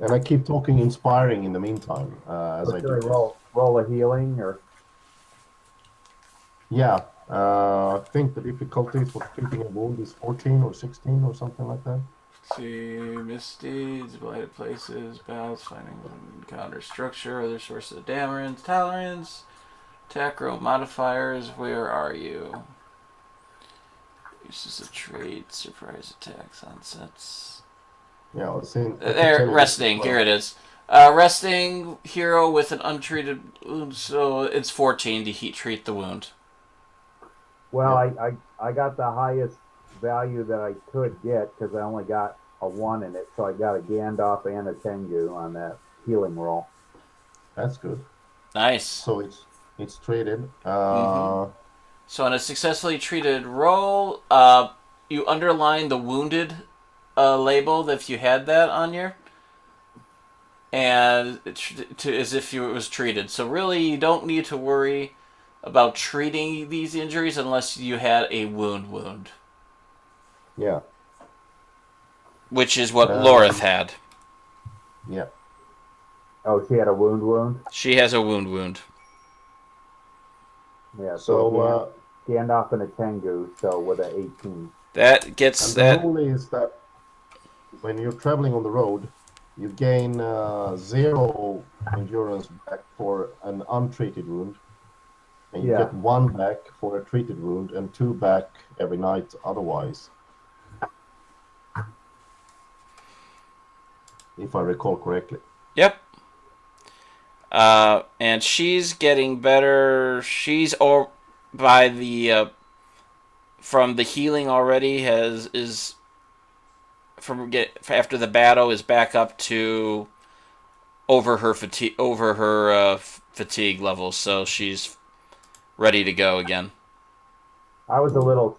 And I keep talking inspiring in the meantime as I do. Roll a healing or? Yeah. I think the difficulty for treating a wound is 14 or 16 or something like that. See, misdeeds, blighted places, battles, finding encounter structure, other sources of damage, tolerance, attack roll modifiers. Where are you? Uses of trait, surprise attacks, onsets. Yeah, I was saying. There, resting. Here it is. Resting hero with an untreated wound, so it's 14 to treat the wound. Well, I got the highest value that I could get because I only got a 1 in it, so I got a Gandalf and a Tengu on that healing roll. That's good. Nice. So it's treated. So on a successfully treated roll, you underline the wounded label if you had that on you, and as if it was treated. So really, you don't need to worry about treating these injuries unless you had a wound. Yeah. Which is what Lorith had. Yeah. Oh, she had a wound? She has a wound. Yeah, so Gandalf and a Tengu, so with an 18. That gets and that. The rule is that when you're traveling on the road, you gain 0 endurance back for an untreated wound. And you get 1 back for a treated wound and 2 back every night otherwise. If I recall correctly. Yep. And she's getting better. She's all by the from the healing already is after the battle is back up to over her fatigue level, so she's ready to go again. I was a little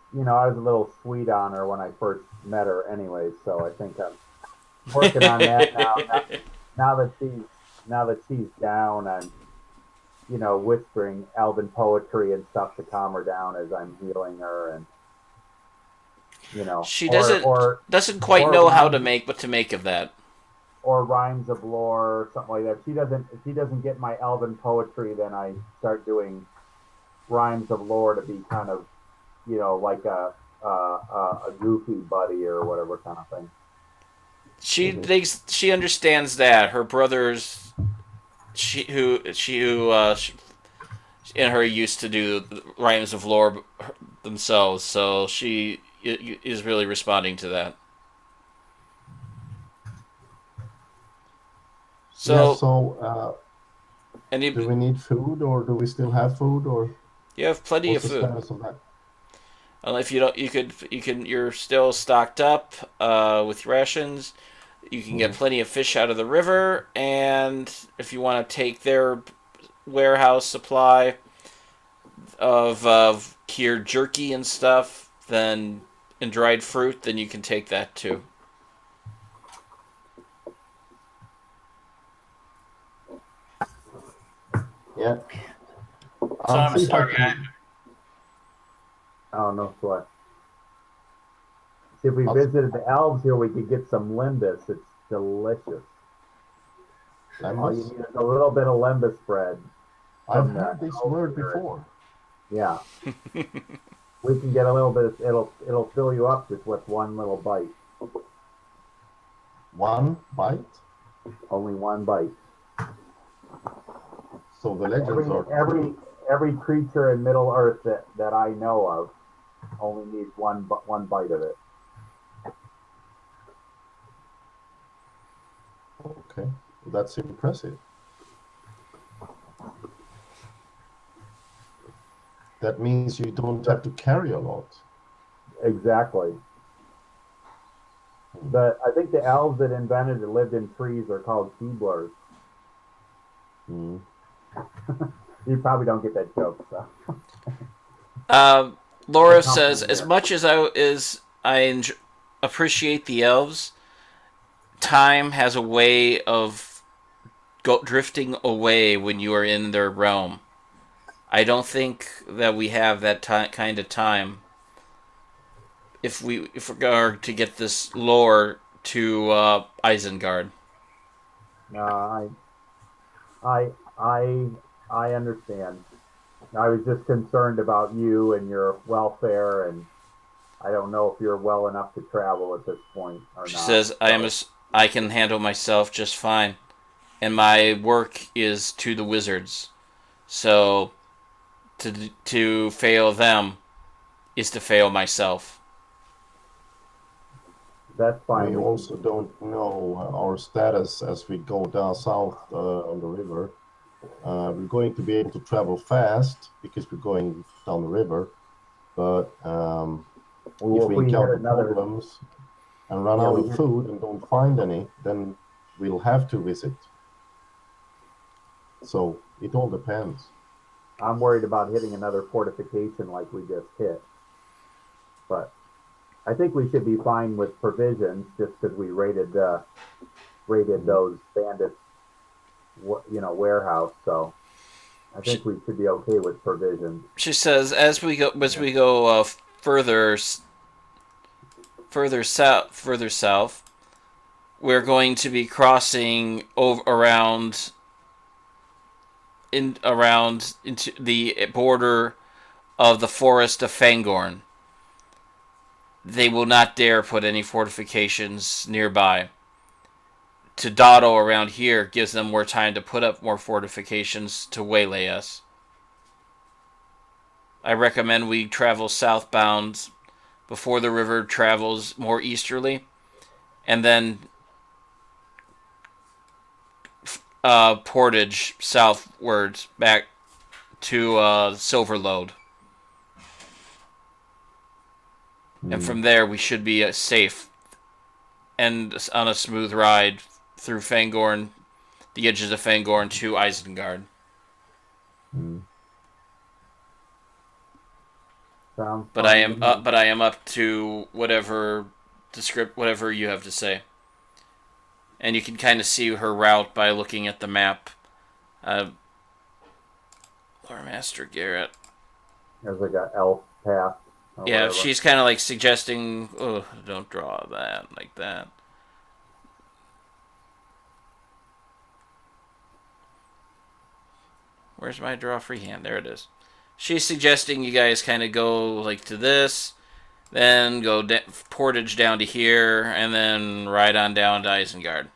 sweet on her when I first met her, anyway. So I think I'm working on that now. Now that she's down, I'm whispering Elven poetry and stuff to calm her down as I'm healing her, and She or doesn't quite or know how rhymes, to make of that. or rhymes of lore or something like that. If she doesn't get my Elven poetry, then I start doing rhymes of lore to be kind of like a goofy buddy or whatever kind of thing. She understands that her brothers, who and her used to do rhymes of lore themselves, so she is really responding to that. Yeah, So, so and do we need food, or do we still have food, or you have plenty of what's the food. status of that? If you don't, you're still stocked up with rations. You can get Mhm. plenty of fish out of the river, and if you want to take their warehouse supply of cured jerky and stuff, then and dried fruit, then you can take that too. Yeah, So I'll I'm a see if I smart guy. can. Oh no, what? See, if we I'll, visited the elves here, we could get some limbus. It's delicious. All you Lembas. need is a little bit of limbus bread I've from the heard this elves word here. before. Yeah, we can get a little bit. It'll fill you up just with one little bite. One bite. Only one bite. So the legends Every are every true. every creature in Middle Earth that I know of only needs one bite of it. Okay, that's impressive. That means you don't have to carry a lot. Exactly. I think the elves that invented and lived in trees are called Keeblers. Mm. You probably don't get that joke, so. Laura That's says, something as there. much as I appreciate the elves, time has a way of drifting away when you are in their realm. I don't think that we have that kind of time if we are to get this lore to Isengard. No, I, I, I understand. I was just concerned about you and your welfare, and I don't know if you're well enough to travel at this point or She not. says, So, I can handle myself just fine, and my work is to the wizards. So to fail them is to fail myself. that's We fine. also don't know our status as we go down south on the river. We're going to be able to travel fast because we're going down the river. But if we We hit encounter another, problems and run yeah, out of food and don't find any, then we'll have to visit. So it all depends. I'm worried about hitting another fortification like we just hit. But I think we should be fine with provisions just because we raided those bandits, warehouse. So I think we should be okay with provisions. She says, as we go further south, we're going to be crossing around into the border of the forest of Fangorn. They will not dare put any fortifications nearby. To dawdle around here gives them more time to put up more fortifications to waylay us. I recommend we travel southbound before the river travels more easterly, and then portage southwards back to Silverlode. And from there we should be safe. end on a smooth ride through Fangorn, the edges of Fangorn to Isengard. Mm. Sounds But fine to me. I am up to whatever you have to say. And you can kind of see her route by looking at the map. Lore Master Garrett. There's like a elf path or Yeah, whatever. she's kind of like suggesting, oh, don't draw that like that. Where's my draw freehand? There it is. She's suggesting you guys kind of go like to this, then go portage down to here, and then ride on down to Isengard.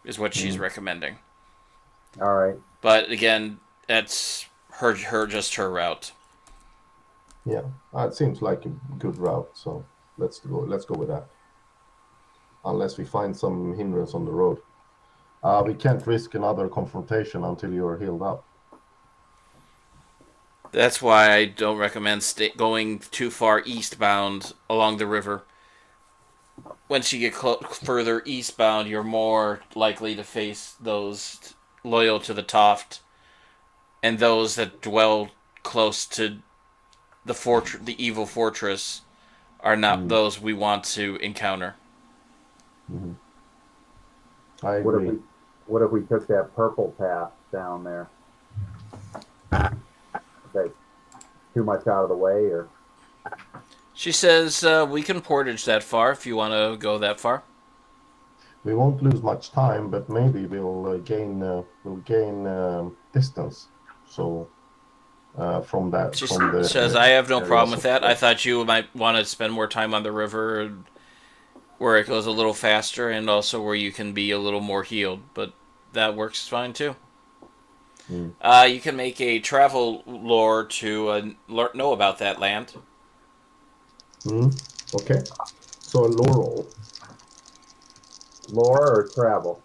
Is what she's recommending. All right. But again, that's her her route. Yeah, it seems like a good route. So let's go with that. Unless we find some hindrance on the road, we can't risk another confrontation until you're healed up. That's why I don't recommend going too far eastbound along the river. Once you get further eastbound, you're more likely to face those loyal to the Toft and those that dwell close to the evil fortress are not those we want to encounter. Mm-hmm. I What agree. if we took that purple path down there? Okay. Too much out of the way, or She says we can portage that far if you want to go that far. We won't lose much time, but maybe we'll gain distance. So from that, She from the says I have no problem with areas that. I thought you might want to spend more time on the river where it goes a little faster and also where you can be a little more healed, but that works fine too. You can make a travel lore to know about that land. Okay. So a laurel. lore or travel?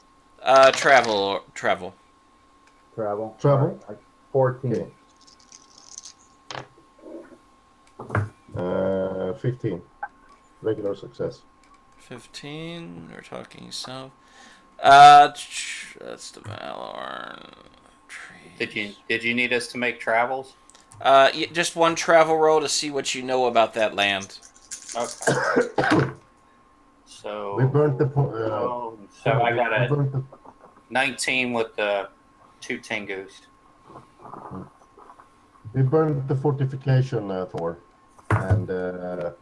Travel. Travel. Travel? All right. 14. Okay. 15. Regular success. 15. We're talking south. That's the Valorn. Did you need us to make travels? Just one travel roll to see what you know about that land. Okay. So We burnt the. so I got a 19 with the 2 Tengus. We burned the fortification, Thor, and the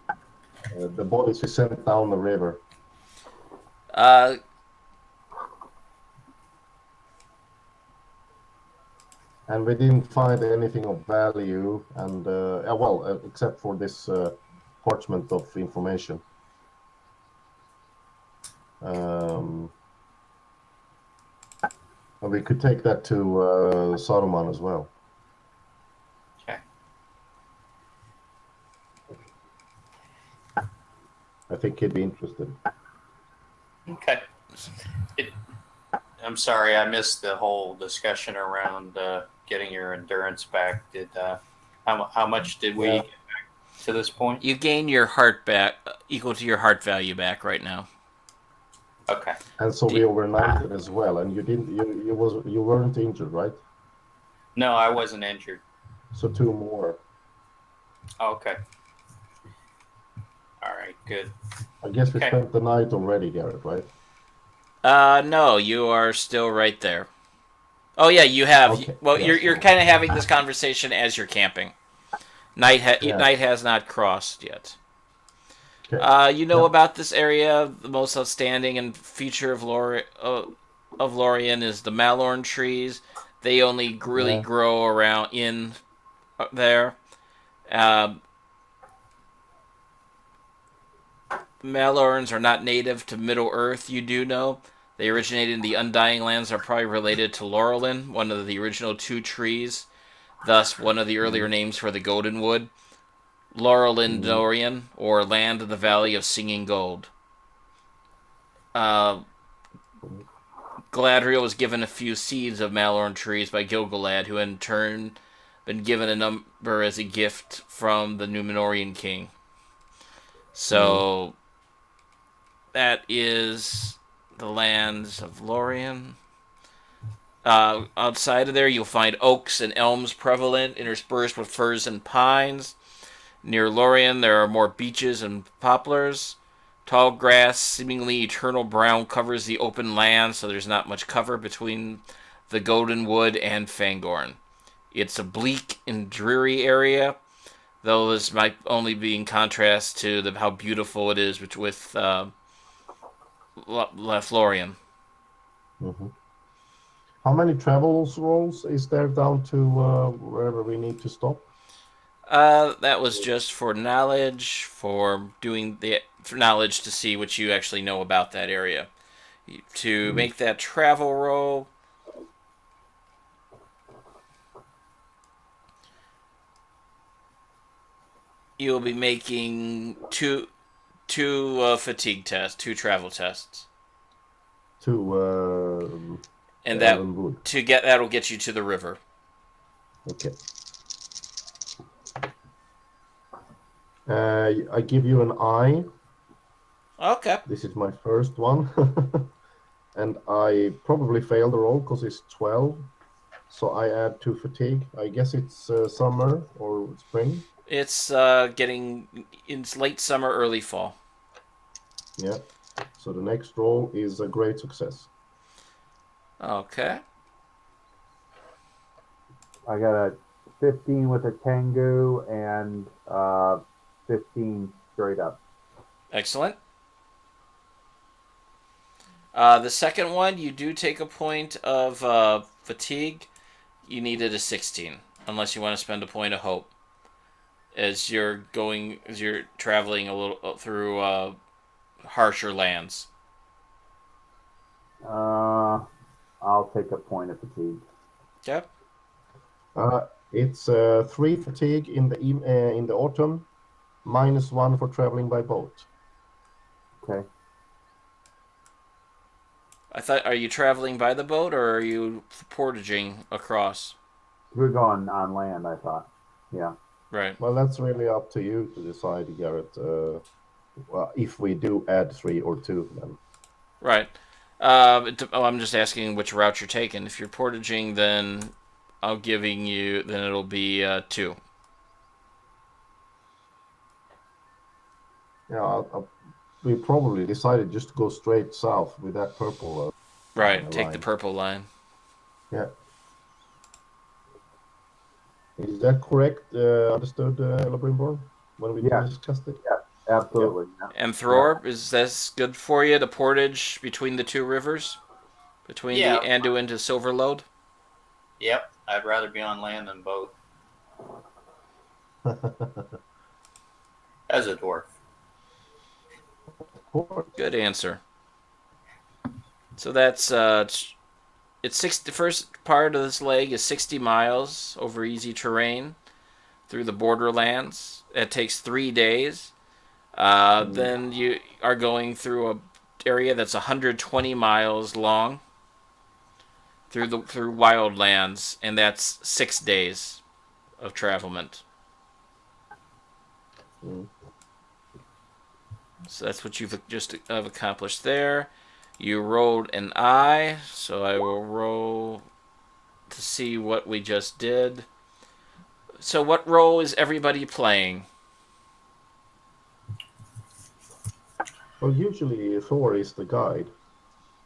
bodies we sent down the river. And we didn't find anything of value, and except for this parchment of information. And we could take that to Saruman as well. Okay. I think he'd be interested. Okay. I'm sorry, I missed the whole discussion around getting your endurance back. Did how much did we get back to this point? You gain your heart back, equal to your heart value back right now. Okay. And so we overnighted as well. And you weren't injured, right? No, I wasn't injured. So 2 more. Okay. All right. Good. I guess we spent the night already, Garrett, right? No, you are still right there. Oh yeah, you have. Okay. Well, Yes. you're kind of having this conversation as you're camping. Night has not crossed yet. Okay. You know about this area. The most outstanding and feature of Lorien is the Malorn trees. They only really grow around in there. Malorns are not native to Middle Earth, you do know. They originated in the Undying Lands, are probably related to Laurelin, one of the original 2 trees, thus one of the earlier names for the Golden Wood. Laurelin Dorian, or Land of the Valley of Singing Gold. Galadriel was given a few seeds of Malorn trees by Gil-galad, who in turn been given a number as a gift from the Númenórean king. So that is the lands of Lorien. Outside of there, you'll find oaks and elms prevalent, interspersed with firs and pines. Near Lorien, there are more beeches and poplars. Tall grass, seemingly eternal brown, covers the open land, so there's not much cover between the Golden Wood and Fangorn. It's a bleak and dreary area, though this might only be in contrast to how beautiful it is with Lothlorien. Mm-hmm. How many travel rolls is there down to wherever we need to stop? That was just for knowledge, for knowledge to see what you actually know about that area. To make that travel roll, you'll be making two fatigue tests, two travel tests, To and Elvenwood. that'll get you to the river. Okay. I give you an I. Okay. This is my first one. And I probably failed the roll because it's 12. So I add 2 fatigue. I guess it's summer or spring. It's it's late summer, early fall. Yeah. So the next roll is a great success. Okay. I got a 15 with a Tengu and 15 straight up. Excellent. The second one, you do take a point of fatigue. You needed a 16, unless you want to spend a point of hope. As you're traveling a little through harsher lands. I'll take a point of fatigue. Okay. It's 3 fatigue in the autumn, -1 for traveling by boat. Okay. Are you traveling by the boat or are you portaging across? We're going on land, I thought. Yeah. Right. Well, that's really up to you to decide, Garrett. Well, if we do add 3 or 2, then. Right. I'm just asking which route you're taking. If you're portaging, then then it'll be 2. Yeah, we probably decided just to go straight south with that purple. Right. Take line. the purple line. Yeah. Is that correct? Understood, Elbrimborn, when we discussed it? Yeah, absolutely. Yeah. And Thror, is this good for you, the portage between the two rivers? Between the Anduin to Silverlode? Yep, I'd rather be on land than boat. As a dwarf. Good answer. So that's the first part of this leg is 60 miles over easy terrain through the borderlands. It takes 3 days. Then you are going through a area that's 120 miles long through wildlands, and that's 6 days of travelment. So that's what you've just accomplished there. You rolled an I, so I will roll to see what we just did. So what role is everybody playing? Well, usually Thor is the guide,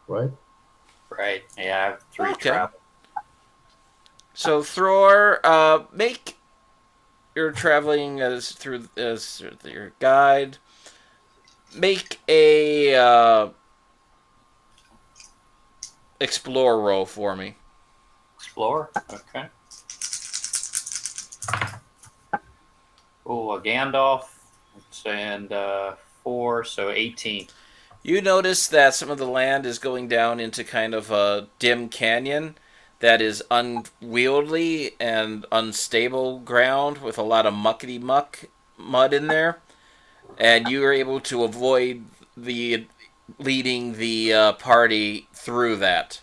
right? Right. Yeah, I have 3 travel. So Thror, make your traveling as your guide. Make a explore roll for me. Explore? Okay. Oh, a Gandalf. And 4, so 18. You notice that some of the land is going down into kind of a dim canyon that is unwieldy and unstable ground with a lot of muckety mud in there. And you are able to avoid leading the party through that,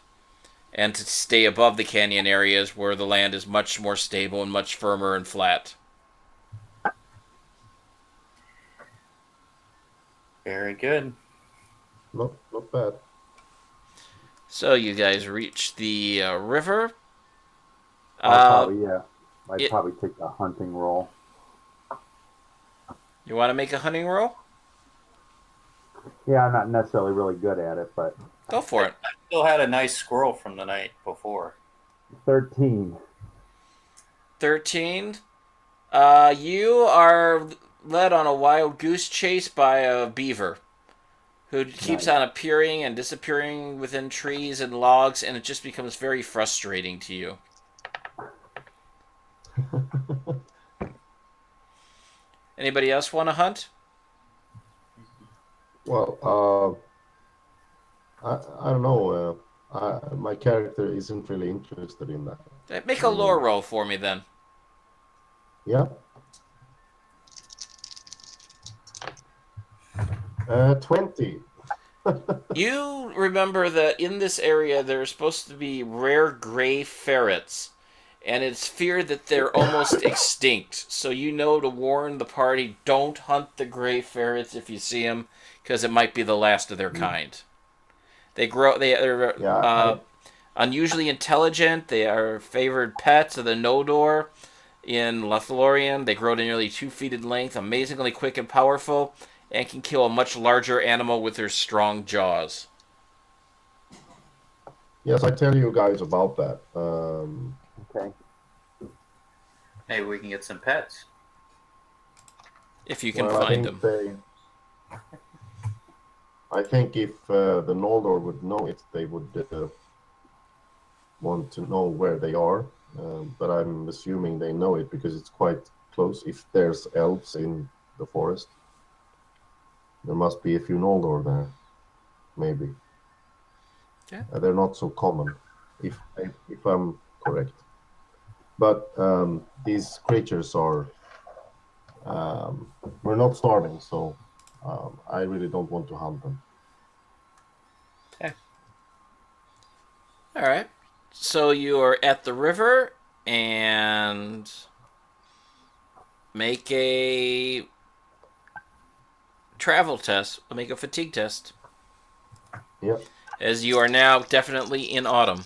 and to stay above the canyon areas where the land is much more stable and much firmer and flat. Very good. Not bad. So you guys reach the river. I'll Uh, probably, yeah, I'd it, probably take the hunting roll. you want to make a hunting roll? Yeah, I'm not necessarily really good at it, but Go for it. Still had a nice squirrel from the night before. 13. 13. You are led on a wild goose chase by a beaver who keeps Nice. on appearing and disappearing within trees and logs, and it just becomes very frustrating to you. Anybody else want to hunt? Well, I don't know. My character isn't really interested in that. Make I a lore mean, roll for me then. yeah. 20. You remember that in this area there are supposed to be rare gray ferrets, and it's feared that they're almost extinct. So you know to warn the party, don't hunt the gray ferrets if you see them, because it might be the last of their kind. They grow. They are Yeah, I unusually intelligent. They are favored pets of the Nodor in Lothlorien. They grow to nearly 2 feet in length, amazingly quick and powerful, and can kill a much larger animal with their strong jaws. yes, I tell you guys about that. Okay. Maybe we can get some pets. If you can Well, find them. I think if the Noldor would know it, they would want to know where they are. But I'm assuming they know it because it's quite close. If there's elves in the forest, there must be a few Noldor there, maybe. Yeah. They're not so common, if I'm correct. But these creatures are. We're not starving, so I really don't want to hunt them. Okay. All right. So you are at the river and make a travel test. Make a fatigue test. Yeah. As you are now definitely in autumn.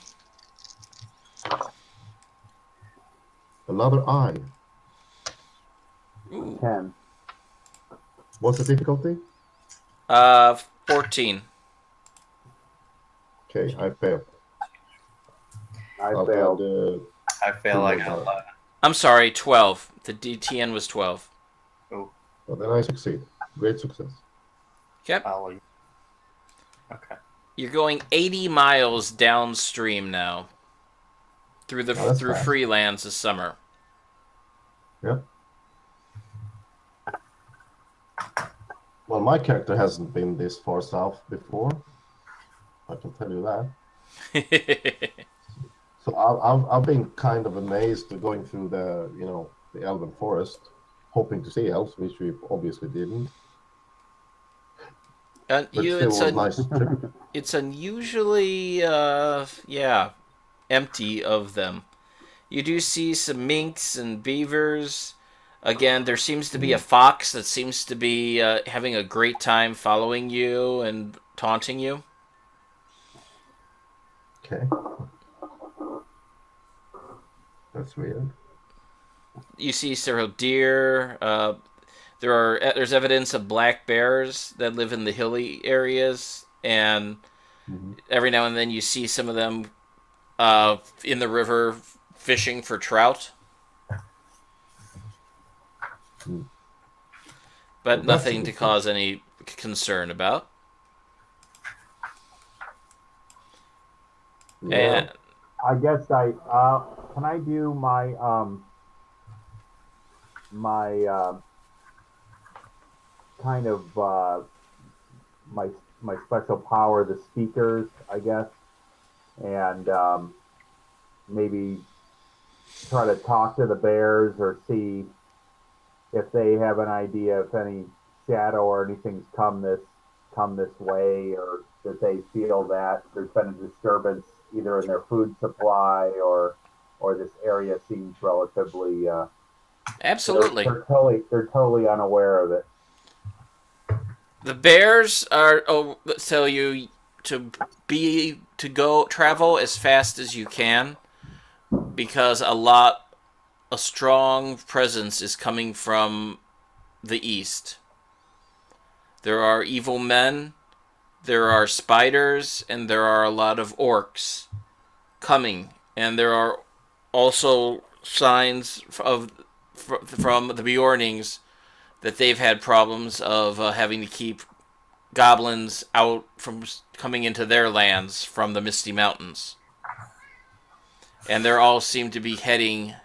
Another eye. Ooh. 10. What's the difficulty? 14. Okay, I failed. I I'll failed. add I feel two like more I dice. love I'm sorry, 12. The DTN was 12. Oh, Well, then I succeed. Great success. Okay. follow you. Okay. You're going 80 miles downstream now. Through Oh, that's through fast. Freelands this summer. Yeah. Well, my character hasn't been this far south before. I can tell you that. So I've been kind of amazed going through the elven forest, hoping to see elves, which we obviously didn't. But still was a nice trip. It's unusually empty of them. You do see some minks and beavers. Again, there seems to be a fox that seems to be having a great time following you and taunting you. Okay. That's weird. You see several deer. There's evidence of black bears that live in the hilly areas, and Mhm. every now and then you see some of them in the river fishing for trout. Mm. But Well, that's a nothing to good thing. cause any concern about. Yeah. And I guess can I do my kind of my my special power, the speakers, I guess, and maybe try to talk to the bears or see if they have an idea if any shadow or anything's come this way, or that they feel that there's been a disturbance either in their food supply or this area seems relatively absolutely. they're totally unaware of it. The bears are tell you to go travel as fast as you can because a strong presence is coming from the east. There are evil men, there are spiders, and there are a lot of orcs coming, and there are also signs from the Bjornings that they've had problems of having to keep goblins out from coming into their lands from the Misty Mountains. And they all seem to be heading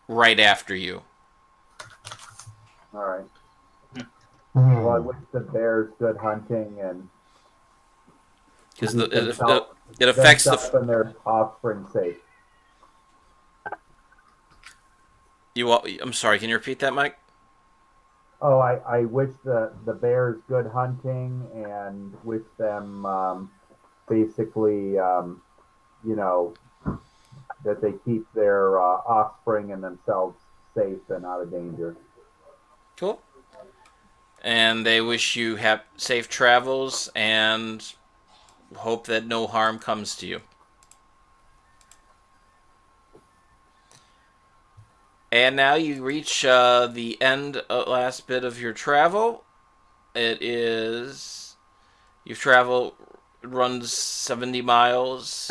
right after you. All right. Hmm. Well, I wish the bears good hunting and Because keep it affects themselves the. and their offspring safe. I'm sorry, can you repeat that, Mike? Oh, I wish the bears good hunting and wish them basically, you know, that they keep their offspring and themselves safe and out of danger. Cool. And they wish you safe travels and hope that no harm comes to you. And now you reach the end, last bit of your travel. It is you've traveled runs 70 miles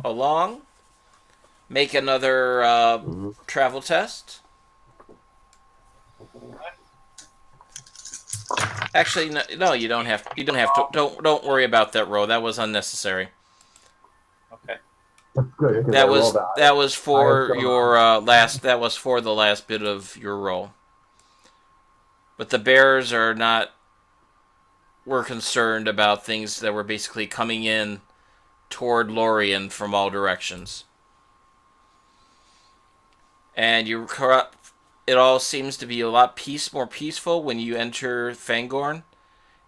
along. Make another Mhm. travel test. Actually, no, you don't have. You don't have to. Don't worry about that roll. That was unnecessary. Okay. That's good because I rolled a That was highest for amount. your last. That was for the last bit of your roll. But the bears are not. Were concerned about things that were basically coming in toward Lorien from all directions. And you corrupt. It all seems to be a lot more peaceful when you enter Fangorn,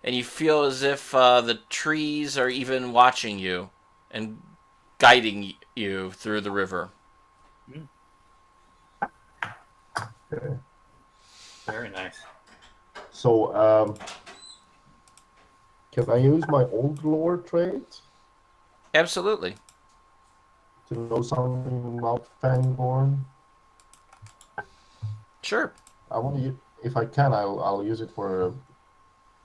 and you feel as if the trees are even watching you and guiding you through the river. Okay. Very nice. So, can I use my old lore trait Absolutely. to know something about Fangorn? Sure. I want to, if I can, I'll use it for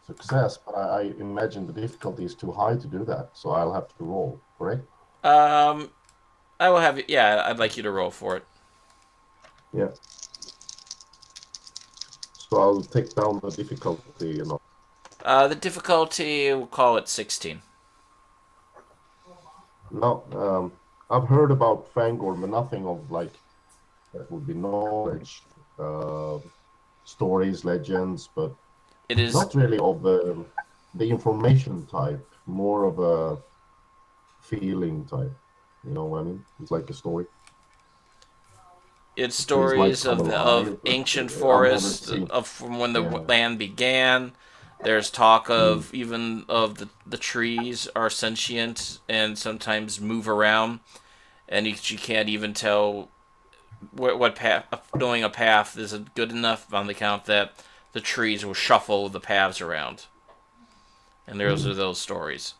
success, but I imagine the difficulty is too high to do that, so I'll have to roll, correct? Um, I will have. Yeah, I'd like you to roll for it. Yeah. So I'll take down the difficulty, you know. The difficulty, we'll call it 16. No, I've heard about Fangorn, but nothing of like that would be knowledge, uh, stories, legends, but It is. not really of the information type, more of a feeling type. You know what I mean? It's like a story. It's The trees might stories come of alive, but ancient I've never forests seen. of from when the Yeah. land began. There's talk Mm. of even of the trees are sentient and sometimes move around, and you can't even tell what path. Knowing a path isn't good enough on the count that the trees will shuffle the paths around, and those Mm. are those stories.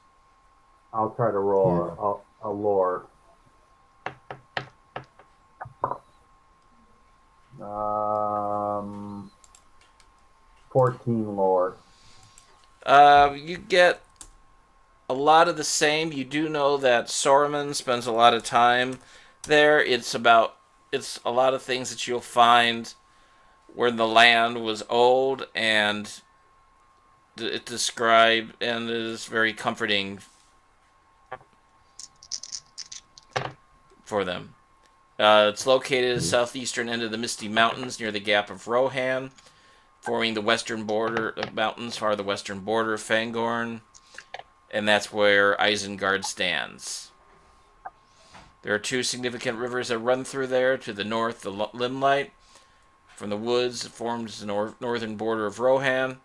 I'll try to Yeah. roll a lore. Um, 14 lore. You get a lot of the same. You do know that Saruman spends a lot of time there. It's a lot of things that you'll find where the land was old and it described and it is very comforting for them. It's located at the Mm. southeastern end of the Misty Mountains near the Gap of Rohan, forming the western border of mountains are the western border of Fangorn, and that's where Isengard stands. There are two significant rivers that run through there. To the north, the Limelight from the woods forms the northern border of Rohan.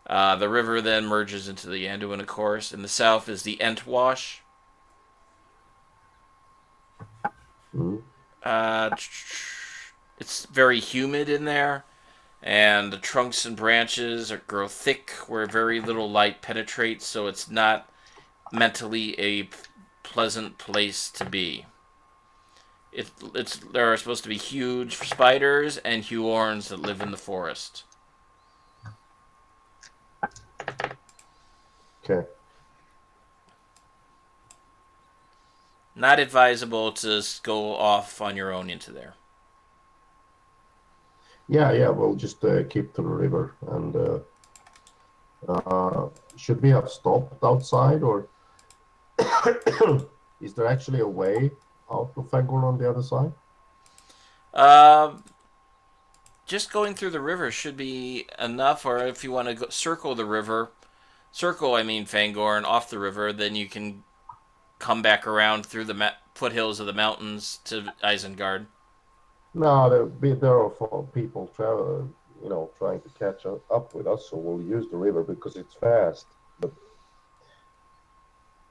The river then merges into the Anduin, of course. In the south is the Entwash. Mm. Uh, it's very humid in there, and the trunks and branches grow thick where very little light penetrates, so it's not mentally a pleasant place to be. There are supposed to be huge spiders and huorns that live in the forest. Okay. Not advisable to go off on your own into there. Yeah. We'll just keep to the river. And should we have stopped outside, or is there actually a way out of Fangorn on the other side? Um, just going through the river should be enough, or if you want to circle the river, Fangorn off the river, then you can come back around through the foothills of the mountains to Isengard. No, there are people trying to catch up with us, so we'll use the river because it's fast, but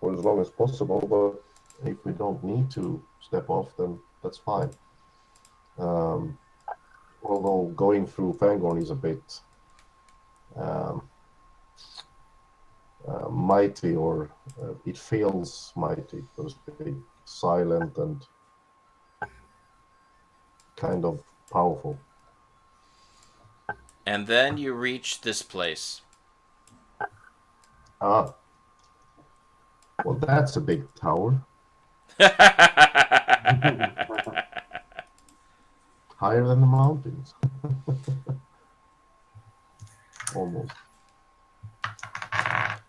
for as long as possible. But if we don't need to step off, then that's fine. Although going through Fangorn is a bit um, mighty, or it feels mighty, so to speak, silent and kind of powerful. And then you reach this place. Ah, well, that's a big tower, higher than the mountains, almost.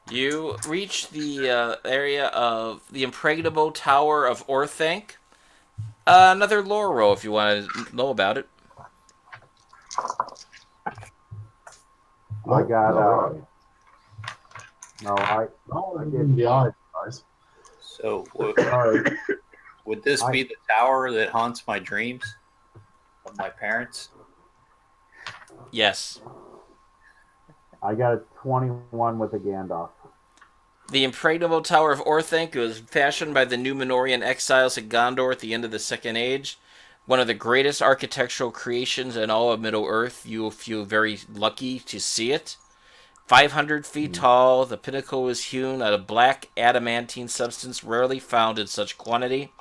You reach the area of the impregnable Tower of Orthanc. Another lore roll if you want to know about it. I got no, no, I in the eye, guys. So sorry. would this be the tower that haunts my dreams of my parents? Yes. I got a 21 with a Gandalf. The impregnable Tower of Orthanc was fashioned by the Númenórean exiles at Gondor at the end of the Second Age. One of the greatest architectural creations in all of Middle-earth. You will feel very lucky to see it. 500 feet tall, the pinnacle was hewn out of black adamantine substance rarely found in such quantity.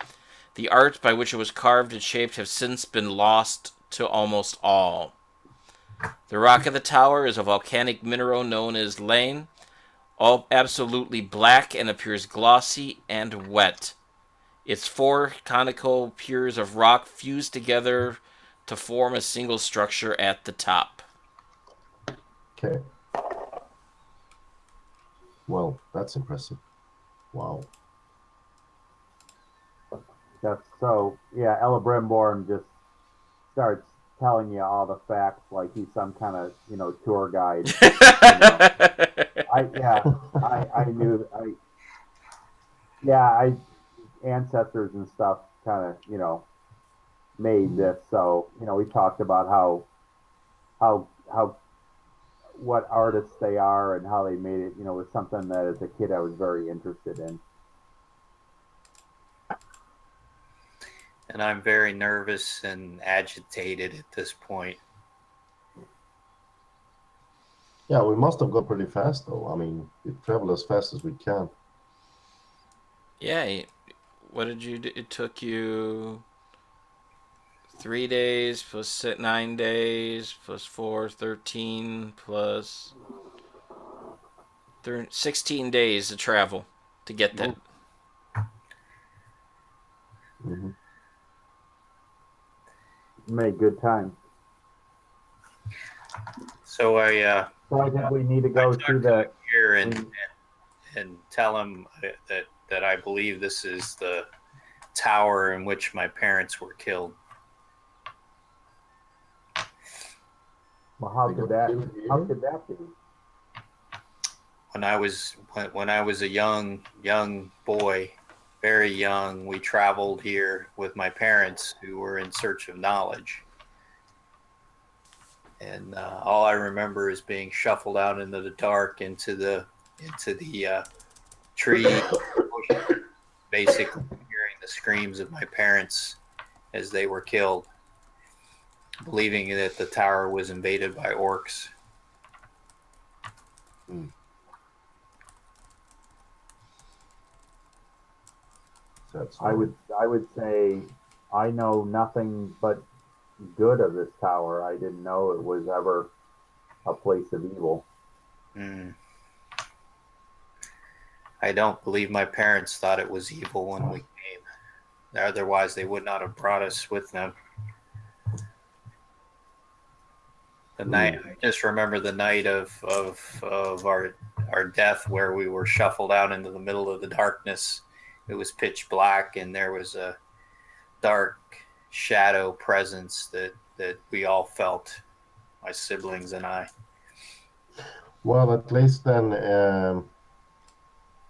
The art by which it was carved and shaped have since been lost to almost all. The rock of the tower is a volcanic mineral known as lane, all absolutely black and appears glossy and wet. Its four conical piers of rock fuse together to form a single structure at the top. Okay. Well, that's impressive. Wow. That's so, yeah, Ella Brimborn just starts telling you all the facts like he's some kind of, tour guide. I knew, ancestors and stuff kind of, made this. So, we talked about how what artists they are and how they made it, was something that as a kid I was very interested in. And I'm very nervous and agitated at this point. Yeah, we must have gone pretty fast, though. I mean, we travel as fast as we can. Yeah, what did you do? It took you 3 days plus 9 days plus 4, 13 plus 16 days to travel to get that. Mm-hmm. Made good time. So I think we need to go to the here and tell him that I believe this is the tower in which my parents were killed. Well, how could that be? When I was a young boy, very young, we traveled here with my parents who were in search of knowledge. And all I remember is being shuffled out into the dark, into the tree, basically hearing the screams of my parents as they were killed. believing that the tower was invaded by orcs. Sad I story. would say I know nothing but good of this tower. I didn't know it was ever a place of evil. Mm. I don't believe my parents thought it was evil when we came. Otherwise, they would not have brought us with them. The night, I just remember the night of our death, where we were shuffled out into the middle of the darkness. It was pitch black, and there was a dark shadow presence that we all felt, my siblings and I. Well, at least then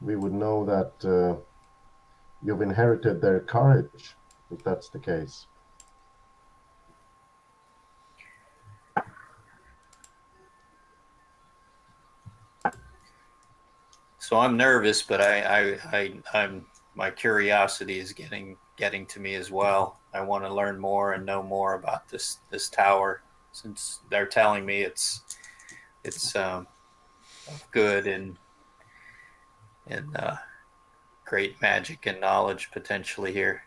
we would know that you've inherited their courage, if that's the case. So I'm nervous, but I'm my curiosity is getting to me as well. I want to learn more and know more about this tower, since they're telling me it's good and great magic and knowledge potentially here.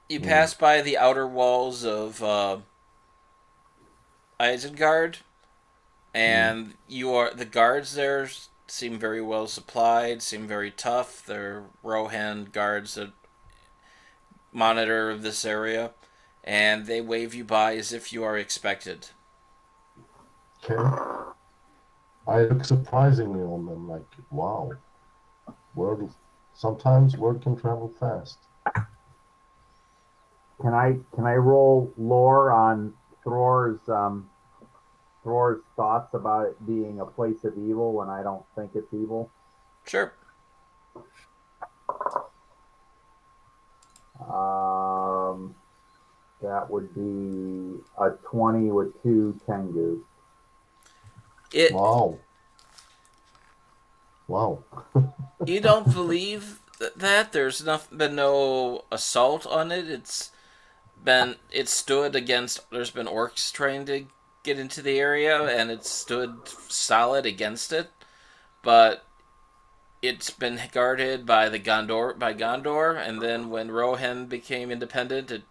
You pass by the outer walls of Isengard, and the guards there seem very well supplied, seem very tough. They're Rohan guards that monitor this area, and they wave you by as if you are expected. Okay. I look surprisingly on them, like, wow. Sometimes word can travel fast. Can I roll lore on Thror's thoughts about it being a place of evil when I don't think it's evil? Sure. That would be a 20 with 2 Tengu. Wow. Wow. You don't believe that there's been no assault on it. It stood against. There's been orcs trying to get into the area, and it stood solid against it. But it's been guarded by Gondor, and then when Rohan became independent, it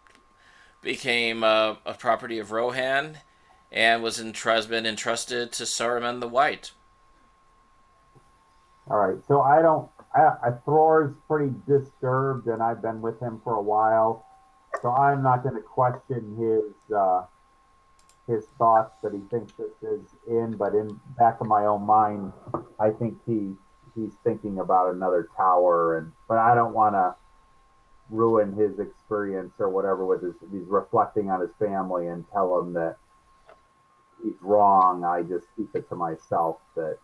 became a property of Rohan, and has been entrusted to Saruman the White. All right, so Thror's pretty disturbed, and I've been with him for a while, so I'm not going to question his thoughts that he thinks this is in, but in back of my own mind, I think he's thinking about another tower, but I don't want to ruin his experience or whatever with he's reflecting on his family and tell him that he's wrong. I just keep it to myself that,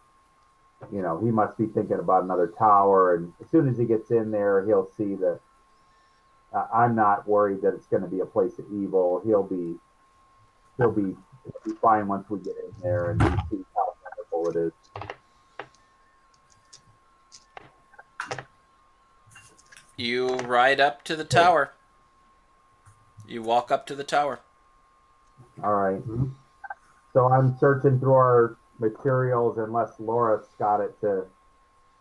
he must be thinking about another tower, and as soon as he gets in there, he'll see that I'm not worried that it's going to be a place of evil. He'll be fine once we get in there and see how wonderful it is. You ride up to the tower. You walk up to the tower. All right. So I'm searching through our materials, unless Laura's got it, to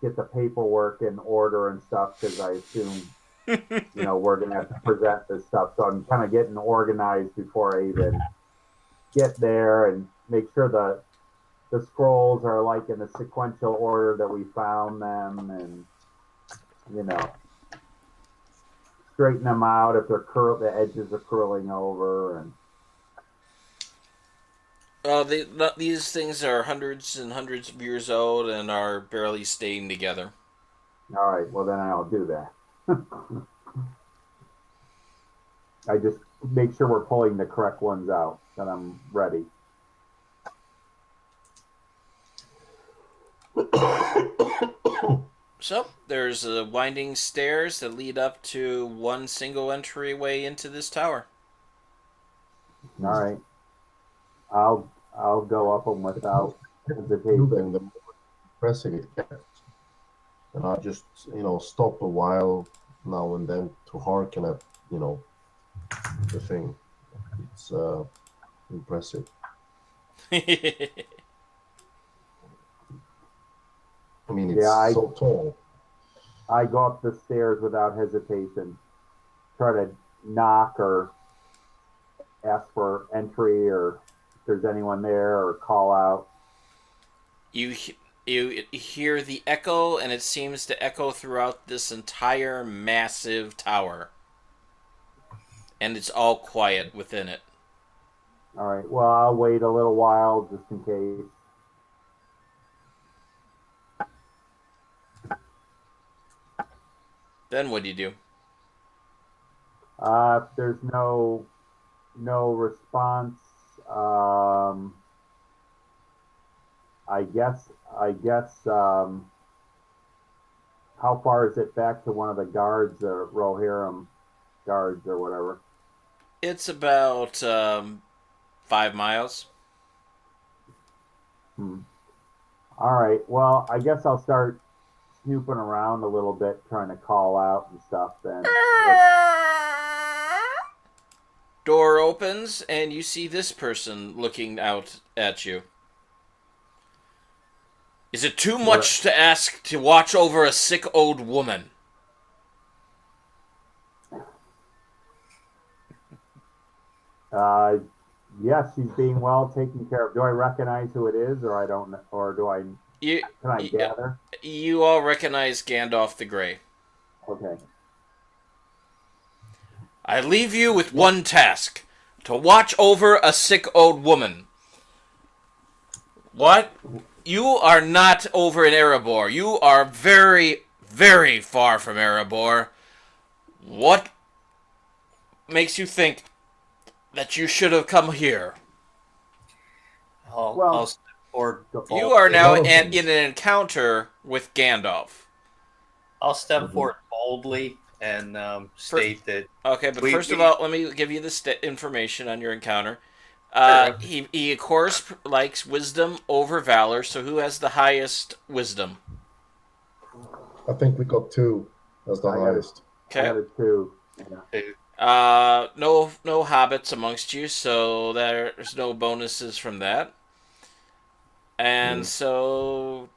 get the paperwork in order and stuff, because I assume we're gonna have to present this stuff. So I'm kind of getting organized before I even get there, and make sure the scrolls are like in the sequential order that we found them, and straighten them out if the edges are curling over. And these things are hundreds and hundreds of years old and are barely staying together. All right, well then I'll do that. I just make sure we're pulling the correct ones out, that I'm ready. So there's winding stairs that lead up to one single entryway into this tower. All right, I'll go up them without hesitation. The more pressing it gets. And I just, stop a while now and then to hearken at, the thing. It's impressive. It's I mean, it's Yeah, so tall. I go up the stairs without hesitation. Try to knock or ask for entry or if there's anyone there or call out. you you hear the echo, and it seems to echo throughout this entire massive tower, and it's all quiet within it. All right. Well, I'll wait a little while just in case. Then what do you do? If there's no response, I guess how far is it back to one of the guards or Rohirrim guards or whatever? It's about 5 miles. Hmm. All right. Well, I guess I'll start snooping around a little bit, trying to call out and stuff. Then. Door opens, and you see this person looking out at you. Is it too much to ask to watch over a sick old woman? Uh, yes, she's being well taken care of. Do I recognize who it is, or I don't, or do I? You, Can I you, gather? you all recognize Gandalf the Grey. Okay. I leave you with one task: to watch over a sick old woman. What? You are not over in Erebor. You are very, very far from Erebor. What makes you think that you should have come here? Well, You are now lot of in things. an encounter with Gandalf. I'll step Mhm. forward boldly and state that Okay, but We- first of we- all, let me give you the information on your encounter. Sure. He of course likes wisdom over valor. So who has the highest wisdom? I think we got 2 as the I got it. highest. I got Okay. it too. Yeah. No hobbits amongst you, so there's no bonuses from that. And so,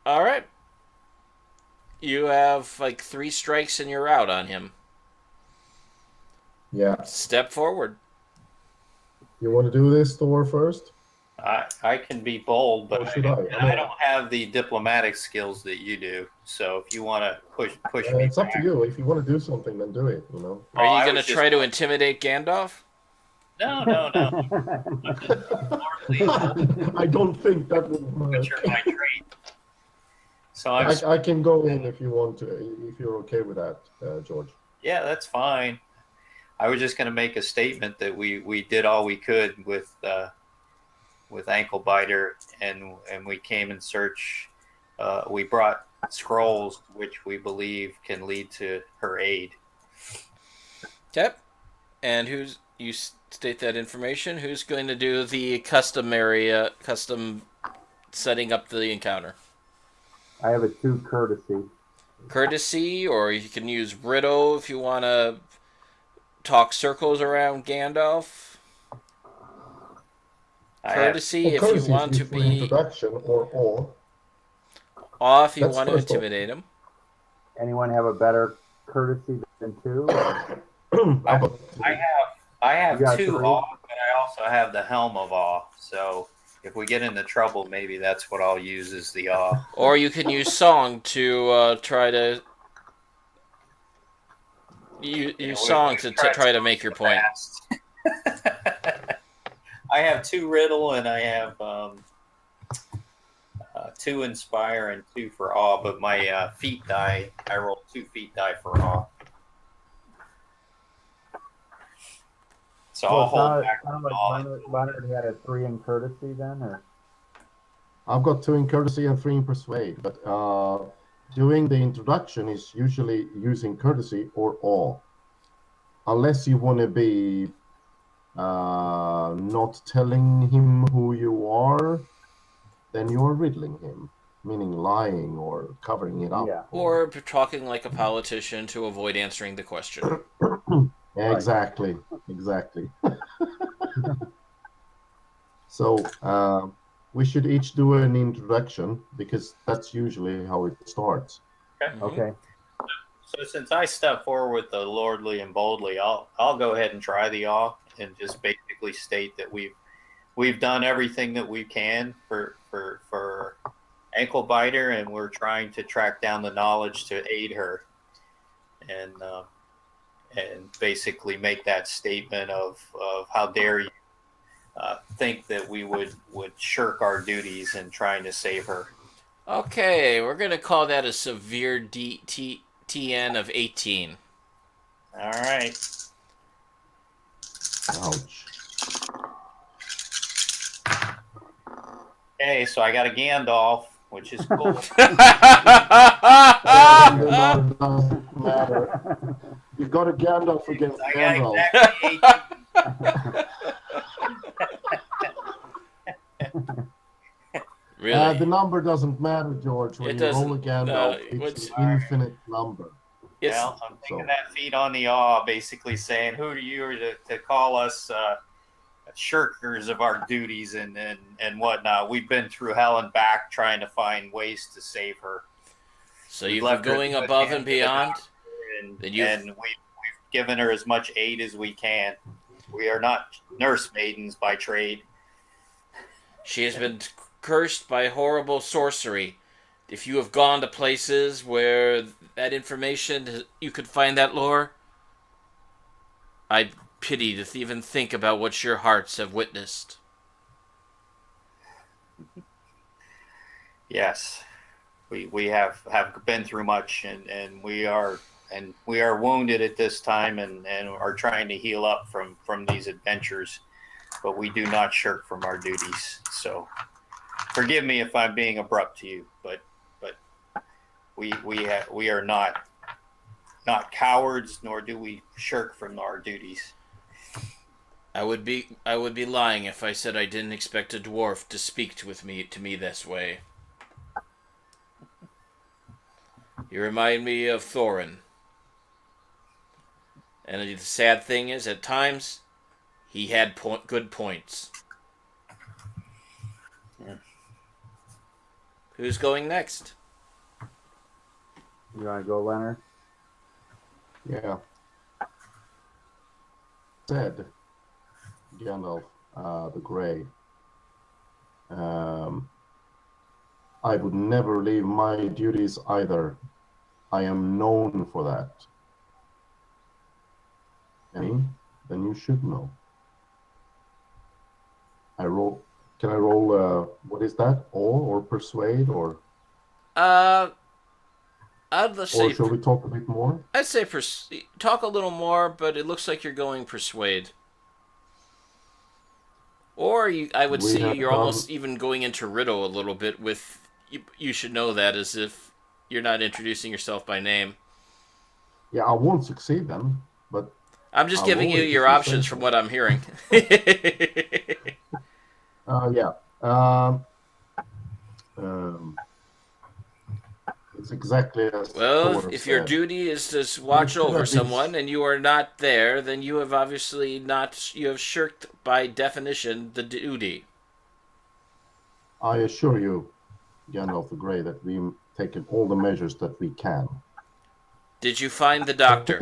all right, you have like 3 strikes and you're out on him. Yeah. Step forward. You want to do this, Thor, first? I can be bold, but Or should I? I don't have the diplomatic skills that you do. So if you want to push me, It's up to back- you. If you want to do something, then do it. Are Oh, you I going to was just- try to intimidate Gandalf? No. Please, I don't think that would work. butcher my trait. So I'm I can go in if you want to, if you're okay with that, George. yeah, that's fine. I was just going to make a statement that we did all we could with Ankle Biter, and we came in search. We brought scrolls, which we believe can lead to her aid. Yep. And you state that information? Who's going to do the custom setting up the encounter? I have a 2 courtesy. Courtesy, or you can use Riddle if you want to talk circles around Gandalf. Courtesy if you want to for be introduction or awe. awe if you That's want to first off. intimidate him. Anyone have a better courtesy than 2? How about I have You got 2 3? awe, but I also have the Helm of Awe. So if we get into trouble, maybe that's what I'll use is the awe. Or you can use song to try to use song to try to make your point. I have 2 riddle and I have 2 inspire and 2 for awe, but my feat die, I roll 2 feat die for awe. So I'll hold back. Sounded like Leonard had a 3 in courtesy then, or I've got 2 in courtesy and 3 in persuade, but doing the introduction is usually using courtesy or awe, unless you want to be not telling him who you are, then you're riddling him, meaning lying or covering it up. yeah. Or talking like a politician to avoid answering the question. Exactly. Exactly. So we should each do an introduction because that's usually how it starts. Okay. So since I stepped forward with the lordly and boldly, I'll go ahead and try the awe and just basically state that we've done everything that we can for ankle biter, and we're trying to track down the knowledge to aid her, and basically make that statement of how dare you think that we would shirk our duties in trying to save her. Okay, we're gonna call that a severe TN of 18. All right. Ouch. Okay, so I got a Gandalf, which is cool. The number doesn't matter. You got a Gandalf against I got Gandalf. exactly 18. Really? The number doesn't matter, George. When It you roll a doesn't. Gandalf, it's What's an infinite number. it's Well, I'm taking So- that feat on the awe, basically saying, who are you to call us shirkers of our duties and whatnot? We've been through hell and back trying to find ways to save her. so We've you've been left her going in good above hands and of the beyond. doctor, and Then you've- we've given her as much aid as we can. We are not nurse maidens by trade. She has been cursed by horrible sorcery. If you have gone to places where that information, you could find that lore, I pity to even think about what your hearts have witnessed. Yes, we have been through much, and we are wounded at this time, and are trying to heal up from these adventures, but we do not shirk from our duties. So forgive me if I'm being abrupt to you, but we are not cowards, nor do we shirk from our duties. I would be lying if I said I didn't expect a dwarf to speak to me this way. You remind me of Thorin. And the sad thing is, at times, he had good points. Yeah. Who's going next? You want to go, Leonard? Yeah. Said Gandalf the Grey. I would never leave my duties either. I am known for that. Any? Then you should know. Can I roll? What is that? Awe or persuade or? I'd Or say shall we talk a bit more? I'd say talk a little more, but it looks like you're going persuade. Or I would We say have you're done- almost even going into riddle a little bit with you should know that, as if you're not introducing yourself by name. Yeah, I won't succeed then, but I'm just I'll giving roll you it your if you options say from so. what I'm hearing. yeah. It's exactly as Well, Thor if your said. duty is to watch should over have been someone and you are not there, then you have obviously not. You have shirked by definition the duty. I assure you, Gandalf the Grey, that we've taken all the measures that we can. Did you find the doctor?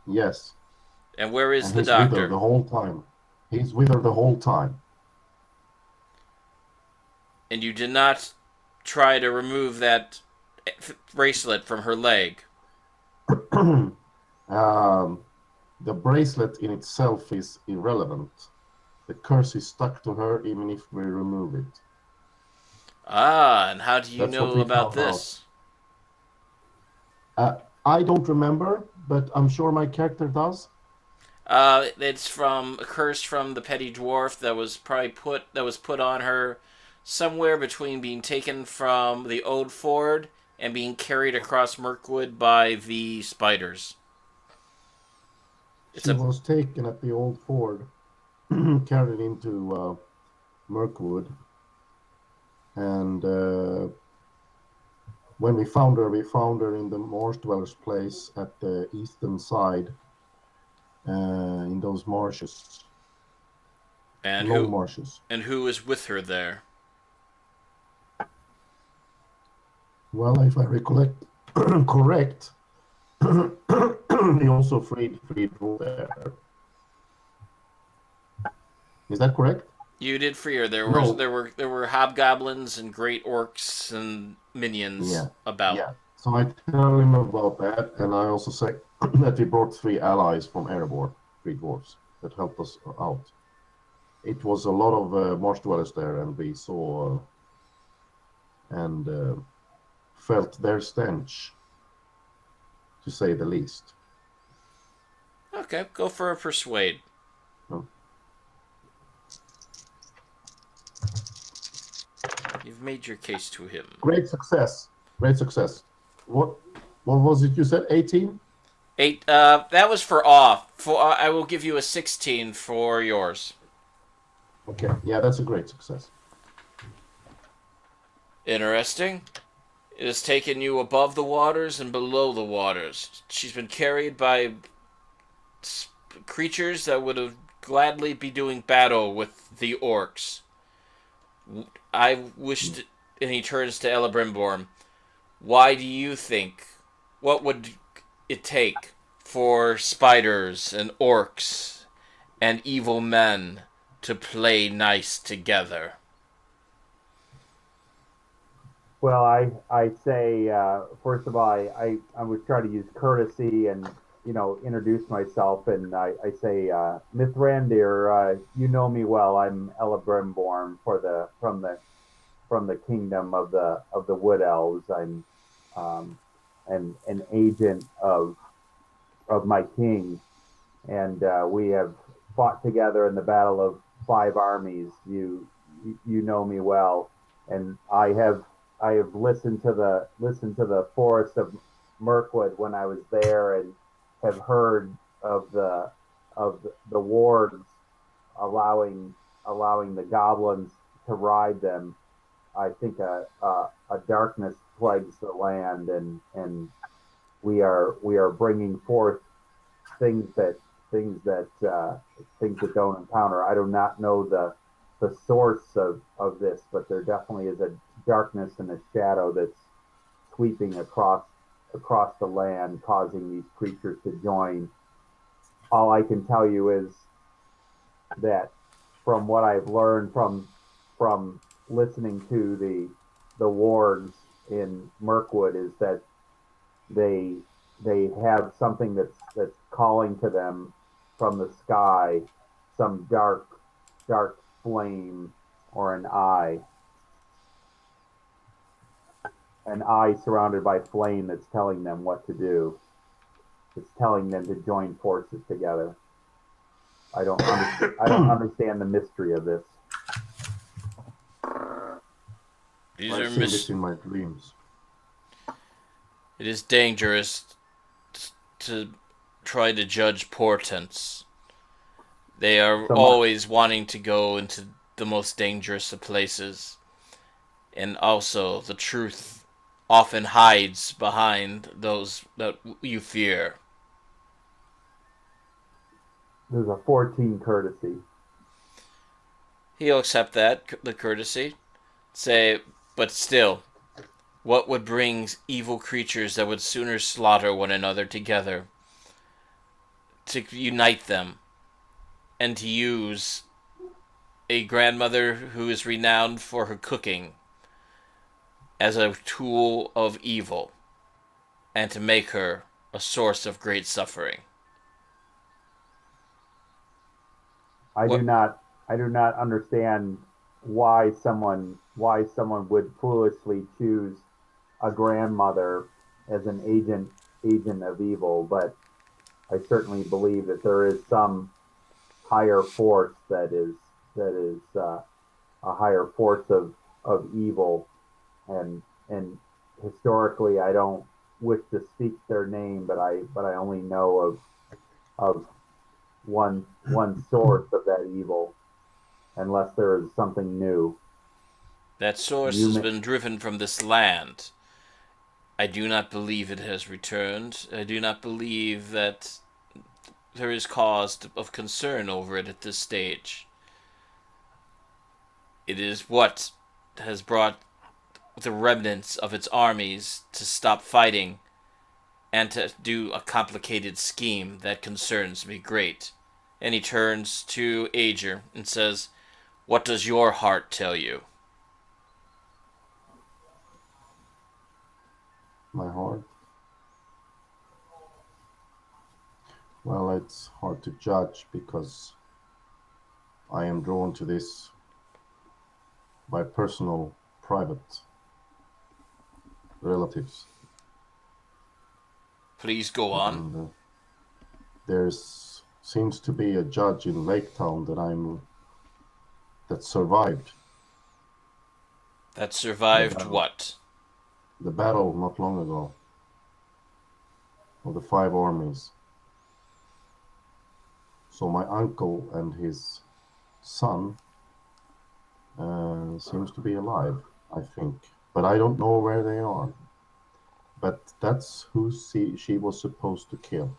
Yes. And where is And the he's with her doctor? the whole time. He's with her the whole time. And you did not try to remove that bracelet from her leg. The bracelet in itself is irrelevant. The curse is stuck to her even if we remove it. Ah, and how do you That's what know we about found out. this? I don't remember, but I'm sure my character does. It's from a curse from the petty dwarf that was put on her somewhere between being taken from the Old Ford and being carried across Mirkwood by the spiders. She was taken at the Old Ford, carried into Mirkwood, and when we found her in the Marsh Dweller's place at the eastern side, in those marshes, And long marshes. who is with her there? Well, if I recollect correct, we also freed Wolf there. Is that correct? You did free her. No. There were hobgoblins and great orcs and minions about. Yeah. So I tell him about that, and I also say that we brought 3 allies from Erebor, 3 dwarves that helped us out. It was a lot of marsh dwellers there, and we saw and felt their stench, to say the least. Okay, go for a persuade. Oh. You've made your case to him. Great success. Great success. What was it you said? 18? 8. That was for off. I will give you a 16 for yours. Okay. Yeah, that's a great success. Interesting. It has taken you above the waters and below the waters. She's been carried by creatures that would have gladly be doing battle with the orcs. I wished, and he turns to Elebrimborn. Why do you think? What would it take for spiders and orcs and evil men to play nice together? Well, I say, first of all, I would try to use courtesy and, introduce myself. And I say, Mithrandir, you know me well. I'm Elebrimborn from the kingdom of the Wood Elves. I'm an agent of my king, and we have fought together in the Battle of 5 Armies. You know me well, and I have listened to the forest of Mirkwood when I was there, and have heard of the wards allowing the goblins to ride them. I think a darkness plagues the land, and we are bringing forth things that don't encounter. I do not know the source of this, but there definitely is a darkness and a shadow that's sweeping across the land, causing these creatures to join. All I can tell you is that from what I've learned from listening to the wards in Mirkwood is that they have something that's calling to them from the sky, some dark flame or an eye surrounded by flame that's telling them what to do. It's telling them to join forces together. I don't understand the mystery of this. I've seen this in my dreams. It is dangerous to try to judge portents. They are always wanting to go into the most dangerous of places. And also, the truth often hides behind those that you fear. There's a 14 courtesy. He'll accept that, the courtesy. Say, but still, what would bring evil creatures that would sooner slaughter one another together? To unite them, and to use a grandmother who is renowned for her cooking as a tool of evil, and to make her a source of great suffering. I do not understand why someone would foolishly choose a grandmother as an agent of evil, but I certainly believe that there is some higher force that is a higher force of evil, and historically I don't wish to speak their name, but I only know of one source of that evil, unless there is something new. That source has been driven from this land. I do not believe it has returned. I do not believe that there is cause of concern over it at this stage. It is what has brought the remnants of its armies to stop fighting and to do a complicated scheme that concerns me great. And he turns to Ager and says, "What does your heart tell you?" My heart. Well, it's hard to judge because I am drawn to this by personal, private relatives. Please go on. And there's seems to be a judge in Lake Town that survived That survived battle. what? The battle not long ago of the 5 armies. So my uncle and his son seems to be alive, I think, but I don't know where they are. But that's who she was supposed to kill.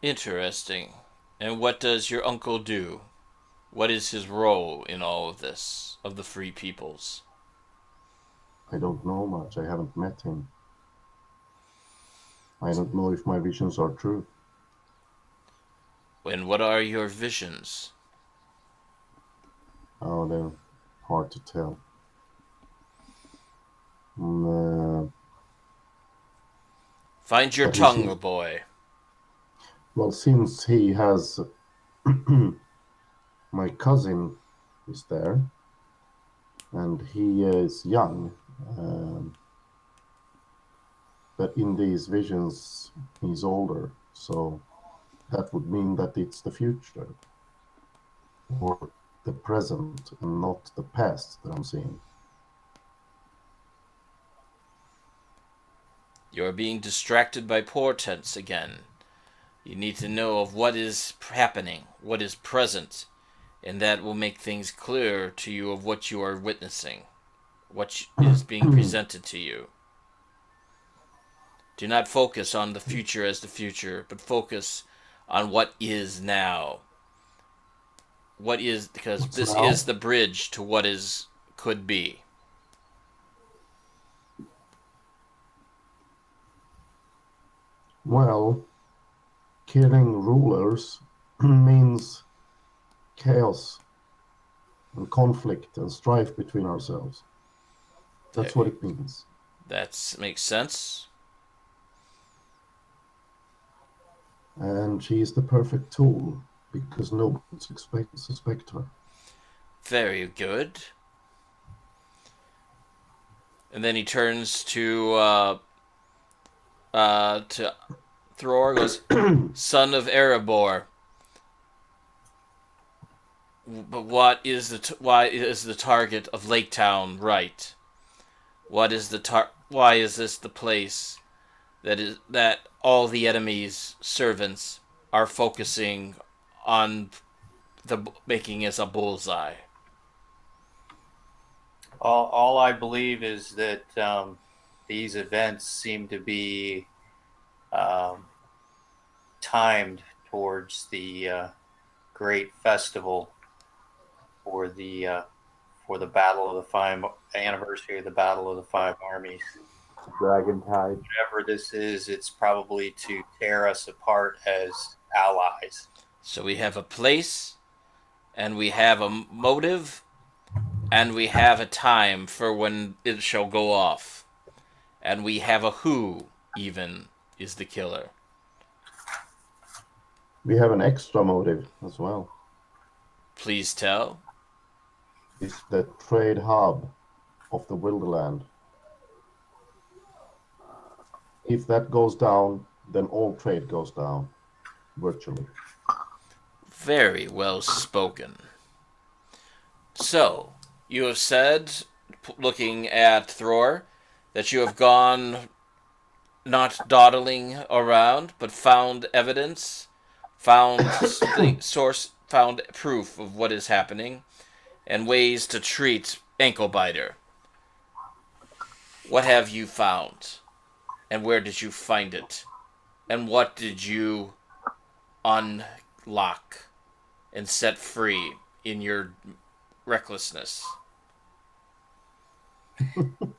Interesting. And what does your uncle do? What is his role in all of this, of the Free Peoples? I don't know much. I haven't met him. I don't know if my visions are true. And what are your visions? Oh, they're hard to tell. Mm, Find your but tongue, boy. well, since he has my cousin is there, and he is young, but in these visions he's older, so that would mean that it's the future or the present and not the past that I'm seeing. You're being distracted by portents again. You need to know of what is happening, what is present, and that will make things clearer to you of what you are witnessing, what is being presented to you. Do not focus on the future as the future, but focus on what is now. What is, because What's this now? is the bridge to what is could be. Well, killing rulers means chaos and conflict and strife between ourselves. That's what it means. That makes sense. And she is the perfect tool because no one suspect her. Very good. And then he turns to Thror, goes, "Son of Erebor, but why is the target of Lake Town right? Why is this the place that all the enemy's servants are focusing on making as a bullseye?" All I believe is that these events seem to be timed towards the great festival for the battle of the 5 anniversary of the Battle of the 5 Armies. Dragon Tide. Whatever this is, it's probably to tear us apart as allies. So we have a place, and we have a motive, and we have a time for when it shall go off. And we have a who, even, is the killer. We have an extra motive as well. Please tell. It's the trade hub of the Wilderland. If that goes down, then all trade goes down, virtually. Very well spoken. So, you have said, looking at Thror, that you have gone not dawdling around, but found evidence, found the source, found proof of what is happening, and ways to treat Ankle Biter. What have you found? And where did you find it? And what did you unlock and set free in your recklessness?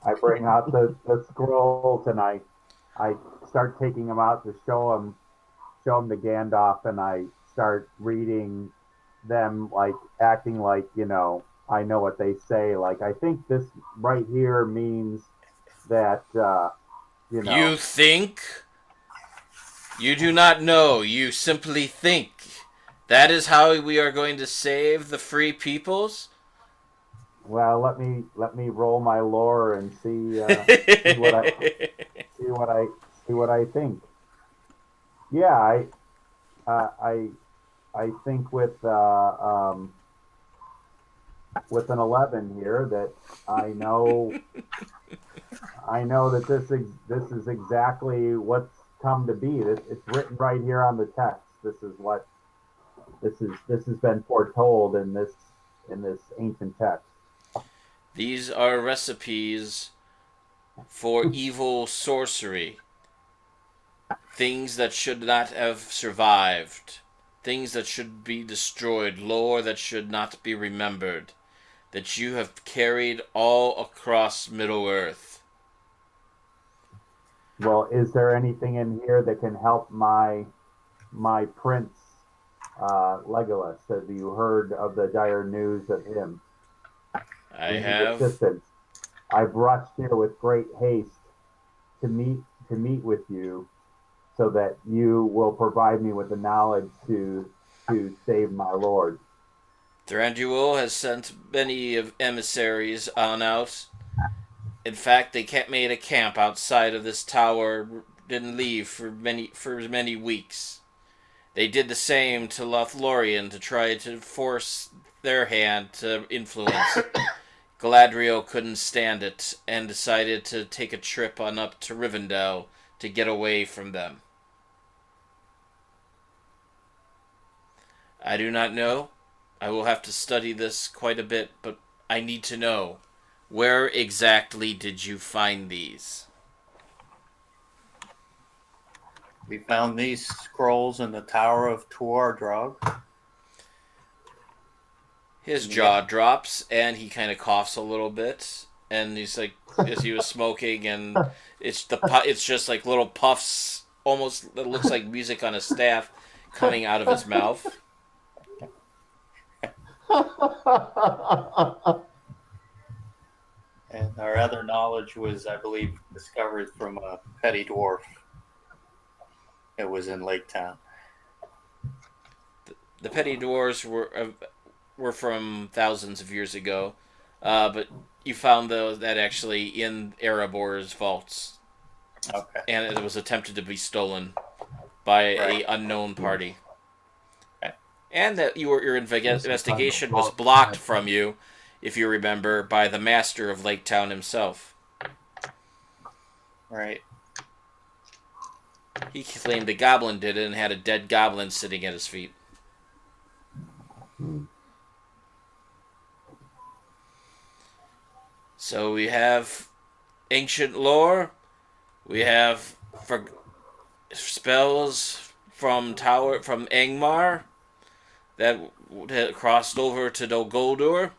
I bring out the scrolls and I start taking them out to show them to Gandalf, and I start reading them, like acting like, I know what they say. Like, I think this right here means that, You think? You do not know. You simply think. That is how we are going to save the free peoples? well, let me roll my lore and see what I see what I see what I think. Yeah, uh, I I think with an 11 here that I know I know that this is exactly what's come to be. It's written right here on the text. This has been foretold in this ancient text. These are recipes for evil sorcery. Things that should not have survived. Things that should be destroyed. Lore that should not be remembered. That you have carried all across Middle Earth. Well, is there anything in here that can help my prince Legolas? Have you heard of the dire news of him? I We need have. assistance. I've rushed here with great haste to meet with you, so that you will provide me with the knowledge to save my lord. Thranduil has sent many of emissaries on out. In fact, they made a camp outside of this tower. Didn't leave for many weeks. They did the same to Lothlorien to try to force their hand to influence. Galadriel couldn't stand it and decided to take a trip on up to Rivendell to get away from them. I do not know. I will have to study this quite a bit, but I need to know. Where exactly did you find these? We found these scrolls in the Tower of Tuor Drog. His jaw drops and he kind of coughs a little bit, and he's like, as he was smoking, and it's just like little puffs, almost it looks like music on a staff coming out of his mouth. And our other knowledge was, I believe, discovered from a petty dwarf. It was in Lake Town. The petty dwarves were from thousands of years ago, but you found that actually in Erebor's vaults, Okay. and it was attempted to be stolen by Right. a unknown party, Okay. and that your investigation was blocked from you, if you remember, by the master of Lake Town himself. Right. He claimed a goblin did it and had a dead goblin sitting at his feet. So we have ancient lore. We have spells from Angmar that crossed over to Dol Guldur.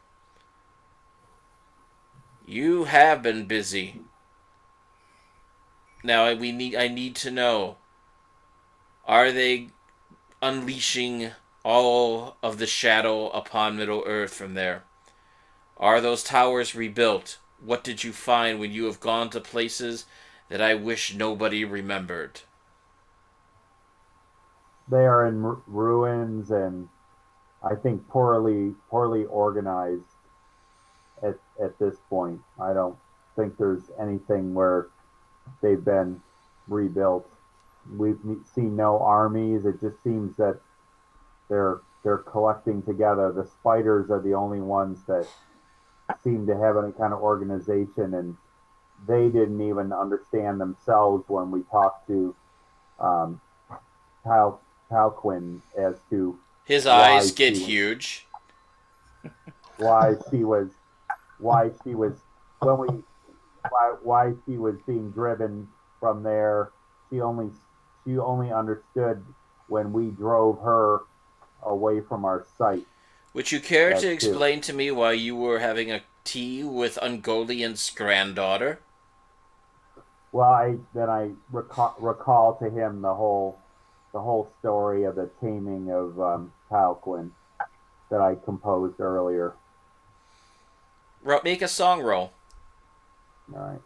You have been busy. Now I need to know. Are they unleashing all of the shadow upon Middle Earth from there? Are those towers rebuilt? What did you find when you have gone to places that I wish nobody remembered? They are in ruins, and I think poorly organized at this point. I don't think there's anything where they've been rebuilt. We've seen no armies. It just seems that they're collecting together. The spiders are the only ones that seem to have any kind of organization, and they didn't even understand themselves when we talked to um, Talquin as to His why eyes get she was- huge. why she was when why she was being driven from there. She only she only understood when we drove her away from our sight. Would you care to That too. explain to me why you were having a tea with Ungoliant's granddaughter? Well, I recall to him the whole story of the taming of Palquin that I composed earlier. Make a song roll. All right.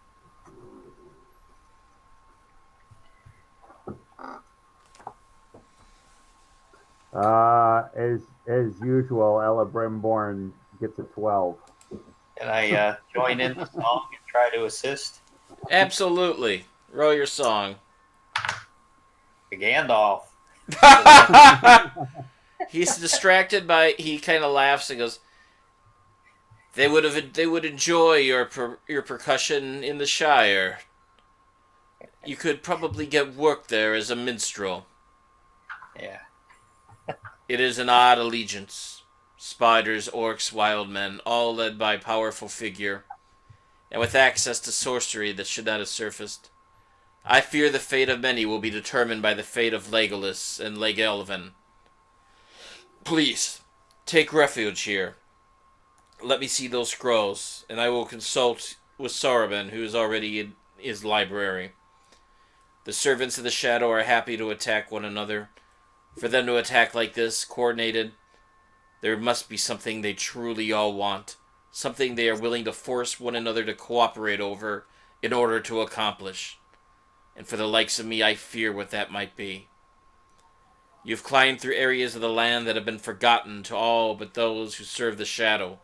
As usual, Ella Brimborn gets a 12. Can I join in the song and try to assist? Absolutely. Roll your song. Gandalf. He's distracted by. He kind of laughs and goes, They would enjoy your percussion in the Shire. You could probably get work there as a minstrel. Yeah. It is an odd allegiance. Spiders, orcs, wild men, all led by a powerful figure, and with access to sorcery that should not have surfaced. I fear the fate of many will be determined by the fate of Legolas and Legelvin. Please, take refuge here. Let me see those scrolls, and I will consult with Saruman, who is already in his library. The servants of the Shadow are happy to attack one another. For them to attack like this, coordinated, there must be something they truly all want. Something they are willing to force one another to cooperate over in order to accomplish. And for the likes of me, I fear what that might be. You've climbed through areas of the land that have been forgotten to all but those who serve the Shadow.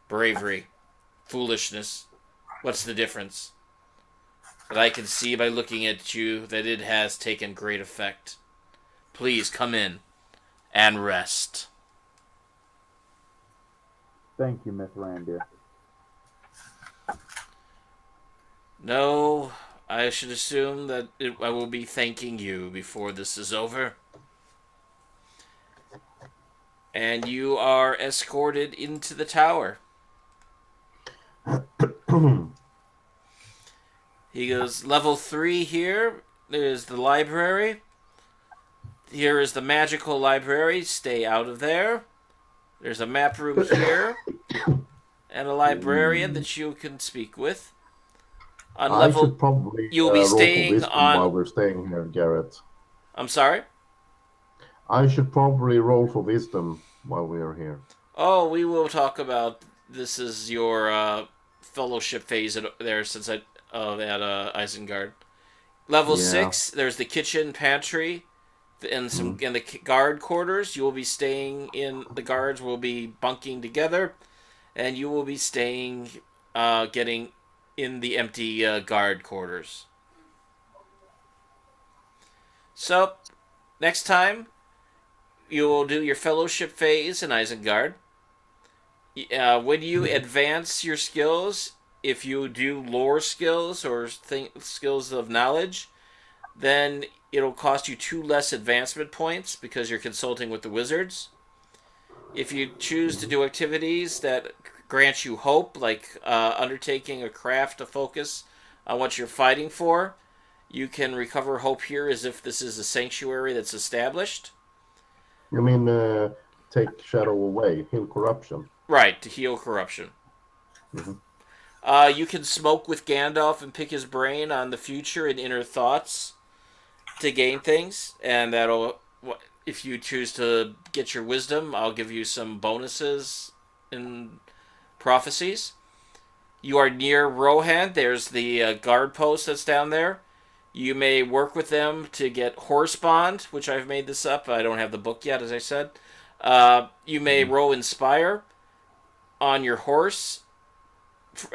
Bravery, foolishness, what's the difference? But I can see by looking at you that it has taken great effect. Please come in and rest. Thank you, Miss Randir. No, I should assume that I will be thanking you before this is over. And you are escorted into the tower. He goes, level 3 here. There's the library. Here is the magical library. Stay out of there. There's a map room here. And a librarian that you can speak with. On I level, should probably you'll be roll for staying wisdom while on. we're staying here, Garrett. I'm sorry? I should probably roll for wisdom while we are here. Oh, we will talk about this is your fellowship phase there since at Isengard. Level Yeah. 6, there's the kitchen, pantry, and the guard quarters. You will be staying in the guards will be bunking together, and you will be staying, getting in the empty guard quarters. So, next time, you will do your fellowship phase in Isengard. When you advance your skills, if you do lore skills or skills of knowledge, then it'll cost you 2 less advancement points because you're consulting with the wizards. If you choose to do activities that grant you hope, like undertaking a craft to focus on what you're fighting for, you can recover hope here as if this is a sanctuary that's established. You mean take shadow away, heal corruption? Right, to heal corruption. Mm-hmm. You can smoke with Gandalf and pick his brain on the future and inner thoughts to gain things, and that'll, if you choose to get your wisdom, I'll give you some bonuses in prophecies. You are near Rohan. There's the guard post that's down there. You may work with them to get horse bond, which I've made this up. I don't have the book yet, as I said. You may roll Inspire on your horse,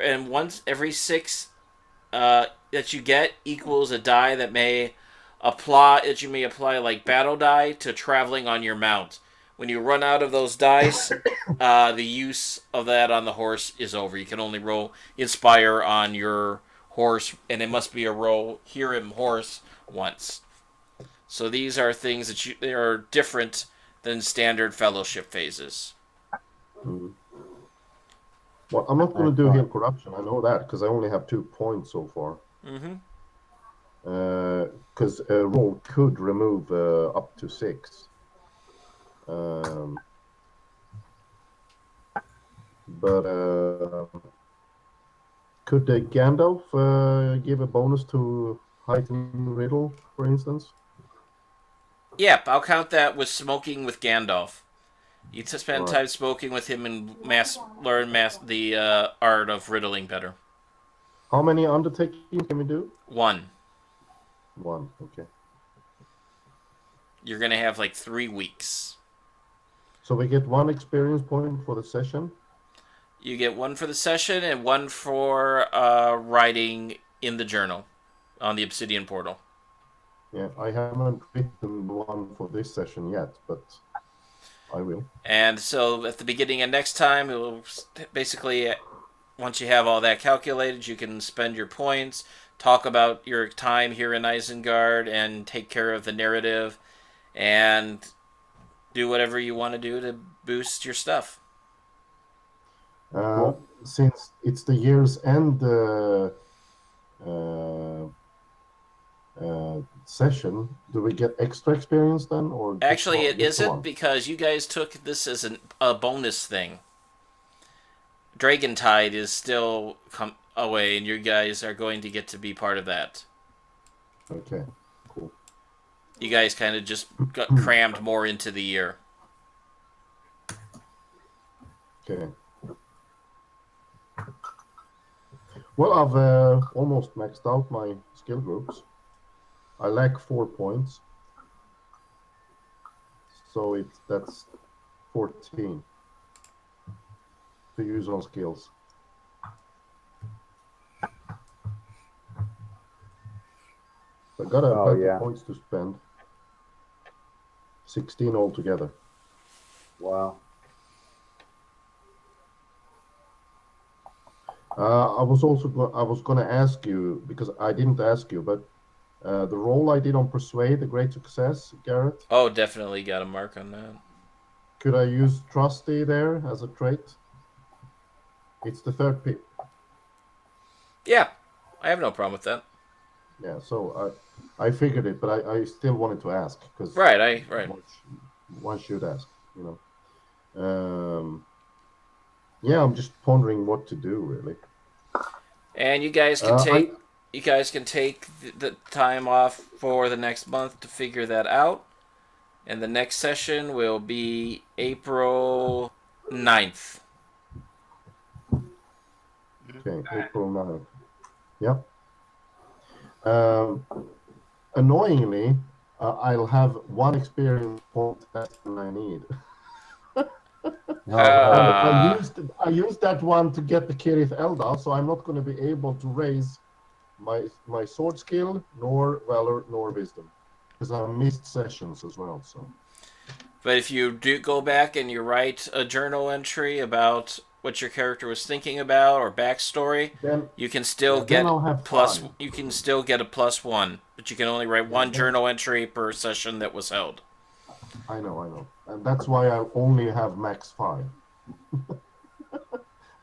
and once every 6 that you get equals a die that you may apply like battle die to traveling on your mount. When you run out of those dice, the use of that on the horse is over. You can only roll Inspire on your horse, and it must be a roll hear him horse once. So these are things that they are different than standard fellowship phases. Mm-hmm. Well, I'm not going to do Excellent. heal corruption. I know that because I only have 2 points so far. Mm-hmm. Because a roll could remove up to 6. But could Gandalf give a bonus to heighten riddle, for instance? Yep, I'll count that with smoking with Gandalf. You to spend Right. time smoking with him and learn the art of riddling better. How many undertakings can we do? 1. 1. Okay. You're gonna have like 3 weeks. So we get 1 experience point for the session. You get 1 for the session and 1 for writing in the journal on the Obsidian portal. Yeah, I haven't written 1 for this session yet, but I will. And so at the beginning of next time, it will basically, once you have all that calculated, you can spend your points, talk about your time here in Isengard, and take care of the narrative, and do whatever you want to do to boost your stuff. Cool. Since it's the year's end uh, session, do we get extra experience then, or Actually, it just the isn't 1? because you guys took this as a bonus thing. Dragon Tide is still away, and you guys are going to get to be part of that. Okay, cool. You guys kind of just got crammed more into the year. Okay. Well, I've almost maxed out my skill groups. I lack 4 points, so that's 14 to use on skills. I got a better points to spend. 16 altogether. Wow. I was going to ask you, because I didn't ask you, but the role I did on Persuade, a great success, Garrett. Oh, definitely got a mark on that. Could I use Trusty there as a trait? It's the 3rd pip. Yeah, I have no problem with that. Yeah, so I figured it, but I still wanted to ask because right. One should ask, you know. Yeah, I'm just pondering what to do, really. And you guys can take the time off for the next month to figure that out. And the next session will be April 9th. Okay, April 9th. Yep. Annoyingly, I'll have 1 experience point less than I need. I used that 1 to get the Kirith Eldar, so I'm not going to be able to raise my sword skill, nor valor, nor wisdom, because I missed sessions as well. So, but if you do go back and you write a journal entry about what your character was thinking about or backstory, then you can still get I'll have plus. 5. You can still get a +1, but you can only write 1 journal entry per session that was held. I know, and that's why I only have max 5.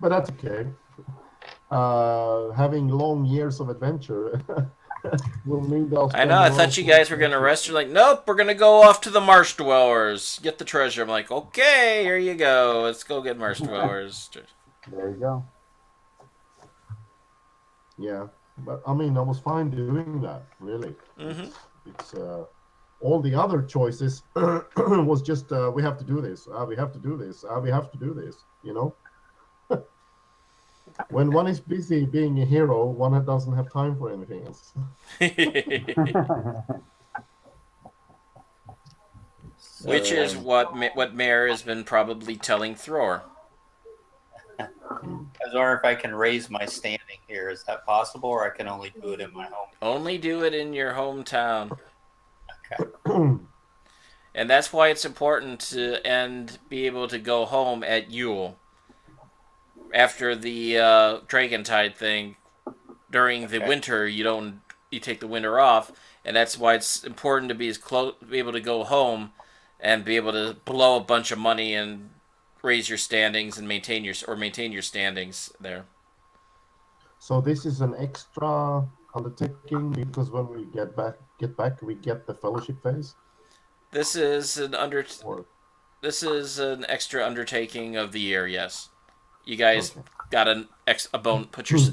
But that's okay. Having long years of adventure will mean that I know. I thought you guys were going to rest. You're like, nope, we're going to go off to the Marsh Dwellers. Get the treasure. I'm like, okay, here you go. Let's go get Marsh Dwellers. There you go. Yeah, but I mean, I was fine doing that, really. Mm-hmm. It's all the other choices was just, we have to do this. We have to do this. We have to do this, you know? When one is busy being a hero, one doesn't have time for anything else. Which is what Mare has been probably telling Thror. I was wondering if I can raise my standing here. Is that possible, or I can only do it in my home? Only do it in your hometown. Okay. And that's why it's important to be able to go home at Yule. After the Dragontide thing, during the winter, you take the winter off, and that's why it's important to be able to go home and be able to blow a bunch of money and raise your standings and maintain your standings there. So this is an extra undertaking because when we get back, we get the fellowship phase. This is an Or this is an extra undertaking of the year. Yes, you guys okay. got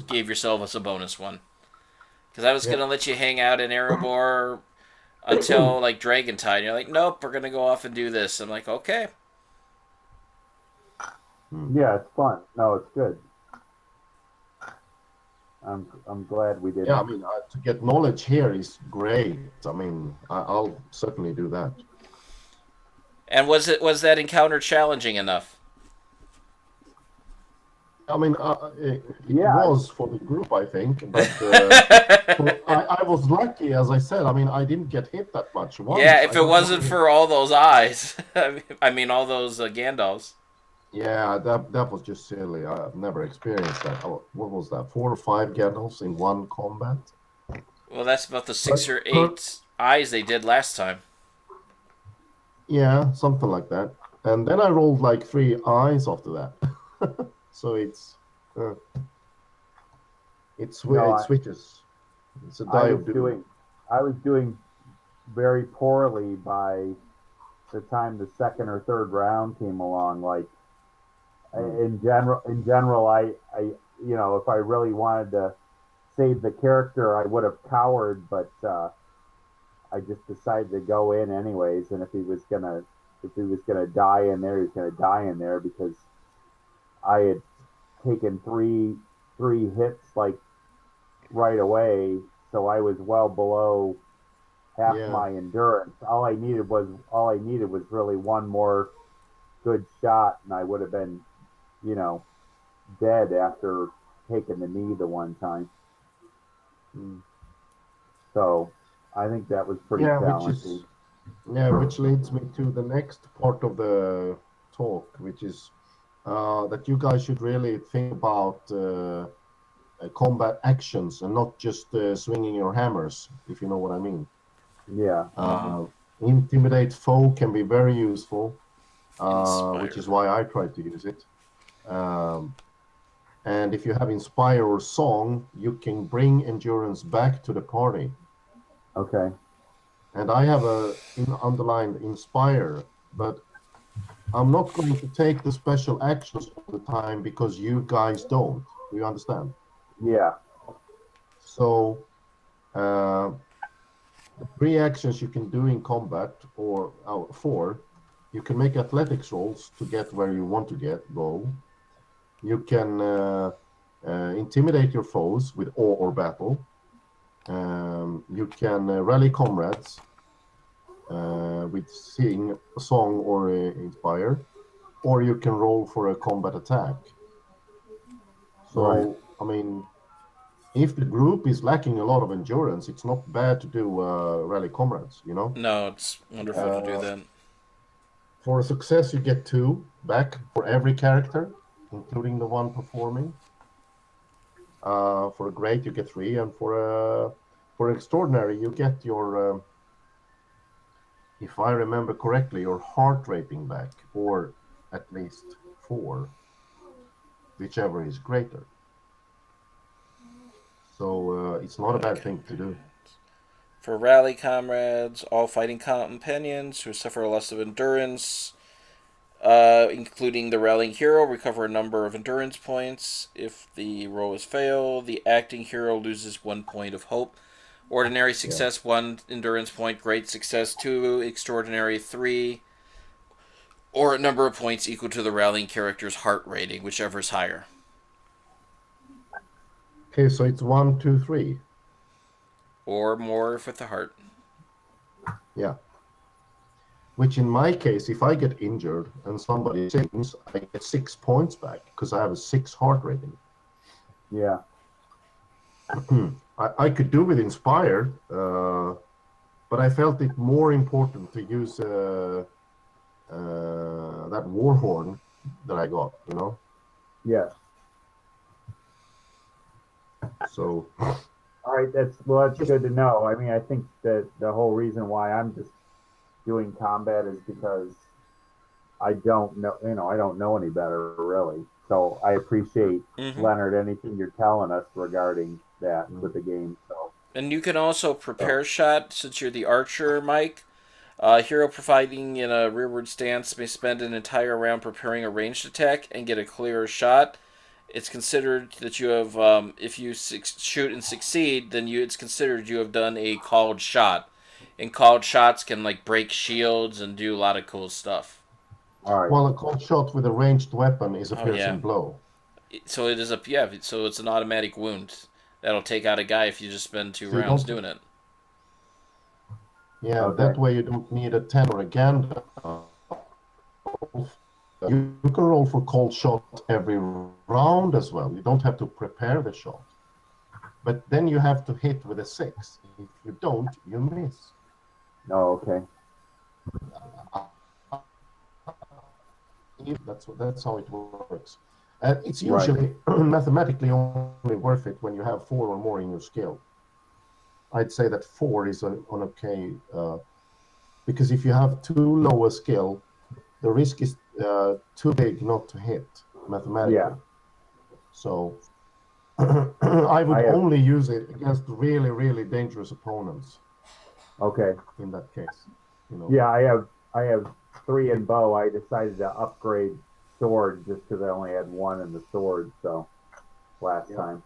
gave yourselves a bonus one. Because I was Yeah. gonna let you hang out in Erebor until like Dragontide. You're like, nope, we're gonna go off and do this. I'm like, okay. Yeah, it's fun. No, it's good. I'm glad we did. Yeah, I mean, to get knowledge here is great. I mean, I'll certainly do that. And was that encounter challenging enough? I mean, it Yeah. was for the group, I think, but I was lucky, as I said. I mean, I didn't get hit that much once. Yeah, if I it got wasn't one- for all those eyes, I mean all those Gandalfs. Yeah, that was just silly. I've never experienced that. Oh, what was that? 4 or 5 Gandalfs in one combat? Well, that's about the 6 But or 8 eyes they did last time. yeah, something like that. And then I rolled like 3 eyes after that. So uh, it switches. It's a die of doom. I was doing very poorly by the time the second or third round came along. Like in general, I if I really wanted to save the character, I would have cowered, but I just decided to go in anyways. And if he was gonna die in there, he's gonna die in there because I had taken three hits like right away, so I was well below half my endurance. All I needed was really one more good shot, and I would have been, dead after taking the knee the one time. So I think that was pretty challenging. Which leads me to the next part of the talk, which is that you guys should really think about combat actions and not just swinging your hammers, if you know what I mean. Yeah. Intimidate foe can be very useful, Inspire. which is why I try to use it. And if you have Inspire or Song, you can bring endurance back to the party. Okay. And I have underlined Inspire, but I'm not going to take the special actions all the time because you guys don't. Do you understand? Yeah. So the 3 actions you can do in combat, or 4, you can make athletics rolls to get where you want to go. You can intimidate your foes with awe or battle. You can rally comrades with sing, song, or inspire, or you can roll for a combat attack. So, right. I mean, if the group is lacking a lot of endurance, it's not bad to do rally comrades, you know? No, it's wonderful to do that. For a success, you get 2 back for every character, including the one performing. For a great, you get 3, and for extraordinary, you get your, if I remember correctly, your heart rating back, or at least 4, whichever is greater. So it's not a bad thing to do. For rally comrades, all fighting companions who suffer a loss of endurance, including the rallying hero, recover a number of endurance points. If the roll is failed, the acting hero loses 1 point of hope. Ordinary success, 1 endurance point. Great success, 2. Extraordinary, 3. Or a number of points equal to the rallying character's heart rating, whichever is higher. Okay, so it's 1, 2, 3. Or more if with the heart. Yeah. Which in my case, if I get injured and somebody sings, I get 6 points back because I have a 6 heart rating. Yeah. I could do with Inspire, but I felt it more important to use that war horn that I got, you know? Yeah. So. All right. That's good to know. I mean, I think that the whole reason why I'm just doing combat is because I don't know, I don't know any better really. So I appreciate, Hmm. Leonard, anything you're telling us regarding that with the game. So, And you can also prepare shot since you're the archer, Mike. Hero providing in a rearward stance may spend an entire round preparing a ranged attack and get a clearer shot. It's considered that you have, if you shoot and succeed, then it's considered you have done a called shot. And called shots can like break shields and do a lot of cool stuff. all right, Well, a cold shot with a ranged weapon is a Oh yeah, piercing blow. so it is a yeah. So it's an automatic wound that'll take out a guy if you just spend two So you rounds don't, doing it. yeah, okay, that way you don't need a 10 or a Gandalf. You can roll for cold shot every round as well. You don't have to prepare the shot. But then you have to hit with a 6. If you don't, you miss. no, okay, That's how it works. It's right, usually mathematically only worth it when you have 4 or more in your skill. I'd say that 4 is an okay, because if you have too low a skill, the risk is too big not to hit yeah, mathematically. So I I would have, only use it against really, really dangerous opponents okay, in that case. You know. yeah, I have 3 in bow. I decided to upgrade sword just because I only had 1 in the sword. So last Yeah. time,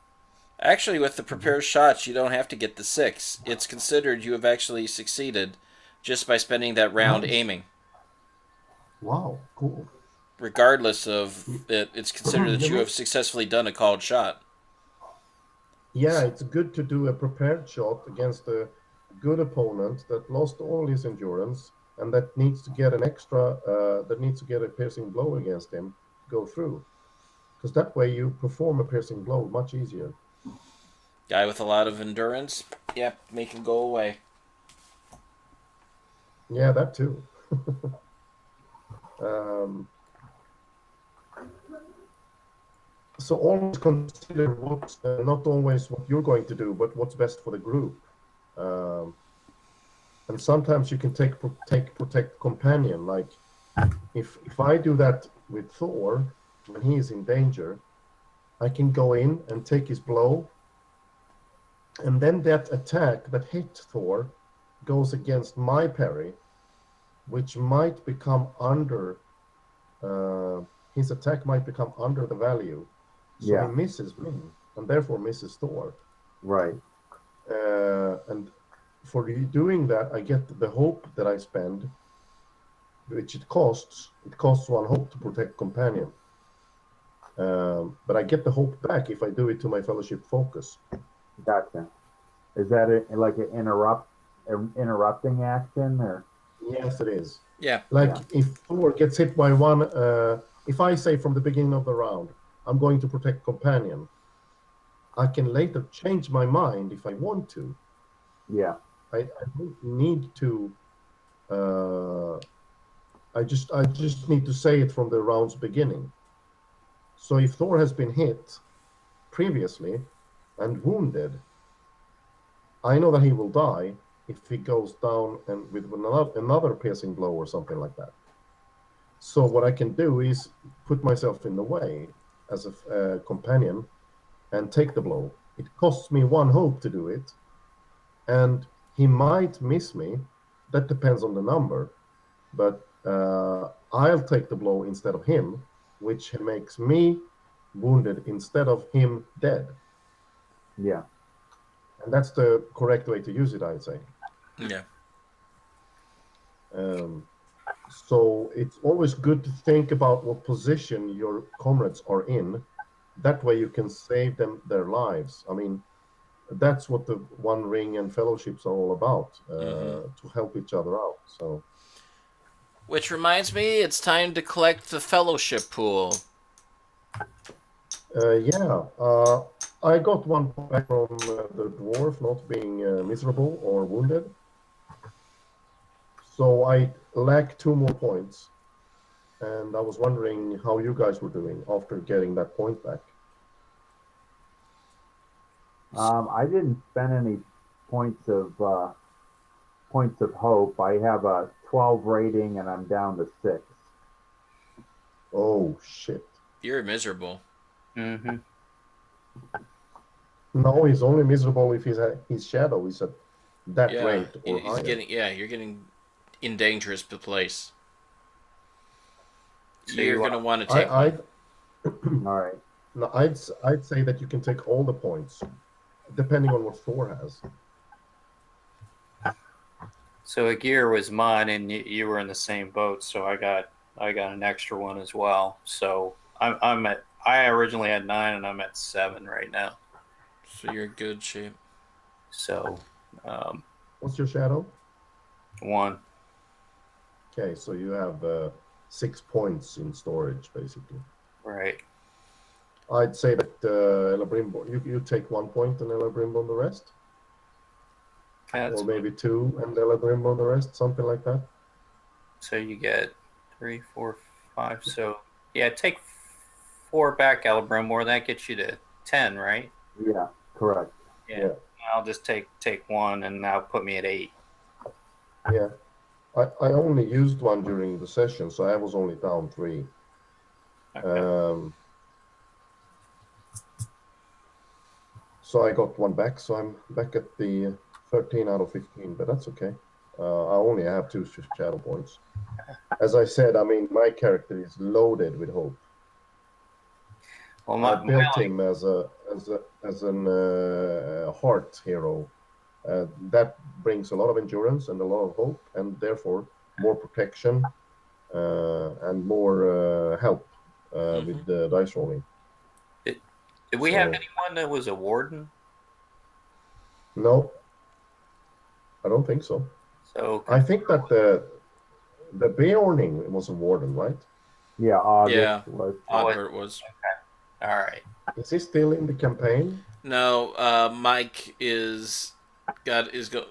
Actually, with the Mhm. prepared shots, you don't have to get the 6. It's considered you have actually succeeded just by spending that round Nice. aiming. Wow. Cool. Regardless of it, it's considered that You you mean? have successfully done a called shot. Yeah, it's good to do a prepared shot against a good opponent that lost all his endurance and that needs to get an extra, that needs to get a piercing blow against him to go through. Because that way you perform a piercing blow much easier. Guy with a lot of endurance, yep, make him go away. Yeah, that too. um, so always consider what's not always what you're going to do, but what's best for the group. Um, and sometimes you can take protect companion. Like if I do that with Thor when he is in danger, I can go in and take his blow, and then that attack that hit Thor goes against my parry, which might become under his attack might become under the value, so he yeah, misses me and therefore misses Thor. right, And for doing that, I get the hope that I spend, which it costs. It costs 1 hope to protect companion. But I get the hope back if I do it to my fellowship focus. gotcha. Is that like an interrupting action or Yes, it is. Yeah, Like yeah, if Thor gets hit by one, if I say from the beginning of the round, I'm going to protect companion, I can later change my mind if I want to. yeah, I don't need to. Uh, I just need to say it from the round's beginning. So if Thor has been hit previously and wounded, I know that he will die if he goes down and with another piercing blow or something like that. So what I can do is put myself in the way as a companion and take the blow. It costs me 1 hope to do it, and he might miss me. That depends on the number, but I'll take the blow instead of him, which makes me wounded instead of him dead. yeah. And that's the correct way to use it, I'd say. yeah. Um, so it's always good to think about what position your comrades are in. That way you can save them their lives. I mean, that's what the One Ring and fellowships are all about, Hmm. to help each other out. So, Which reminds me, it's time to collect the fellowship pool. yeah, I got 1 point back from the dwarf not being miserable or wounded. So I lack 2 more points. And I was wondering how you guys were doing after getting that point back. I didn't spend any points of uh, points of hope. I have a 12 rating and I'm down to 6. Oh shit! You're miserable. Mm-hmm. No, he's only miserable if his shadow is at that Yeah, rate or he's higher. getting. Yeah, you're getting in dangerous place. So You're you gonna want want to I take one. I'd All right. no, I'd say that you can take all the points, depending on what Thor has. so a gear was mine, and you were in the same boat. So I got an extra one as well. So I'm at. I originally had 9, and I'm at 7 right now. So you're in good shape. So um, What's your shadow? 1. Okay, so you have 6 points in storage, basically. Right. I'd say that Elabrimbo, you take 1 point and Elabrimbo the rest, That's or maybe 2 and Elabrimbo the rest, something like that. so you get 3, 4, 5. So yeah, take 4 back, Alabama. That gets you to 10, right? Yeah, correct. Yeah. Yeah. I'll just take 1, and that'll put me at 8. Yeah, I only used one during the session, so I was only down 3. Okay. So I got one back, so I'm back at the 13 out of 15, but that's okay. I only have 2 shadow points. As I said, I mean, my character is loaded with hope. Well, I my built him as an heart hero. That brings a lot of endurance and a lot of hope, and therefore more protection and more help with the dice rolling. did we have So anyone that was a warden? no, I don't think so. So I think that the Beorning was a warden, right? Yeah, August Yeah, was. Ogbert was. all right. Is he still in the campaign? No, Mike is got is go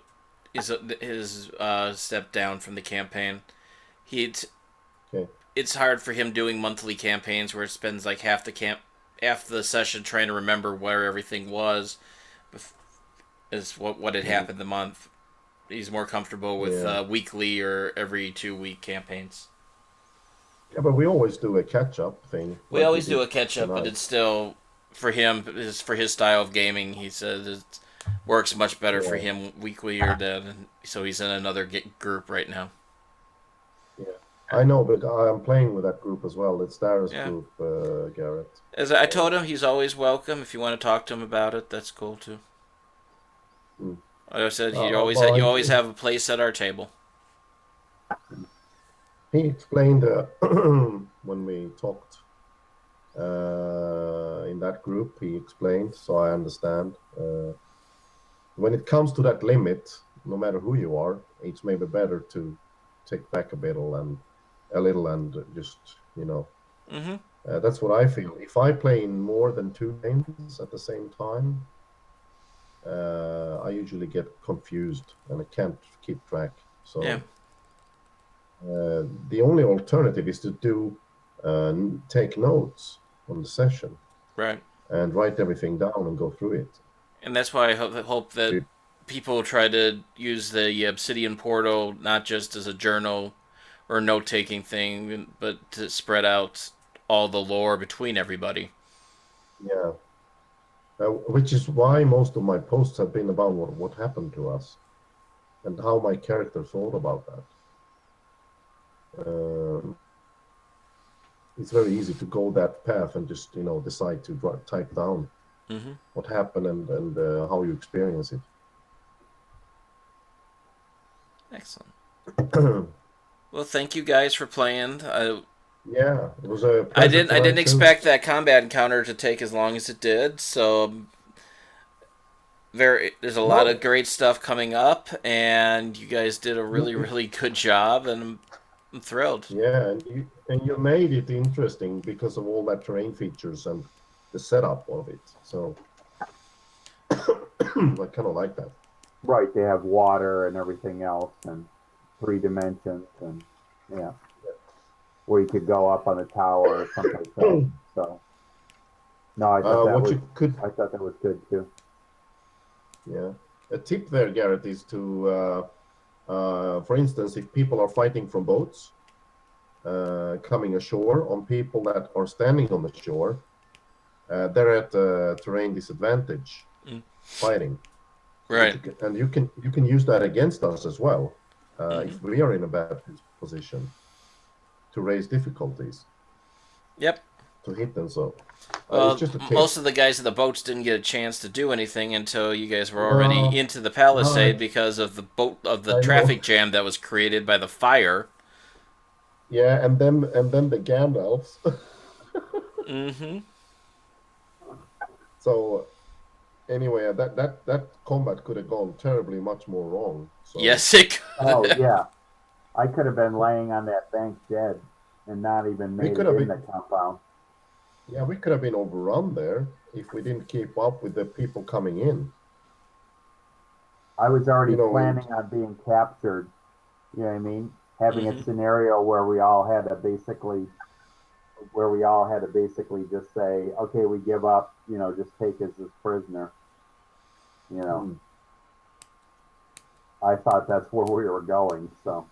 is stepped down from the campaign. He Okay. It's hard for him doing monthly campaigns where it spends like half the session trying to remember where everything was, is what had Mm, happened the month. He's more comfortable with yeah. weekly or every 2 week campaigns. Yeah, but we always do a catch-up thing We like we always do did a catch up, but tonight. it's still for him. For his style of gaming, he says it works much better for Yeah, him weekly or than. So he's in another group right now. yeah. I know, but I'm playing with that group as well. It's Dara's Yeah, group, Garrett. as I told him, he's always welcome. If you want to talk to him about it, that's cool too. Mm. Like I said, Well, you always have a place at our table. he explained when we talked in that group. He explained, so I understand. When it comes to that limit, no matter who you are, it's maybe better to take back a little and just Mm-hmm. that's what I feel. If I play in more than 2 games at the same time, I usually get confused and I can't keep track. Yeah. So the only alternative is to take notes on the session Right. and write everything down and go through it. And that's why I hope So that people try to use the Obsidian portal not just as a journal or note taking thing, but to spread out all the lore between everybody. yeah, which is why most of my posts have been about what happened to us and how my character thought about that. It's very easy to go that path and just decide to type down Mm-hmm. what happened and how you experience it. Excellent. Well, thank you guys for playing. Yeah, it was a pleasure I didn't tonight too. expect that combat encounter to take as long as it did. So there's a lot of No, great stuff coming up, and you guys did a really good job, and I'm thrilled. yeah, and you made it interesting because of all that terrain features and the setup of it. So I kind of like that. Right, they have water and everything else, and 3 dimensions, and yeah, where you could go up on the tower or someplace else. So no, What you could, I thought that was good too. yeah, a tip there, Garrett, is to, for instance, if people are fighting from boats, coming ashore, on people that are standing on the shore, they're at a terrain disadvantage fighting. Right. And you can use that against us as well, Mm-hmm. if we are in a bad position, to raise difficulties, Yep. to hit them. So it's Well, just a tip. most of the guys in the boats didn't get a chance to do anything until you guys were already No, into the no, palisade because of the I know. traffic jam that was created by the fire. Yeah, and then the Gandalfs. Mm-hmm. So anyway, that combat could have gone terribly much more wrong. So Yes, it Oh could. yeah, I could have been laying on that bank dead and not even we made could it have in the been, compound. yeah, we could have been overrun there if we didn't keep up with the people coming in. I was already You know, planning on being captured. You know what I mean? Having a Mm-hmm. scenario where we all had to basically just say, okay, we give up. You know, just take us as prisoner. You know, hmm. I thought that's where we were going. So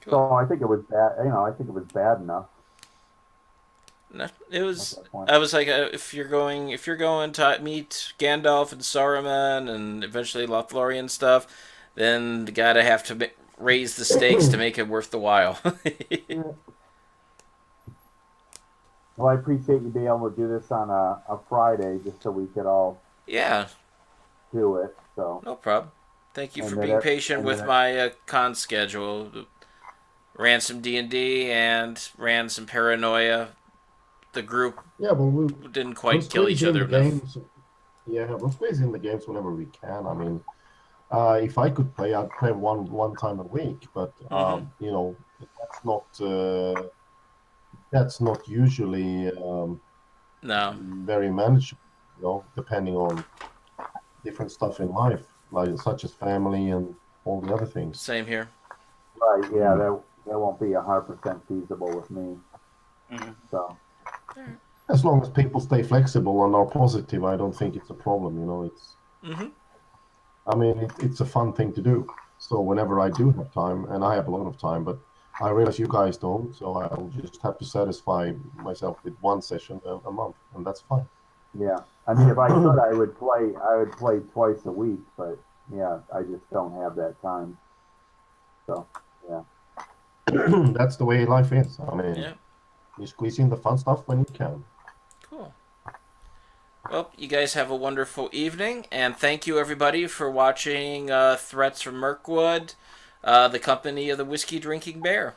Cool. I think it was bad. You know, I think it was bad enough No, it at was. that point. I was like, if you're going to meet Gandalf and Saruman and eventually Lothlorien stuff, then you gotta have to raise the stakes to make it worth the while. Well, I appreciate you being able to do this on a Friday just so we could all Yeah, do it. So, no problem. Thank you for and being that, patient and with that, my con schedule. Ran some D&D and ran some Paranoia. The group Yeah, well, didn't we'll quite kill squeeze each in other the enough. games. Yeah, we'll squeeze in the games whenever we can. I mean, if I could play, I'd play one time a week. But Mm-hmm. you know, that's not usually No, very manageable. You know, depending on different stuff in life, like such as family and all the other things. same here. right, yeah, Mm. that won't be 100% feasible with me. Mhm. So, As long as people stay flexible and are positive, I don't think it's a problem. You know, Mm-hmm. I mean, it's a fun thing to do. So whenever I do have time, and I have a lot of time, but I realize you guys don't, so I'll just have to satisfy myself with one session a month, and that's fine. yeah, I mean, if I could, I would play twice a week, but yeah, I just don't have that time. So, yeah, That's the way life is. I mean, Yeah, you squeeze in the fun stuff when you can. cool. Well, you guys have a wonderful evening, and thank you everybody for watching Threats from Mirkwood, the company of the Whiskey Drinking Bear.